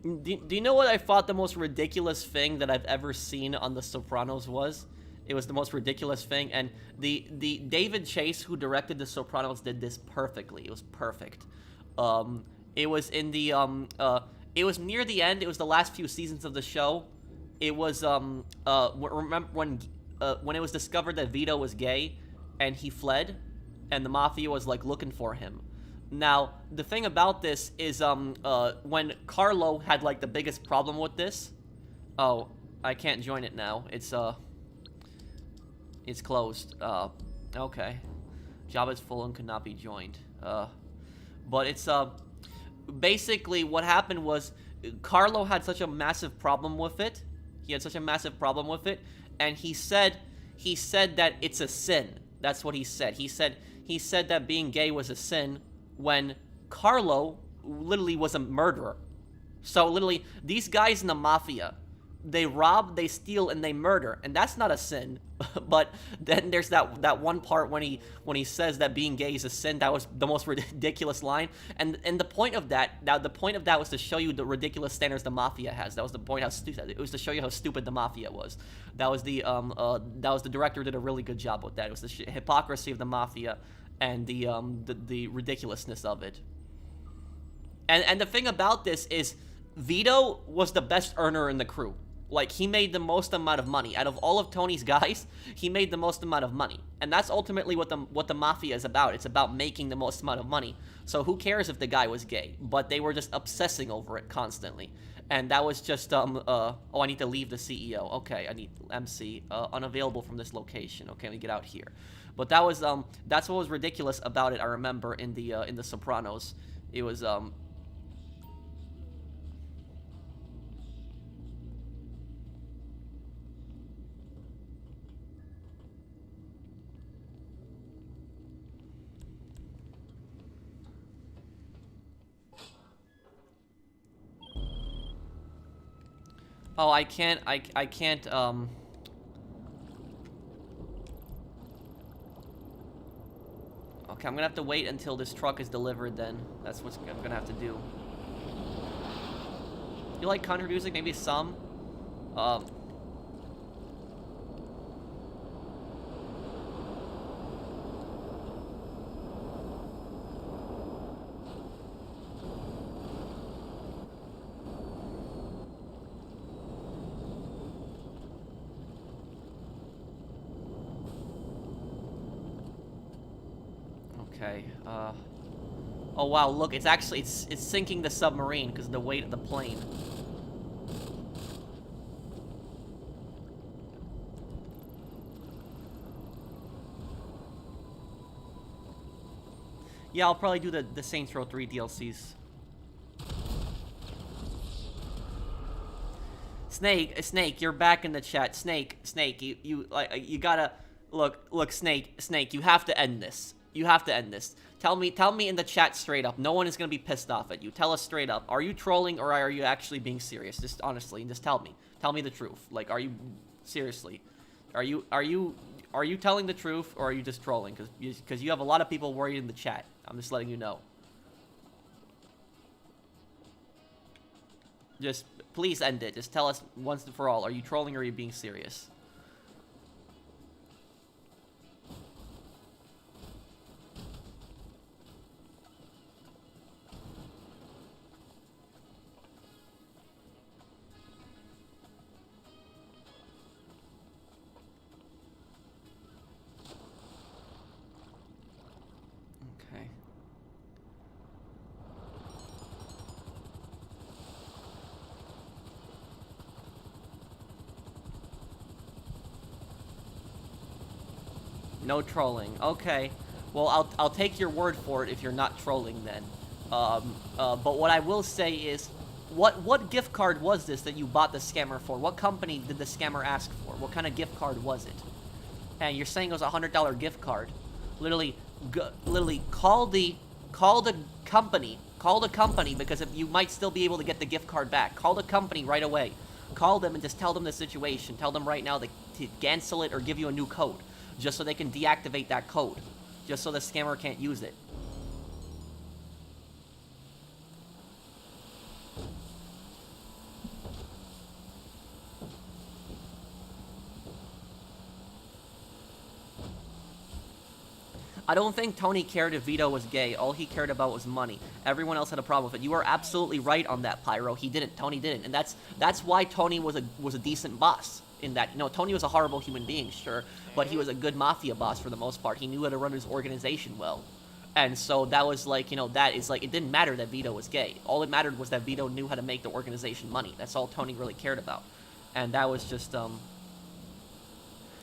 Do you know what I thought the most ridiculous thing that I've ever seen on The Sopranos was? It was the most ridiculous thing, and the David Chase, who directed The Sopranos, did this perfectly. It was perfect. It was in the... it was near the end. It was the last few seasons of the show. It was, remember when it was discovered that Vito was gay, and he fled, and the Mafia was, like, looking for him. Now, the thing about this is, when Carlo had, like, the biggest problem with this... Oh, I can't join it now. It's closed. Okay. Job is full and could not be joined. But it's, basically, what happened was, Carlo had such a massive problem with it. He had such a massive problem with it, and he said that it's a sin. That's what he said. He said that being gay was a sin, when Carlo literally was a murderer. So literally, these guys in the Mafia, they rob, they steal, and they murder, and that's not a sin. But then there's that one part when he says that being gay is a sin. That was the most ridiculous line. And the point of that, was to show you the ridiculous standards the Mafia has. That was the point. It was to show you how stupid the Mafia was. That was the director did a really good job with that. It was the hypocrisy of the Mafia and the ridiculousness of it. And the thing about this is, Vito was the best earner in the crew. Like, he made the most amount of money. Out of all of Tony's guys, he made the most amount of money. And that's ultimately what the Mafia is about. It's about making the most amount of money. So who cares if the guy was gay? But they were just obsessing over it constantly. And that was just, oh, I need to leave the CEO. Okay, I need MC, unavailable from this location. Okay, let me get out here. But that was, that's what was ridiculous about it, I remember, in the Sopranos. It was, oh, I can't, I can't, okay, I'm gonna have to wait until this truck is delivered then. That's what I'm gonna have to do. You like country music? Maybe some? Okay, oh wow, look, it's actually, it's sinking the submarine because of the weight of the plane. Yeah, I'll probably do the Saints Row 3 DLCs. Snake, you're back in the chat. Snake, you gotta, look, Snake, you have to end this. You have to end this. Tell me in the chat straight up. No one is gonna be pissed off at you. Tell us straight up. Are you trolling or are you actually being serious? Just honestly, just tell me. Tell me the truth. Like, are you seriously? Are you telling the truth or are you just trolling? Because you have a lot of people worried in the chat. I'm just letting you know. Just please end it. Just tell us once and for all. Are you trolling or are you being serious? Okay. No trolling. Okay. Well, I'll take your word for it if you're not trolling then. But what I will say is, what gift card was this that you bought the scammer for? What company did the scammer ask for? What kind of gift card was it? And you're saying it was a $100 gift card. Literally call the company. Call the company because if you might still be able to get the gift card back. Call the company right away. Call them and just tell them the situation. Tell them right now to cancel it or give you a new code. Just so they can deactivate that code. Just so the scammer can't use it. I don't think Tony cared if Vito was gay. All he cared about was money. Everyone else had a problem with it. You are absolutely right on that, Pyro. He didn't. Tony didn't. And that's why Tony was a decent boss in that. You know, Tony was a horrible human being, sure, but he was a good mafia boss for the most part. He knew how to run his organization well. And so that was like, you know, that is like, it didn't matter that Vito was gay. All it mattered was that Vito knew how to make the organization money. That's all Tony really cared about. And that was just,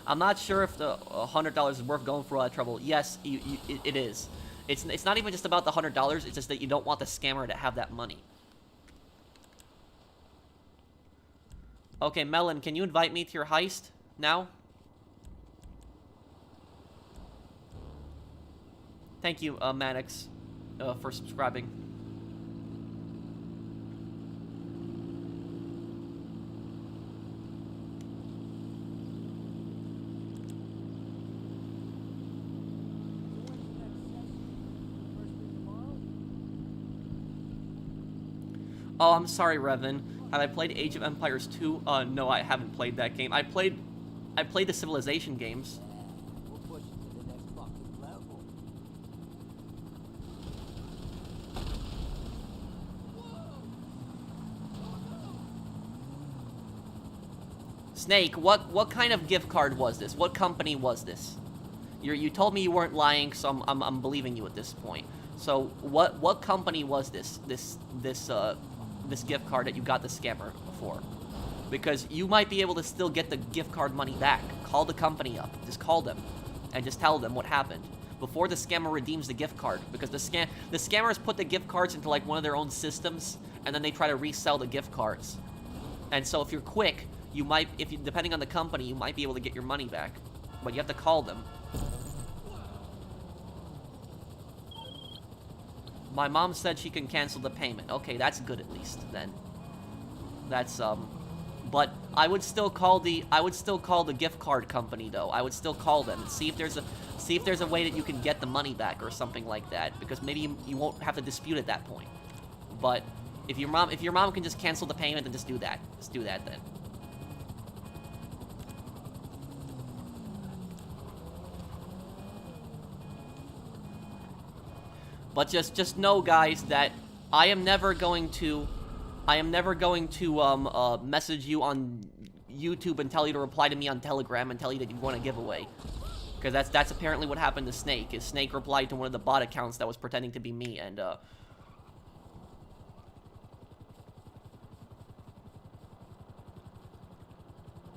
I'm not sure if the $100 is worth going through all that trouble. Yes, it is. It's not even just about the $100. It's just that you don't want the scammer to have that money. Okay, Melon, can you invite me to your heist now? Thank you, Mannix, for subscribing. Oh, I'm sorry, Revan. Have I played Age of Empires 2? No, I haven't played that game. I played the Civilization games. We'll push it to the next fucking level. Snake, what kind of gift card was this? What company was this? You told me you weren't lying, so I'm believing you at this point. So what company was this gift card that you got the scammer for? Because you might be able to still get the gift card money back. Call the company up. Just call them and just tell them what happened before the scammer redeems the gift card. Because the scammers put the gift cards into like one of their own systems, and then they try to resell the gift cards. And so if you're quick, you might, depending on the company, you might be able to get your money back. But you have to call them. My mom said she can cancel the payment. Okay, that's good at least then. That's but I would still call the gift card company though. I would still call them and see if there's a way that you can get the money back or something like that, because maybe you won't have to dispute at that point. But if your mom can just cancel the payment, then just do that. Just do that then. But just know, guys, that I am never going to message you on YouTube and tell you to reply to me on Telegram and tell you that you want a giveaway. Because that's apparently what happened to Snake. Is Snake replied to one of the bot accounts that was pretending to be me, and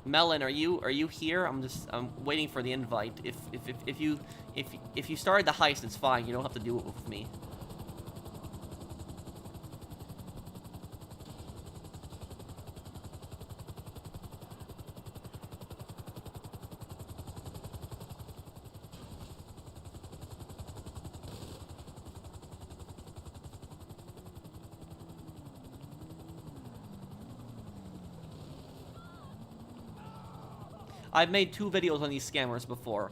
Melon, are you here? I'm waiting for the invite. If you started the heist, it's fine. You don't have to do it with me. I've made 2 videos on these scammers before.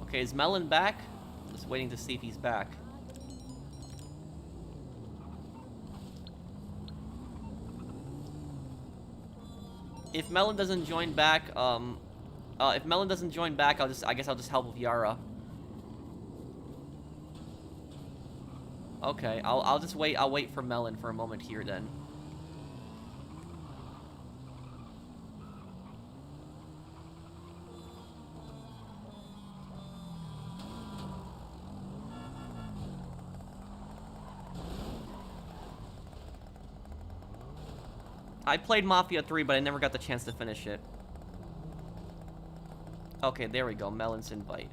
Okay, is Melon back? Just waiting to see if he's back. If Melon doesn't join back, if Melon doesn't join back, I guess I'll just help with Yara. Okay, I'll just wait. I'll wait for Melon for a moment here then. I played Mafia 3, but I never got the chance to finish it. Okay, there we go. Melon's invite.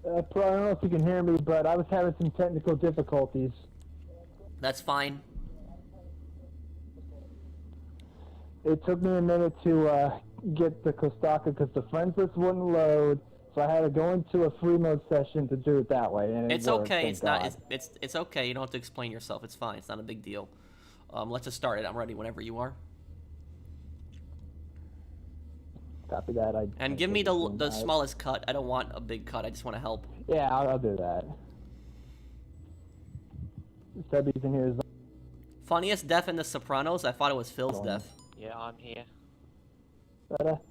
I don't know if you can hear me, but I was having some technical difficulties. That's fine. It took me a minute to get the Kostaka because the friends list wouldn't load, so I had to go into a free mode session to do it that way. And It's it worked, okay. thank It's not. God. It's okay. You don't have to explain yourself. It's fine. It's not a big deal. Let's just start it. I'm ready whenever you are. Copy that. And give me the smallest cut. I don't want a big cut. I just want to help. Yeah, I'll do that. Stubby's in here. Is Funniest death in The Sopranos? I thought it was Phil's death. Yeah, I'm here.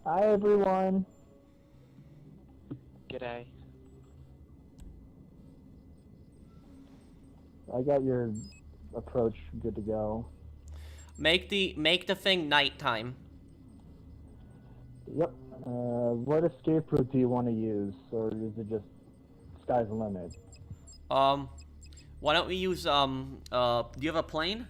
Hi, everyone. G'day. I got your approach good to go. Make the thing nighttime. Yep. What escape route do you want to use, or is it just sky's the limit? Why don't we use do you have a plane?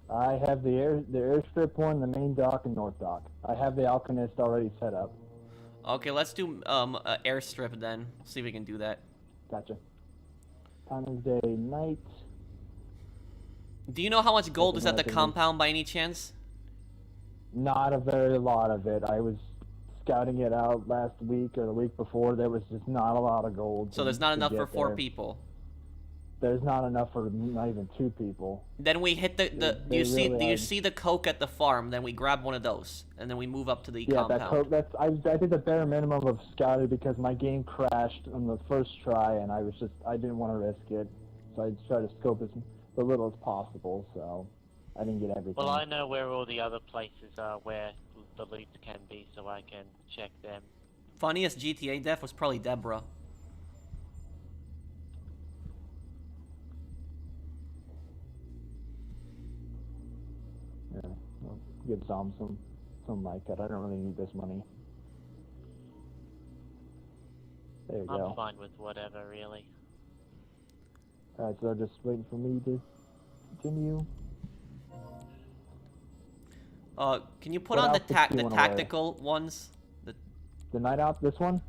I have the airstrip one, the main dock, and north dock. I have the Alchemist already set up. Okay, let's do airstrip then. See if we can do that. Gotcha. Time is day, night. Do you know how much gold is at the compound by any chance? Not a very lot of it. I was scouting it out last week or the week before. There was just not a lot of gold. So there's not enough for 4 people. there's not enough for not even 2 people. Then we hit the They really do you are- see the coke at the farm? Then we grab one of those, and then we move up to the Yeah, compound. I did the bare minimum of scouting because my game crashed on the first try, and I didn't want to risk it, so I tried to scope as little as possible. So I didn't get everything. Well, I know where all the other places are where the loot can be, so I can check them. Funniest GTA death was probably Deborah. Yeah, I'll give Zom some like that. I don't really need this money. There you I'm go. fine with whatever, really. Alright, so they're just waiting for me to continue. Can you put What on outfits do you the wanna wear? tactical ones? The night out, this one?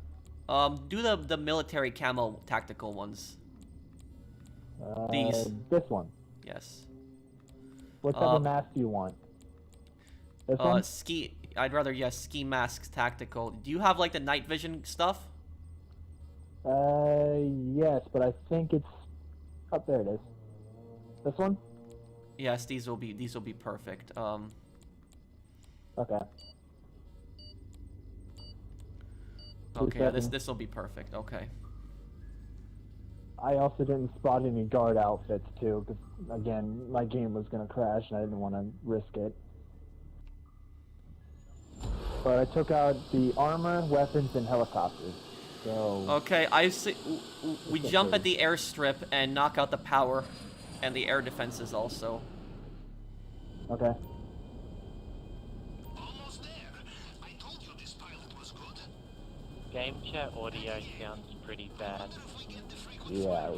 Do the military camo tactical ones. These. This one. Yes. What type of mask do you want? This one? Ski. I'd rather ski masks tactical. Do you have like the night vision stuff? Yes, but I think it's... Oh, there it is. This one? Yes, these will be perfect. Okay. Okay, yeah, seconds. this will be perfect. Okay. I also didn't spot any guard outfits, too, because, again, my game was going to crash, and I didn't want to risk it. But I took out the armor, weapons, and helicopters. So... Okay, I see. We jump at the airstrip and knock out the power, and the air defenses also. Okay. Almost there. I told you this pilot was good. Game chat audio sounds pretty bad. Yeah,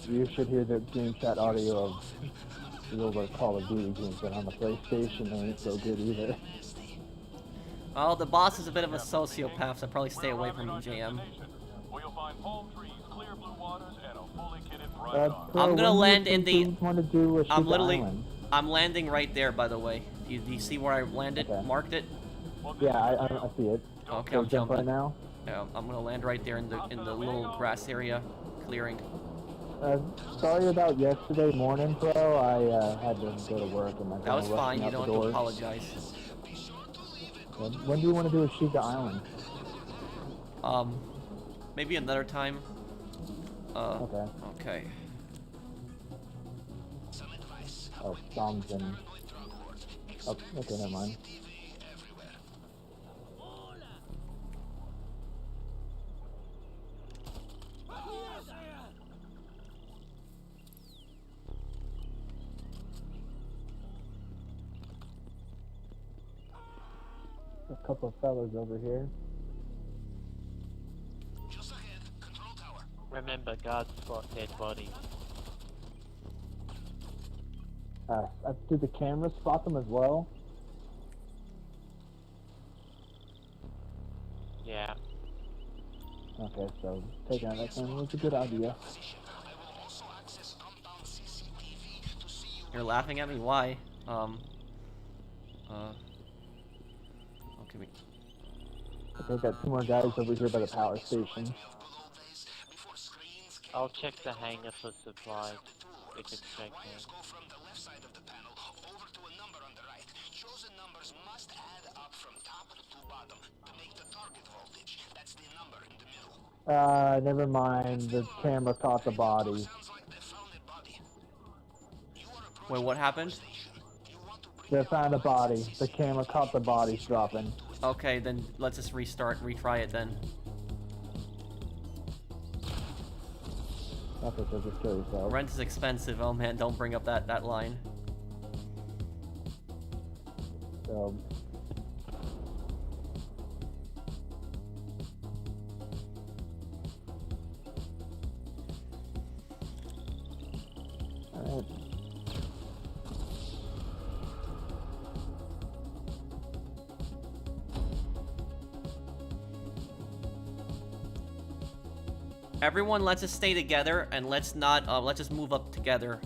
you should hear the game chat audio of the older Call of Duty games, but on the PlayStation they ain't so good either. Well, the boss is a bit of a sociopath, so probably stay away from him, JM. Where you'll find palm trees, clear blue waters, and a fully kitted Pro, I'm gonna when land do you in think the- you want to do a I'm Sheikah literally- Island? I'm landing right there, by the way. Do you see where I landed? Okay. Marked it? Yeah, I see it. Okay, So I'm jump right jumping. now. Yeah, I'm gonna land right there in the little grass area, clearing. Sorry about yesterday morning, Pro. I had to go to work and my That was phone fine. rushing You out the don't have to door. apologize. When do you want to do a Sheikah Island? Maybe another time. Okay. Okay. Oh, Dom's in. Oh, okay, never mind. A couple of fellas over here. Just ahead, control tower. Remember, guards spot dead bodies. Did the camera spot them as well? Yeah. Okay, so taking out that camera was a good idea. You're laughing at me? Why? Okay. I've got 2 more guys over here by the power station. I'll check the hangar for supplies. If it's checked in. Go from the left side of the panel over to a number on the right. Chosen numbers must add up from top to bottom to make the target voltage. That's the number in the middle. Never mind. The camera caught the body. Sounds like they found a body. You are approaching Wait, what happened? you want to bring They found a body. The camera caught the bodies dropping. Okay, then let's just retry it then. Okay, so just kill yourself. Rent is expensive. Oh man, don't bring up that line. So, alright. Everyone, let's just stay together and let's not. Let's just move up together.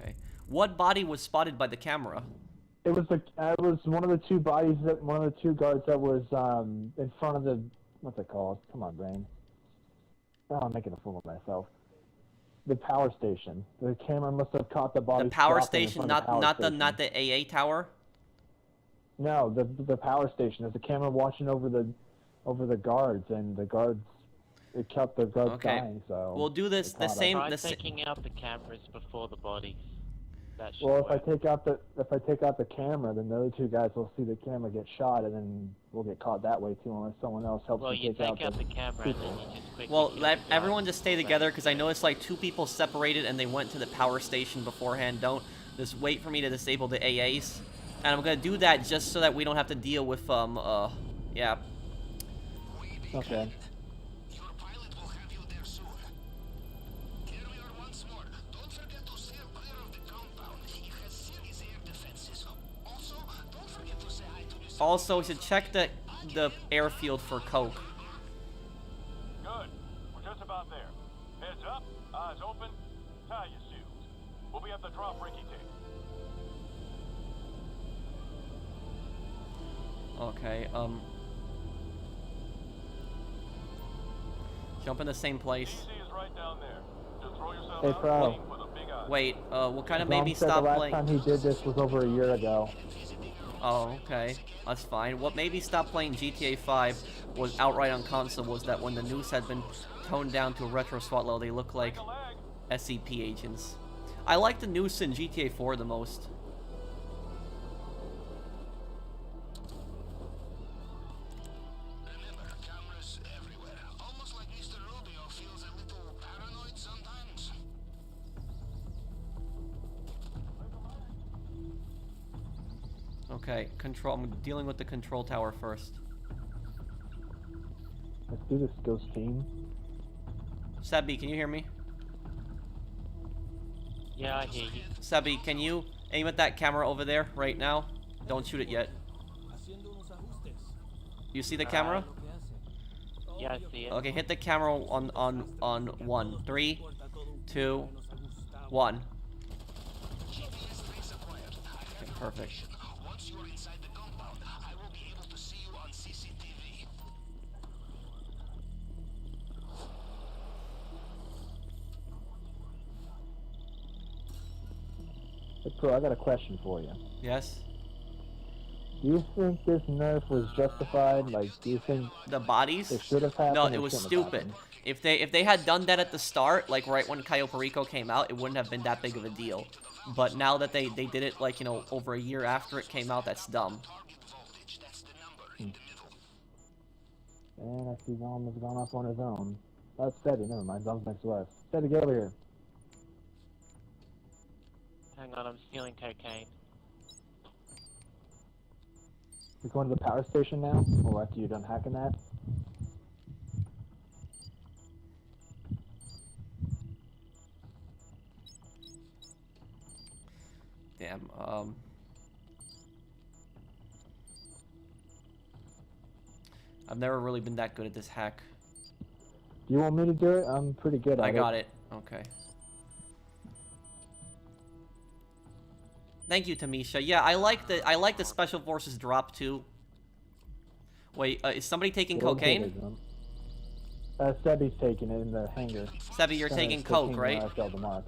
Okay. What body was spotted by the camera? It was one of the two bodies that one of the two guards that was in front of the what's it called? Come on, brain. Oh, I'm making a fool of myself. The power station. The camera must have caught the body. The power dropping in station, front of the power not station. the AA tower. No, the power station. There's a camera watching over the guards, and the guards. It kept the guards Okay. dying. So We'll do this the caught same. Try The sa- taking out the cameras before the bodies. That should Well, if work. I take out the camera, then the other two guys will see the camera get shot, and then we'll get caught that way too, unless someone else helps Well, me you take out the camera and then people. you just quickly Well, kill let the guy. everyone just stay together because I noticed like 2 people separated and they went to the power station beforehand. Don't just wait for me to disable the AAs, and I'm gonna do that just so that we don't have to deal with yeah. Okay. Your pilot will have you there soon. Here we are once more. Don't forget to steer clear of the compound. It has serious air defenses. Also, don't forget to say hi to Mr. Also, we should check the airfield for coke. Good. We're just about there. Heads up, eyes open, tie your shoes. We'll be at the drop Ricky tape. Okay, jump in the same place. Easy is right down there. Just throw yourself Hey, out Pro. and aim with a big eye. Wait, what kind of Dom made me said stop the last playing? time he did this was over a year ago. Oh, okay. That's fine. What made me stop playing GTA 5 was outright on console was that when the news had been toned down to a retro SWAT level, they looked like SCP agents. I like the news in GTA 4 the most. Remember, cameras everywhere. Almost like Mr. Rubio feels a little paranoid sometimes. Okay, control. I'm dealing with the control tower first. Let's do this, Ghost Team. Sebi, can you hear me? Yeah, I hear you. Sebi, can you aim at that camera over there right now? Don't shoot it yet. Haciendo unos ajustes. You see the camera? Lo que hace. Yeah, I see it. Okay, hit the camera on 1. 3, Importa todo un 2, poco menos ajustado. 1. GPS trace acquired. I have Okay, your perfect. location. Once you are inside the compound, I will be able to see you on CCTV. Hey, Pro, I got a question for you. Yes? Do you think this nerf was justified? Like, do you think The bodies? it should have happened? No, or it was shouldn't have stupid. happened? If they had done that at the start, like right when Cayo Perico came out, it wouldn't have been that big of a deal. But now that they did it like, you know, over a year after it came out, that's dumb. Target voltage, that's the number in the middle. And I see Zom has gone off on his own. That's Steady, never mind. Zom's next to us. Steady, get over here. Hang on, I'm stealing cocaine. We're going to the power station now? Or after you're done hacking that? Damn, I've never really been that good at this hack. Do you want me to do it? I'm pretty good at it. I got it. Okay. Thank you, Tamisha. Yeah, I like the Special Forces drop too. Wait, is somebody taking Yeah, we'll get cocaine? it, Zom. Sebi's taking it in the hangar. Sebi, you're taking coke, right? The mark.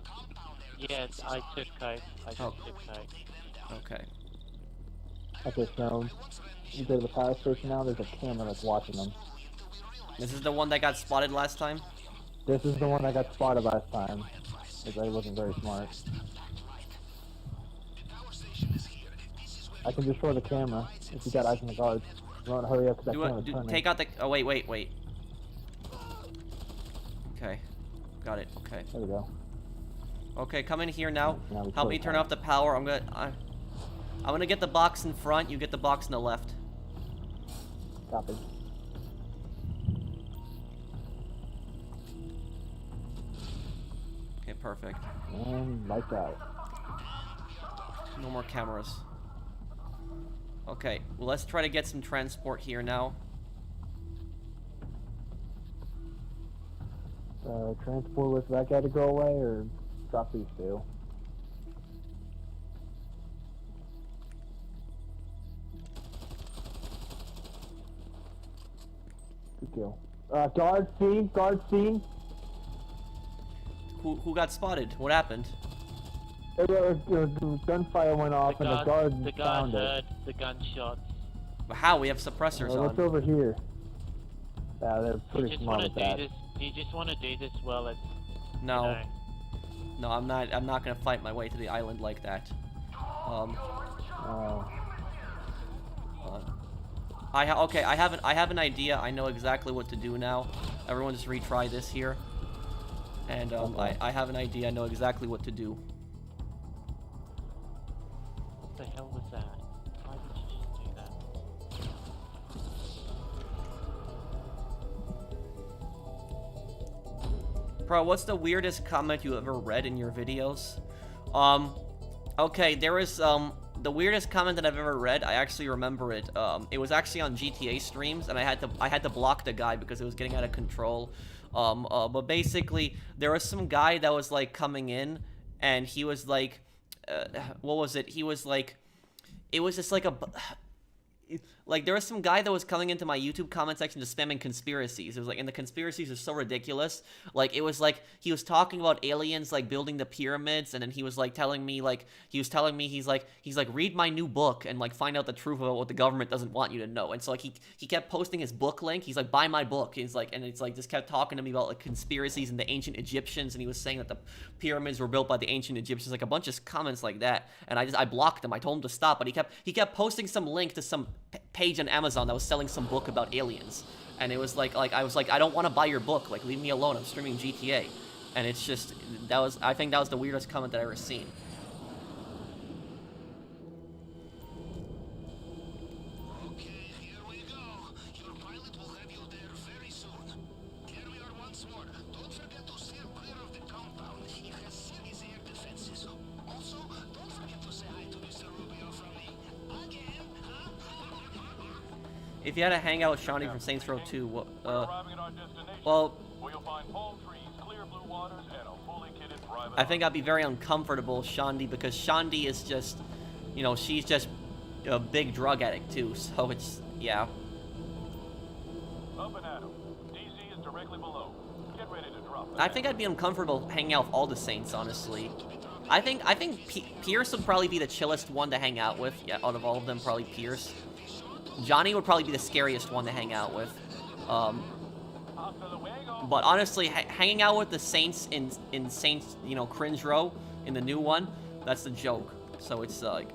Yes, I took coke. I just Oh. took coke. Okay. Okay, so you go to the power station now. There's a camera that's watching them. This is the one that got spotted last time? This is the one that got spotted last time. Because I wasn't very smart. I can destroy the camera if you got eyes on the guards. You want to hurry up because that camera's turning. Take out the... Oh, wait. Okay. Got it. Okay. There we go. Okay, come in here now. Now we Help me close turn that. off the power. I'm gonna get the box in front. You get the box in the left. Copy. Okay, perfect. And lights out. No more cameras. Okay, well, let's try to get some transport here now. Transport with that guy to go away or drop these two? go. Guard seen. Guard seen. Who got spotted? What happened? Gunfire went off, and the guard found it. heard the gunshots. How? We have suppressors What's on. over here? Yeah, they're You pretty just smart want with to that. do this. You just want to do this well as. No. You know, No, I'm not. I'm not gonna fight my way to the island like that. Okay. I have an idea. I know exactly what to do now. Everyone, just retry this here. And Okay. I have an idea. I know exactly what to do. what the hell was that? Why did you just do that? Bro, what's the weirdest comment you ever read in your videos? Okay, there was, the weirdest comment that I've ever read, I actually remember it. It was actually on GTA streams, and I had to block the guy because it was getting out of control. But basically, there was some guy that was, like, coming in, and he was, like, what was it? He was, like, it was just, like, like, there was some guy that was coming into my YouTube comment section just spamming conspiracies. It was like, and the conspiracies are so ridiculous. Like, it was like, he was talking about aliens, like, building the pyramids, and then he was, like, telling me, he's like, read my new book and, like, find out the truth about what the government doesn't want you to know. And so, like, he kept posting his book link. He's like, buy my book. He's like, and it's like, just kept talking to me about, like, conspiracies and the ancient Egyptians, and he was saying that the pyramids were built by the ancient Egyptians, like, a bunch of comments like that. And I blocked him. I told him to stop, but he kept posting some link to some page on Amazon that was selling some book about aliens, and it was like I was like, I don't want to buy your book, like, leave me alone, I'm streaming GTA. And it's just, I think that was the weirdest comment that I've ever seen. Okay, here we go. Your pilot will have you there very soon. Here we are once more. Don't forget to steer clear of the compound. It has serious air defenses. Also, don't forget to say hi to Mr. Rubio from me. Again, huh? If you had to hang out with Shawnee from Saints Row 2, We're arriving at our destination, well, where you'll find palm trees, clear blue waters, and a fully kitted private I think I'd be very uncomfortable with Shandi, because Shandi is just, you know, she's just a big drug addict too, so it's, yeah. Up and at 'em. DZ is directly below. Get ready to drop. I think I'd be uncomfortable hanging out with all the Saints, honestly. I think Pierce would probably be the chillest one to hang out with. Yeah, out of all of them, probably Pierce. Johnny would probably be the scariest one to hang out with. But honestly, hanging out with the Saints in Saints, you know, Cringe Row, in the new one, that's the joke. So it's like...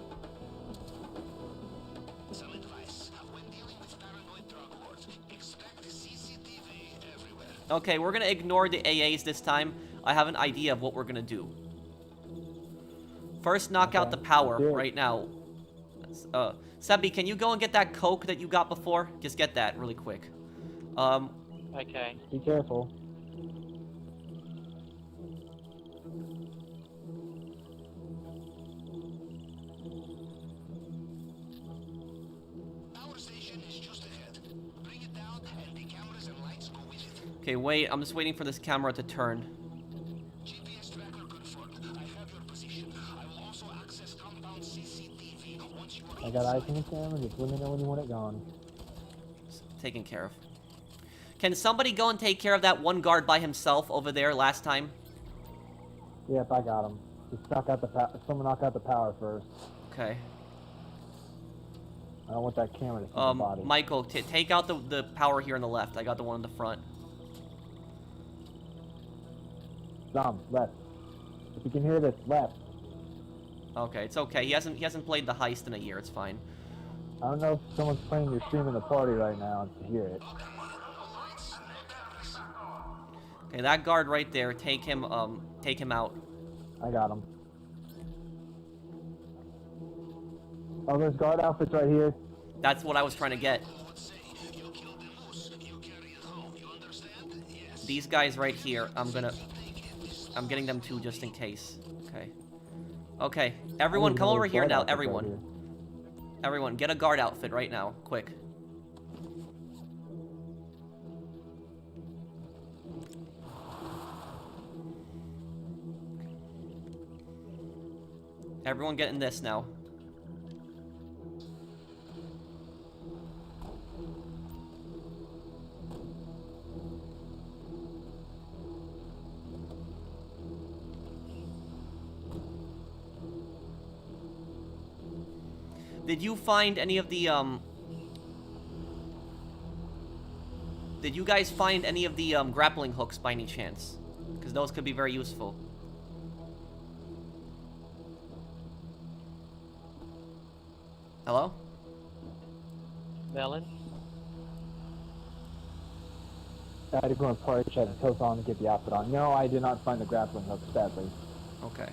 Some advice. When dealing with paranoid drug lords, expect CCTV everywhere. Okay, we're gonna ignore the AAs this time. I have an idea of what we're gonna do. First, knock out the power right now. Sebby, can you go and get that Coke that you got before? Just get that really quick. Okay. Be careful. Power station is just ahead. Bring it down, and the cameras and lights go with it. Okay, wait. I'm just waiting for this camera to turn. GPS tracker confirmed. I have your position. I will also access compound CCTV once you are I got eyes on the camera. Just let me know when you want it gone. Taken care of. Can somebody go and take care of that one guard by himself over there last time? Yep, I got him. Just knock out the someone knock out the power first. Okay. I don't want that camera to see the body. Michael, take out the power here on the left. I got the one on the front. Dom, left. If you can hear this, left. Okay, it's okay. He hasn't played the heist in a year. It's fine. I don't know if someone's playing your stream in the party right now to hear it. Okay, that guard right there. Take him out. I got him. Oh, there's guard outfits right here. That's what I was trying to get. These guys right here, I'm getting them too just in case. Okay. Okay, everyone come over here now, everyone. Everyone, get a guard outfit right now, quick. Everyone get in this now. Did you find any of the, Did you guys find any of the, grappling hooks by any chance? Because those could be very useful. Hello? Melon? I had to go and party check the coat on to get the outfit on. No, I did not find the grappling hook, sadly. Okay.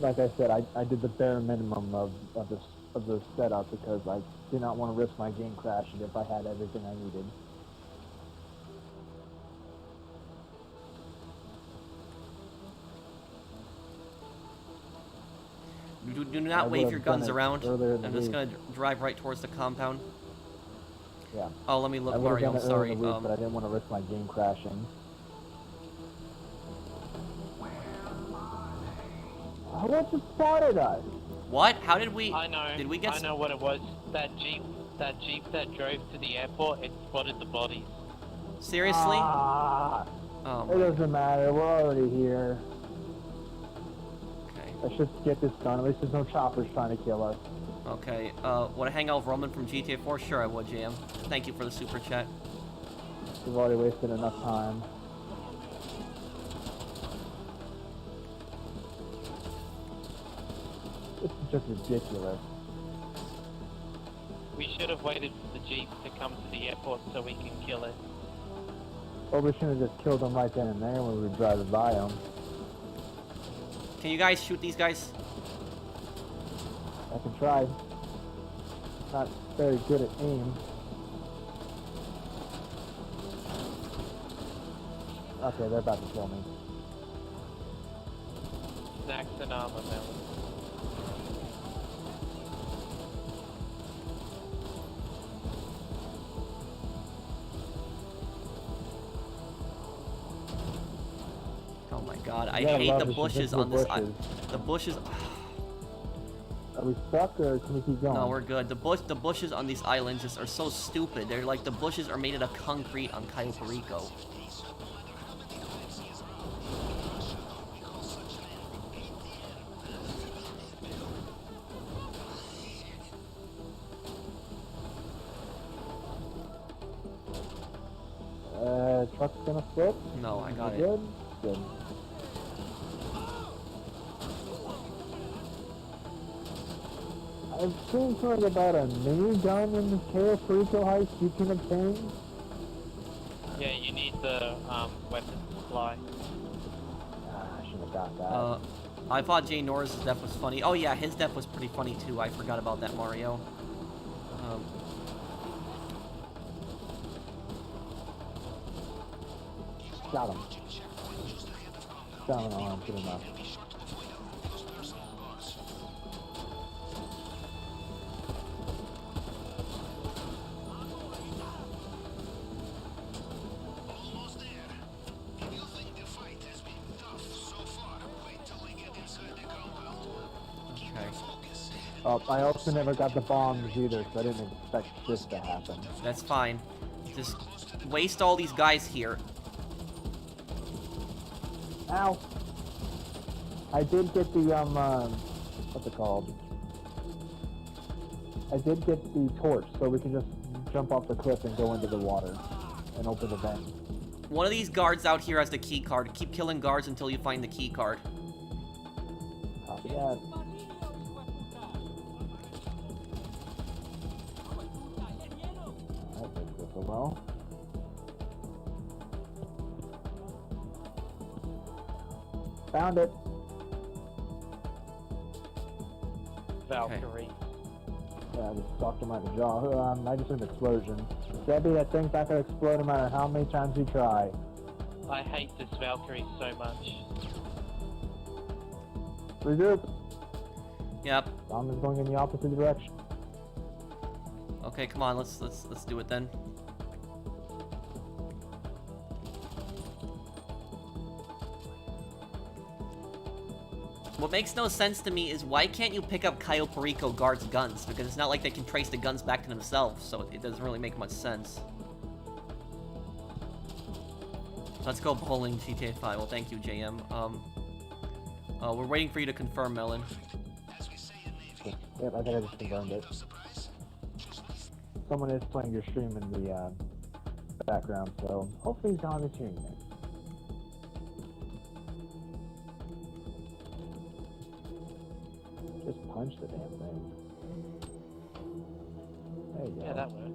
Like I said, I did the bare minimum of the setup because I did not want to risk my game crashing if I had everything I needed. Do not wave your guns around. I'm just gonna drive right towards the compound. Yeah. Oh, let me look, I would Mario. have done I'm it earlier sorry. in the week, but I didn't want to risk my game crashing. What just spotted us? What? How did we? I know. Did we get? I know what it was. That jeep that drove to the airport, it spotted the bodies. Seriously? Ah, Oh it my. doesn't matter. We're already here. Okay. Let's just get this done. At least there's no choppers trying to kill us. Okay. Would I hang out with Roman from GTA 4? Sure, I would, JM. Thank you for the super chat. We've already wasted enough time. This is just ridiculous. We should have waited for the jeep to come to the airport so we can kill it. Or we should have just killed them right then and there when we were driving by them. Can you guys shoot these guys? I can try. Not very good at aim. Okay, they're about to kill me. Snacks and armor, Melon. Oh my god, I You gotta hate love the this bushes on this. bushes. The bushes. Are we stuck or can we keep going? No, we're good. The bushes on these islands just are so stupid. They're like the bushes are made out of concrete on Cayo Perico. Truck's gonna flip. No, I got it. Good? Good. I've seen something about a mini gun in the Cayo Perico Heist you can obtain. Yeah, you need the weapon supply. Ah, I should have got that. I thought Jay Norris' death was funny. Oh yeah, his death was pretty funny too. I forgot about that, Mario. Got him. Got him on, good enough. Almost there. If you think the fight has been tough so far, wait till we get inside the compound. Keep Okay. your focus. Oh, I also never got the bombs either, so I didn't expect this to happen. That's fine. Just waste all these guys here. Ow! I did get the, what's it called? I did get the torch, so we can just jump off the cliff and go into the water and open the vent. One of these guards out here has the key card. Keep killing guards until you find the key card. Copy that. That makes this so well. Found it. Valkyrie. Yeah, I just stopped him at the jaw. I just heard an explosion. Debbie, that thing's not gonna explode no matter how many times you try. I hate this Valkyrie so much. Regroup. Yep. I'm just going in the opposite direction. Okay, come on. Let's do it then. What makes no sense to me is why can't you pick up Cayo Perico guards' guns? Because it's not like they can trace the guns back to themselves, so it doesn't really make much sense. Let's go bowling GTA 5. Well, thank you, JM. We're waiting for you to confirm, Melon. As we say in Navy, Yep, I think I just confirmed it. Someone is playing your stream in the background, so hopefully he's on the hearing it. Just punch the damn thing. There you go. Yeah, that worked.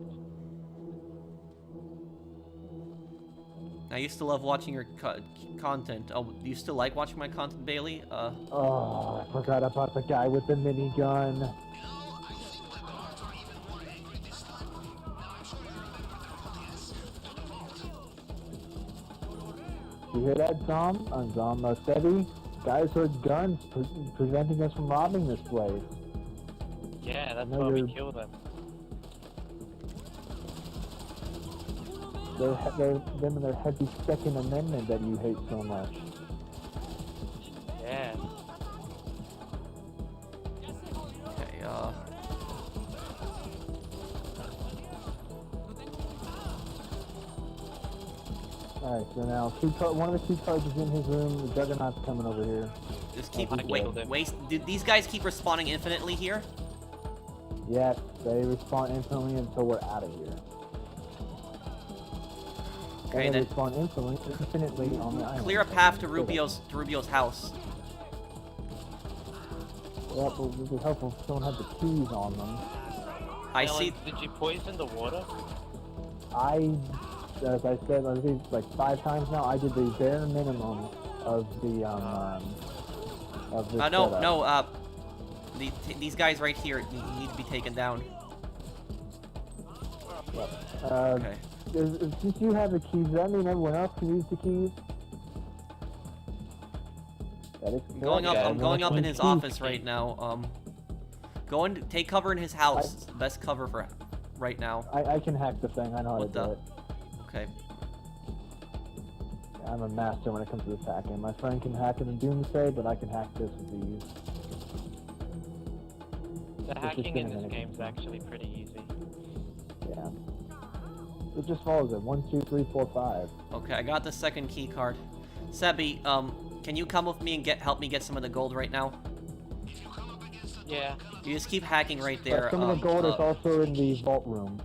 I used to love watching your content. Oh, do you still like watching my content, Bailey? Oh, I forgot about the guy with the minigun. You hear that, Zom? Sebi? Guys with guns preventing us from robbing this place. Yeah, that's No, why we you're- kill them. Them and their heavy Second Amendment that you hate so much. Yeah. Okay, Alright, so now one of the key cards is in his room, the Juggernaut's coming over here. just keep I killed him. Did these guys keep respawning infinitely here? Yes, they respawn instantly until we're out of here. Okay, And they then respawn infinitely on the island. clear a path to Rubio's house. Yeah, but it would be helpful if someone had the keys on them. I Alan, see. Did you poison the water? As I said, I think like 5 times now, I did the bare minimum of the, of this No, these guys right here need to be taken down. Okay. Since you have the keys, does that mean everyone else can use the keys? That is I'm going up. correct. I'm going up in Everyone his can office keys. right now. Go and take cover in his house. It's the best cover for right now. I can hack the thing. I know how to What do the- it. Okay. I'm a master when it comes to this hacking. My friend can hack it in Doomsday, but I can hack this with these. The It's hacking just in been a this minute. game's actually pretty easy. Yeah. It just follows it. 1, 2, 3, 4, 5. Okay, I got the second key card. Sebi, can you come with me and help me get some of the gold right now? Yeah. You just keep hacking right there. But some of the gold is also in the vault room,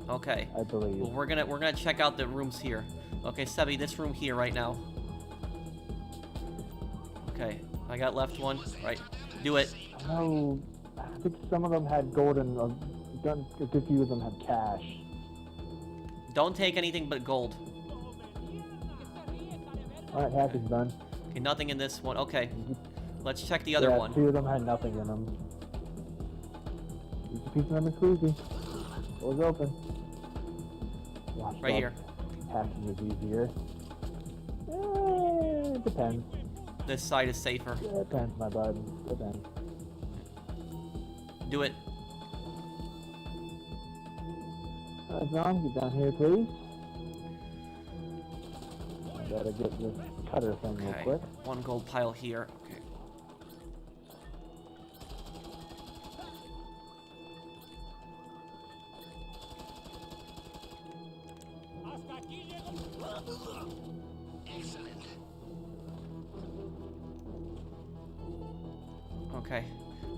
Okay. I believe. Well, we're gonna check out the rooms here. Okay, Sebi, this room here right now. Okay, I got left one. Right, do it. No, I think some of them had gold and a good few of them had cash. Don't take anything but gold. Alright, hacking's done. Okay, nothing in this one. Okay, let's check the other Yeah, one. 2 of them had nothing in them. Easy piece of lemon squeezy. Door's open. Watch Right out. here. Hacking is easier. It depends. This side is safer. It depends, my bud. Depends. Do it. Alright, John, get down here, please. I gotta get this cutter thing real Okay, quick. one gold pile here. Okay. Okay.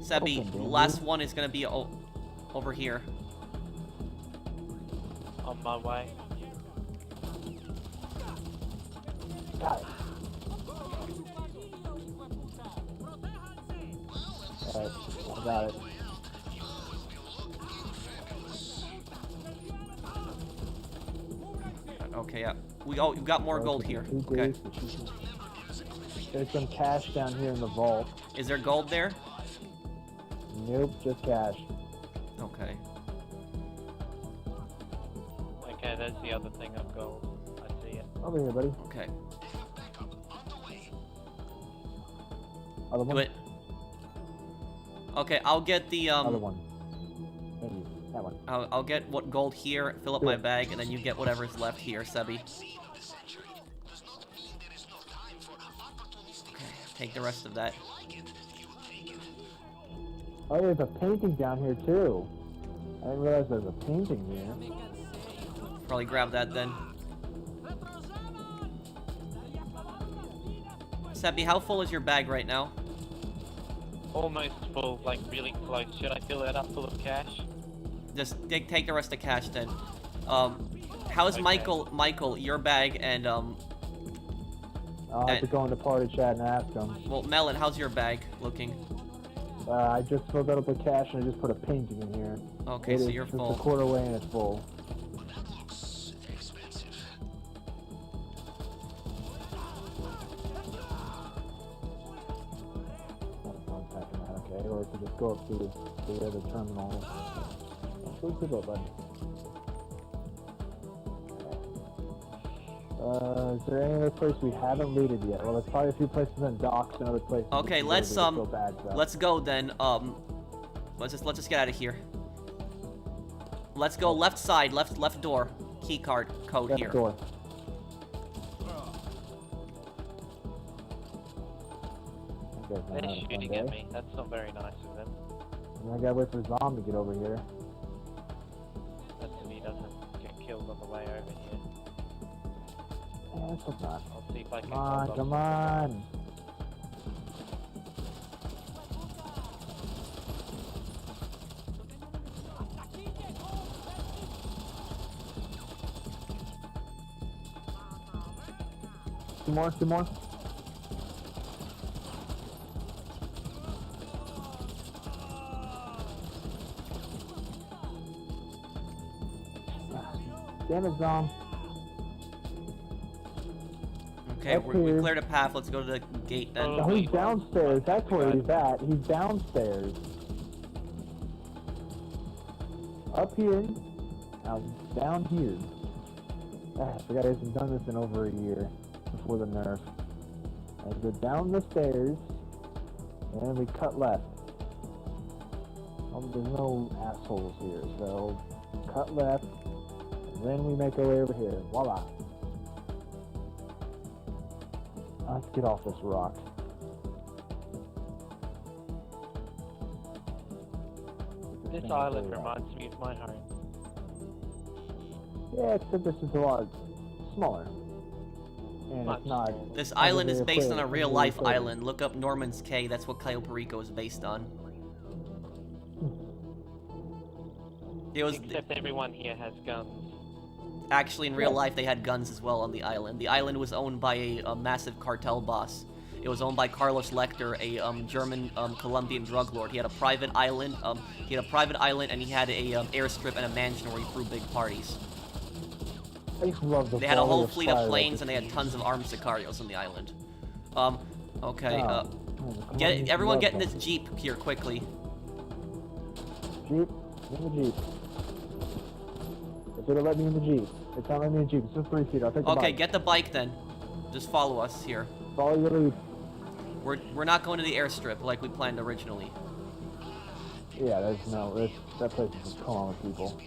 Sebi, Open, the baby. last one is gonna be over here. On my way. Got it. Alright, I got it. Okay, yeah. We got more gold here. Okay. There's some cash down here in the vault. Is there gold there? Nope, just cash. Okay. Okay, there's the other thing of gold. I see it. Over here, buddy. Okay. Other one? Do it. Okay, I'll get the Other one. Thank you. That one. I'll get what gold here, fill up my bag, and then you get whatever's left here, Sebi. Okay, take the rest of that. Oh, there's a painting down here too. I didn't realize there's a painting here. Probably grab that then. Sebi, how full is your bag right now? almost full, like really close. Should I fill it up full of cash? Just take the rest of cash then. How's Okay. Michael, your bag and I'll have to go into party chat and ask him. well, Melon, how's your bag looking? I just filled it up with cash and I just put a painting in here. Okay, so you're It's a full. quarter away and it's full. That looks expensive. One second, okay, or I could just go up to the other terminal. Where's the go button? Is there any other place we haven't looted yet? Well, there's probably a few places in docks and other places. Okay, we can let's go to get bags out. let's go then. Let's just get out of here. Let's go left side, left door. Key card code Left here. door. Okay, They're now, shooting at me. That's not very nice of them. I gotta wait for Zom to get over here. That's if he doesn't get killed on the way over here. Yeah, let's hope not. I'll see if I can Come on, hold on come to on. Two more, two more. Damn it, Zom. Okay, Up we here. cleared a path. Let's go to the gate then. Oh, he's downstairs. That's where he's at. He's downstairs. Up here. Now, down here. Ah, I forgot I hasn't done this in over a year before the nerf. I go down the stairs, and then we cut left. There's no assholes here, so cut left, and then we make our way over here. Voila. Let's get off this rock. This island reminds me of my home. Yeah, except this is a lot smaller. And Much it's not. This not island is very based clear. on a It's real very life clear. island. Look up Norman's Cay. That's what Cayo Perico is based on. It was Except everyone here has guns. actually in real life they had guns as well on the island. The island was owned by a massive cartel boss. It was owned by Carlos Lecter, a German Colombian drug lord. He had a private island. He had a private island, and he had a airstrip and a mansion where he threw big parties. I just love the They had a whole quality of fleet of fire planes, that and they had tons of armed sicarios on the island. Okay. Oh. Come on, Get you everyone love get in them. this jeep here quickly. Jeep, in the Jeep. If it'll let me in the Jeep. It's not letting me in the Jeep. It's just 3 feet. I'll take the Okay, bike. get the bike then. Just follow us here. Follow your lead. We're not going to the airstrip like we planned originally. Yeah, that place is just calling with people.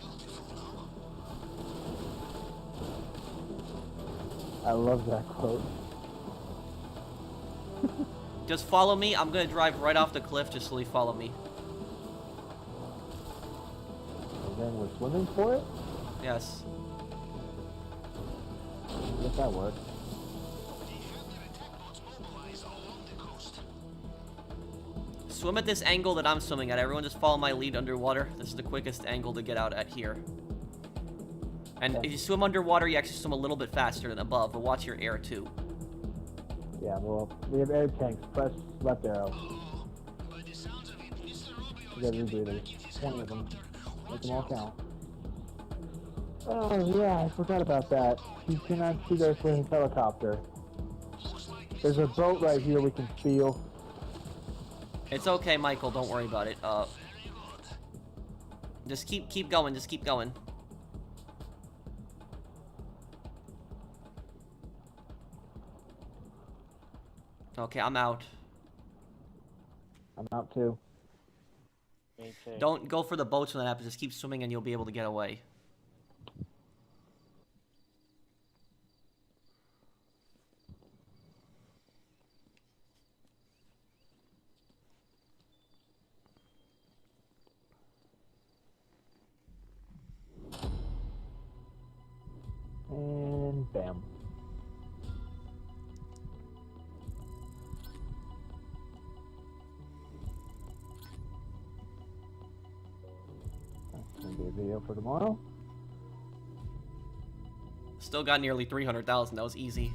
I love that quote. Just follow me. I'm gonna drive right off the cliff. Just slowly follow me. And then we're swimming for it? Yes. If that works. Swim at this angle that I'm swimming at. Everyone just follow my lead underwater. This is the quickest angle to get out at here. And if you swim underwater, you actually swim a little bit faster than above, but watch your air too. Yeah, well, we have air tanks. Press left arrow. You got rebreathers. 20 of them. Make them all count. Oh, yeah, I forgot about that. You cannot shoot us with a helicopter. There's a boat right here we can steal. It's okay, Michael. Don't worry about it. Just keep going. Just keep going. Okay, I'm out. I'm out too. Me too. Don't go for the boats when that happens. Just keep swimming and you'll be able to get away. And bam. video for tomorrow. Still got nearly 300,000. That was easy.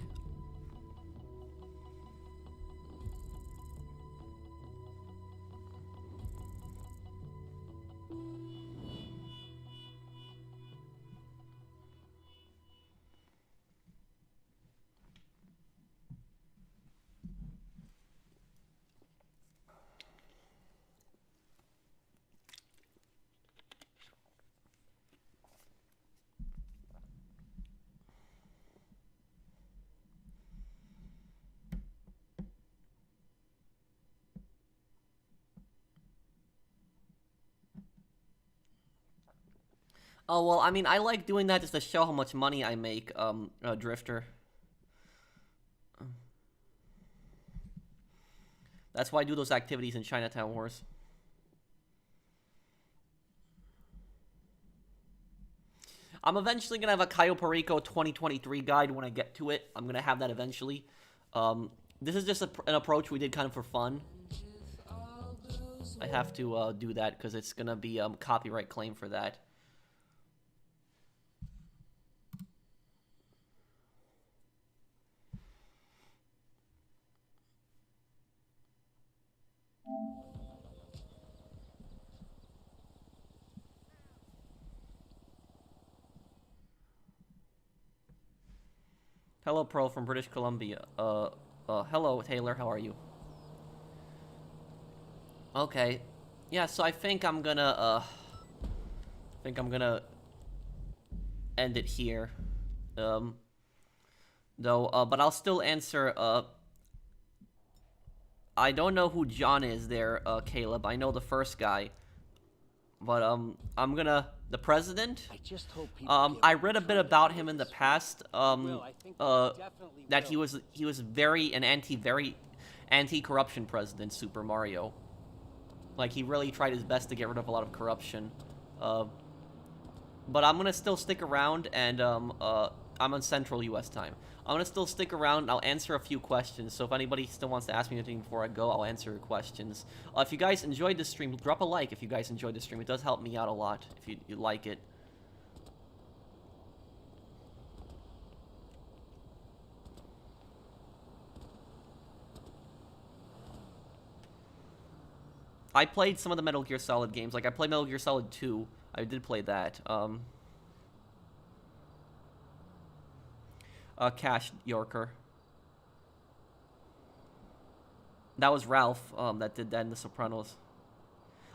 Oh, well, I mean, I like doing that just to show how much money I make, Drifter. That's why I do those activities in Chinatown Wars. I'm eventually going to have a Cayo Perico 2023 guide when I get to it. I'm going to have that eventually. This is just an approach we did kind of for fun. I have to do that because it's going to be copyright claim for that. Hello, Pearl from British Columbia. Hello, Taylor. How are you? Okay. Yeah, so I think I'm gonna, end it here. Though, but I'll still answer, I don't know who John is there, Caleb. I know the first guy. But, the president? I just hope people I read a bit about him in the past, that he was very anti-corruption president, Super Mario. Like, he really tried his best to get rid of a lot of corruption. But I'm gonna still stick around, and, I'm on Central US time. I'm gonna still stick around, and I'll answer a few questions, so if anybody still wants to ask me anything before I go, I'll answer your questions. If you guys enjoyed this stream, drop a like if you guys enjoyed the stream. It does help me out a lot if you like it. I played some of the Metal Gear Solid games. Like, I played Metal Gear Solid 2. I did play that. Cash Yorker. That was Ralph, that did that in The Sopranos.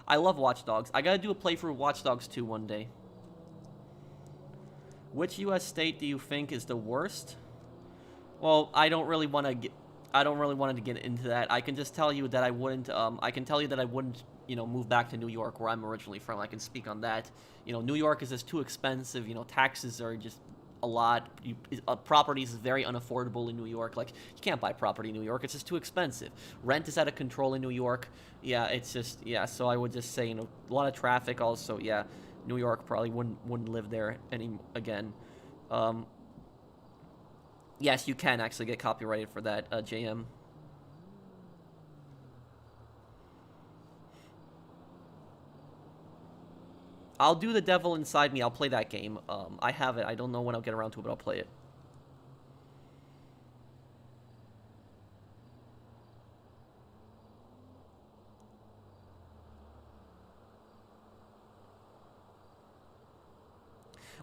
I love Watch Dogs. I gotta do a playthrough of Watch Dogs 2 one day. Which U.S. state do you think is the worst? Well, I don't really want to get into that. I can just tell you that I wouldn't, you know, move back to New York, where I'm originally from. I can speak on that. You know, New York is just too expensive. You know, taxes are just a lot. Properties is very unaffordable in New York. Like, you can't buy property in New York. It's just too expensive. Rent is out of control in New York. Yeah, it's just, yeah, so I would just say, you know, a lot of traffic also. Yeah, New York probably wouldn't live there again. Yes, you can actually get copyrighted for that, JM. I'll do The Devil Inside Me. I'll play that game. I have it. I don't know when I'll get around to it, but I'll play it.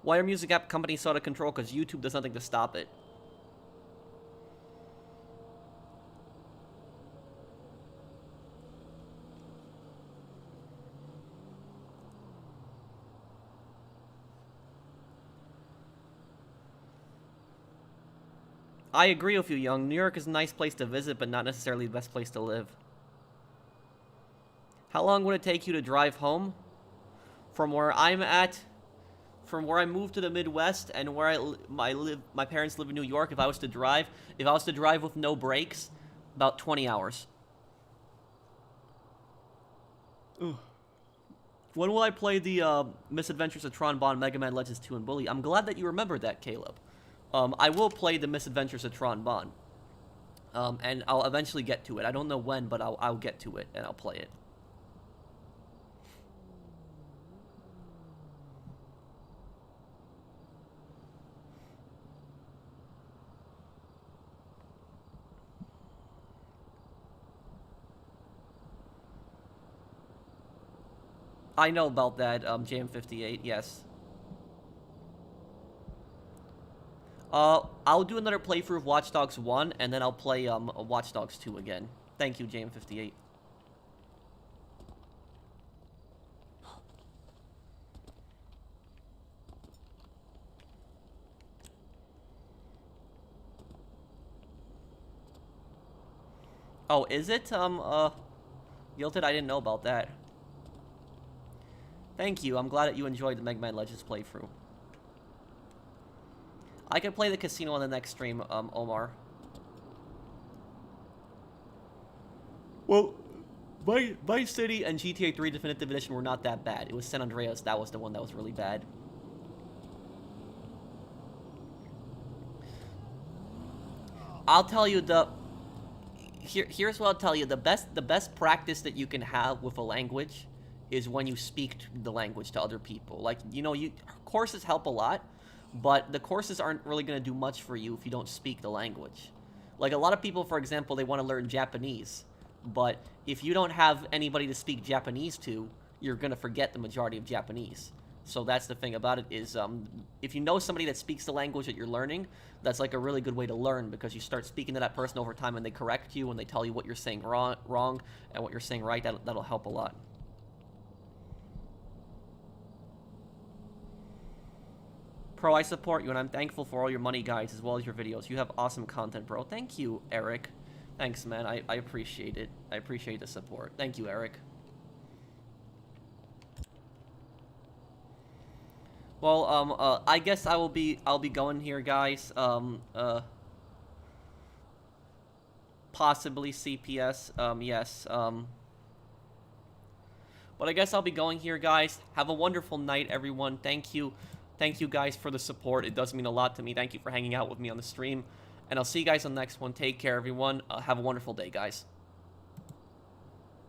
Why are music app companies so out of control? Because YouTube does nothing to stop it. I agree with you, Young. New York is a nice place to visit, but not necessarily the best place to live. How long would it take you to drive home? From where I'm at, from where I moved to the Midwest and where my parents live in New York, if I was to drive with no brakes, about 20 hours. Ugh. When will I play the Misadventures of Tron Bonne, Mega Man Legends 2, and Bully? I'm glad that you remembered that, Caleb. I will play the Misadventures of Tron Bonne. And I'll eventually get to it. I don't know when, but I'll get to it, and I'll play it. I know about that, JM58, yes. I'll do another playthrough of Watch Dogs 1, and then I'll play, Watch Dogs 2 again. Thank you, JM58. Oh, is it? Guilted? I didn't know about that. Thank you. I'm glad that you enjoyed the Mega Man Legends playthrough. I can play the casino on the next stream, Omar. Well, Vice City and GTA 3 Definitive Edition were not that bad. It was San Andreas that was the one that was really bad. I'll tell you here's what I'll tell you. The best practice that you can have with a language is when you speak the language to other people. Like, you know, courses help a lot, but the courses aren't really going to do much for you if you don't speak the language. Like, a lot of people, for example, they want to learn Japanese, but if you don't have anybody to speak Japanese to, you're going to forget the majority of Japanese. So that's the thing about it is, if you know somebody that speaks the language that you're learning, that's like a really good way to learn, because you start speaking to that person over time and they correct you and they tell you what you're saying wrong and what you're saying right. That'll help a lot. Pro, I support you, and I'm thankful for all your money guides as well as your videos. You have awesome content, bro. Thank you, Eric. Thanks, man. I appreciate it. I appreciate the support. Thank you, Eric. Well, I guess I'll be going here, guys. Possibly CPS. Yes. But I guess I'll be going here, guys. Have a wonderful night, everyone. Thank you. Thank you, guys, for the support. It does mean a lot to me. Thank you for hanging out with me on the stream. And I'll see you guys on the next one. Take care, everyone. Have a wonderful day, guys.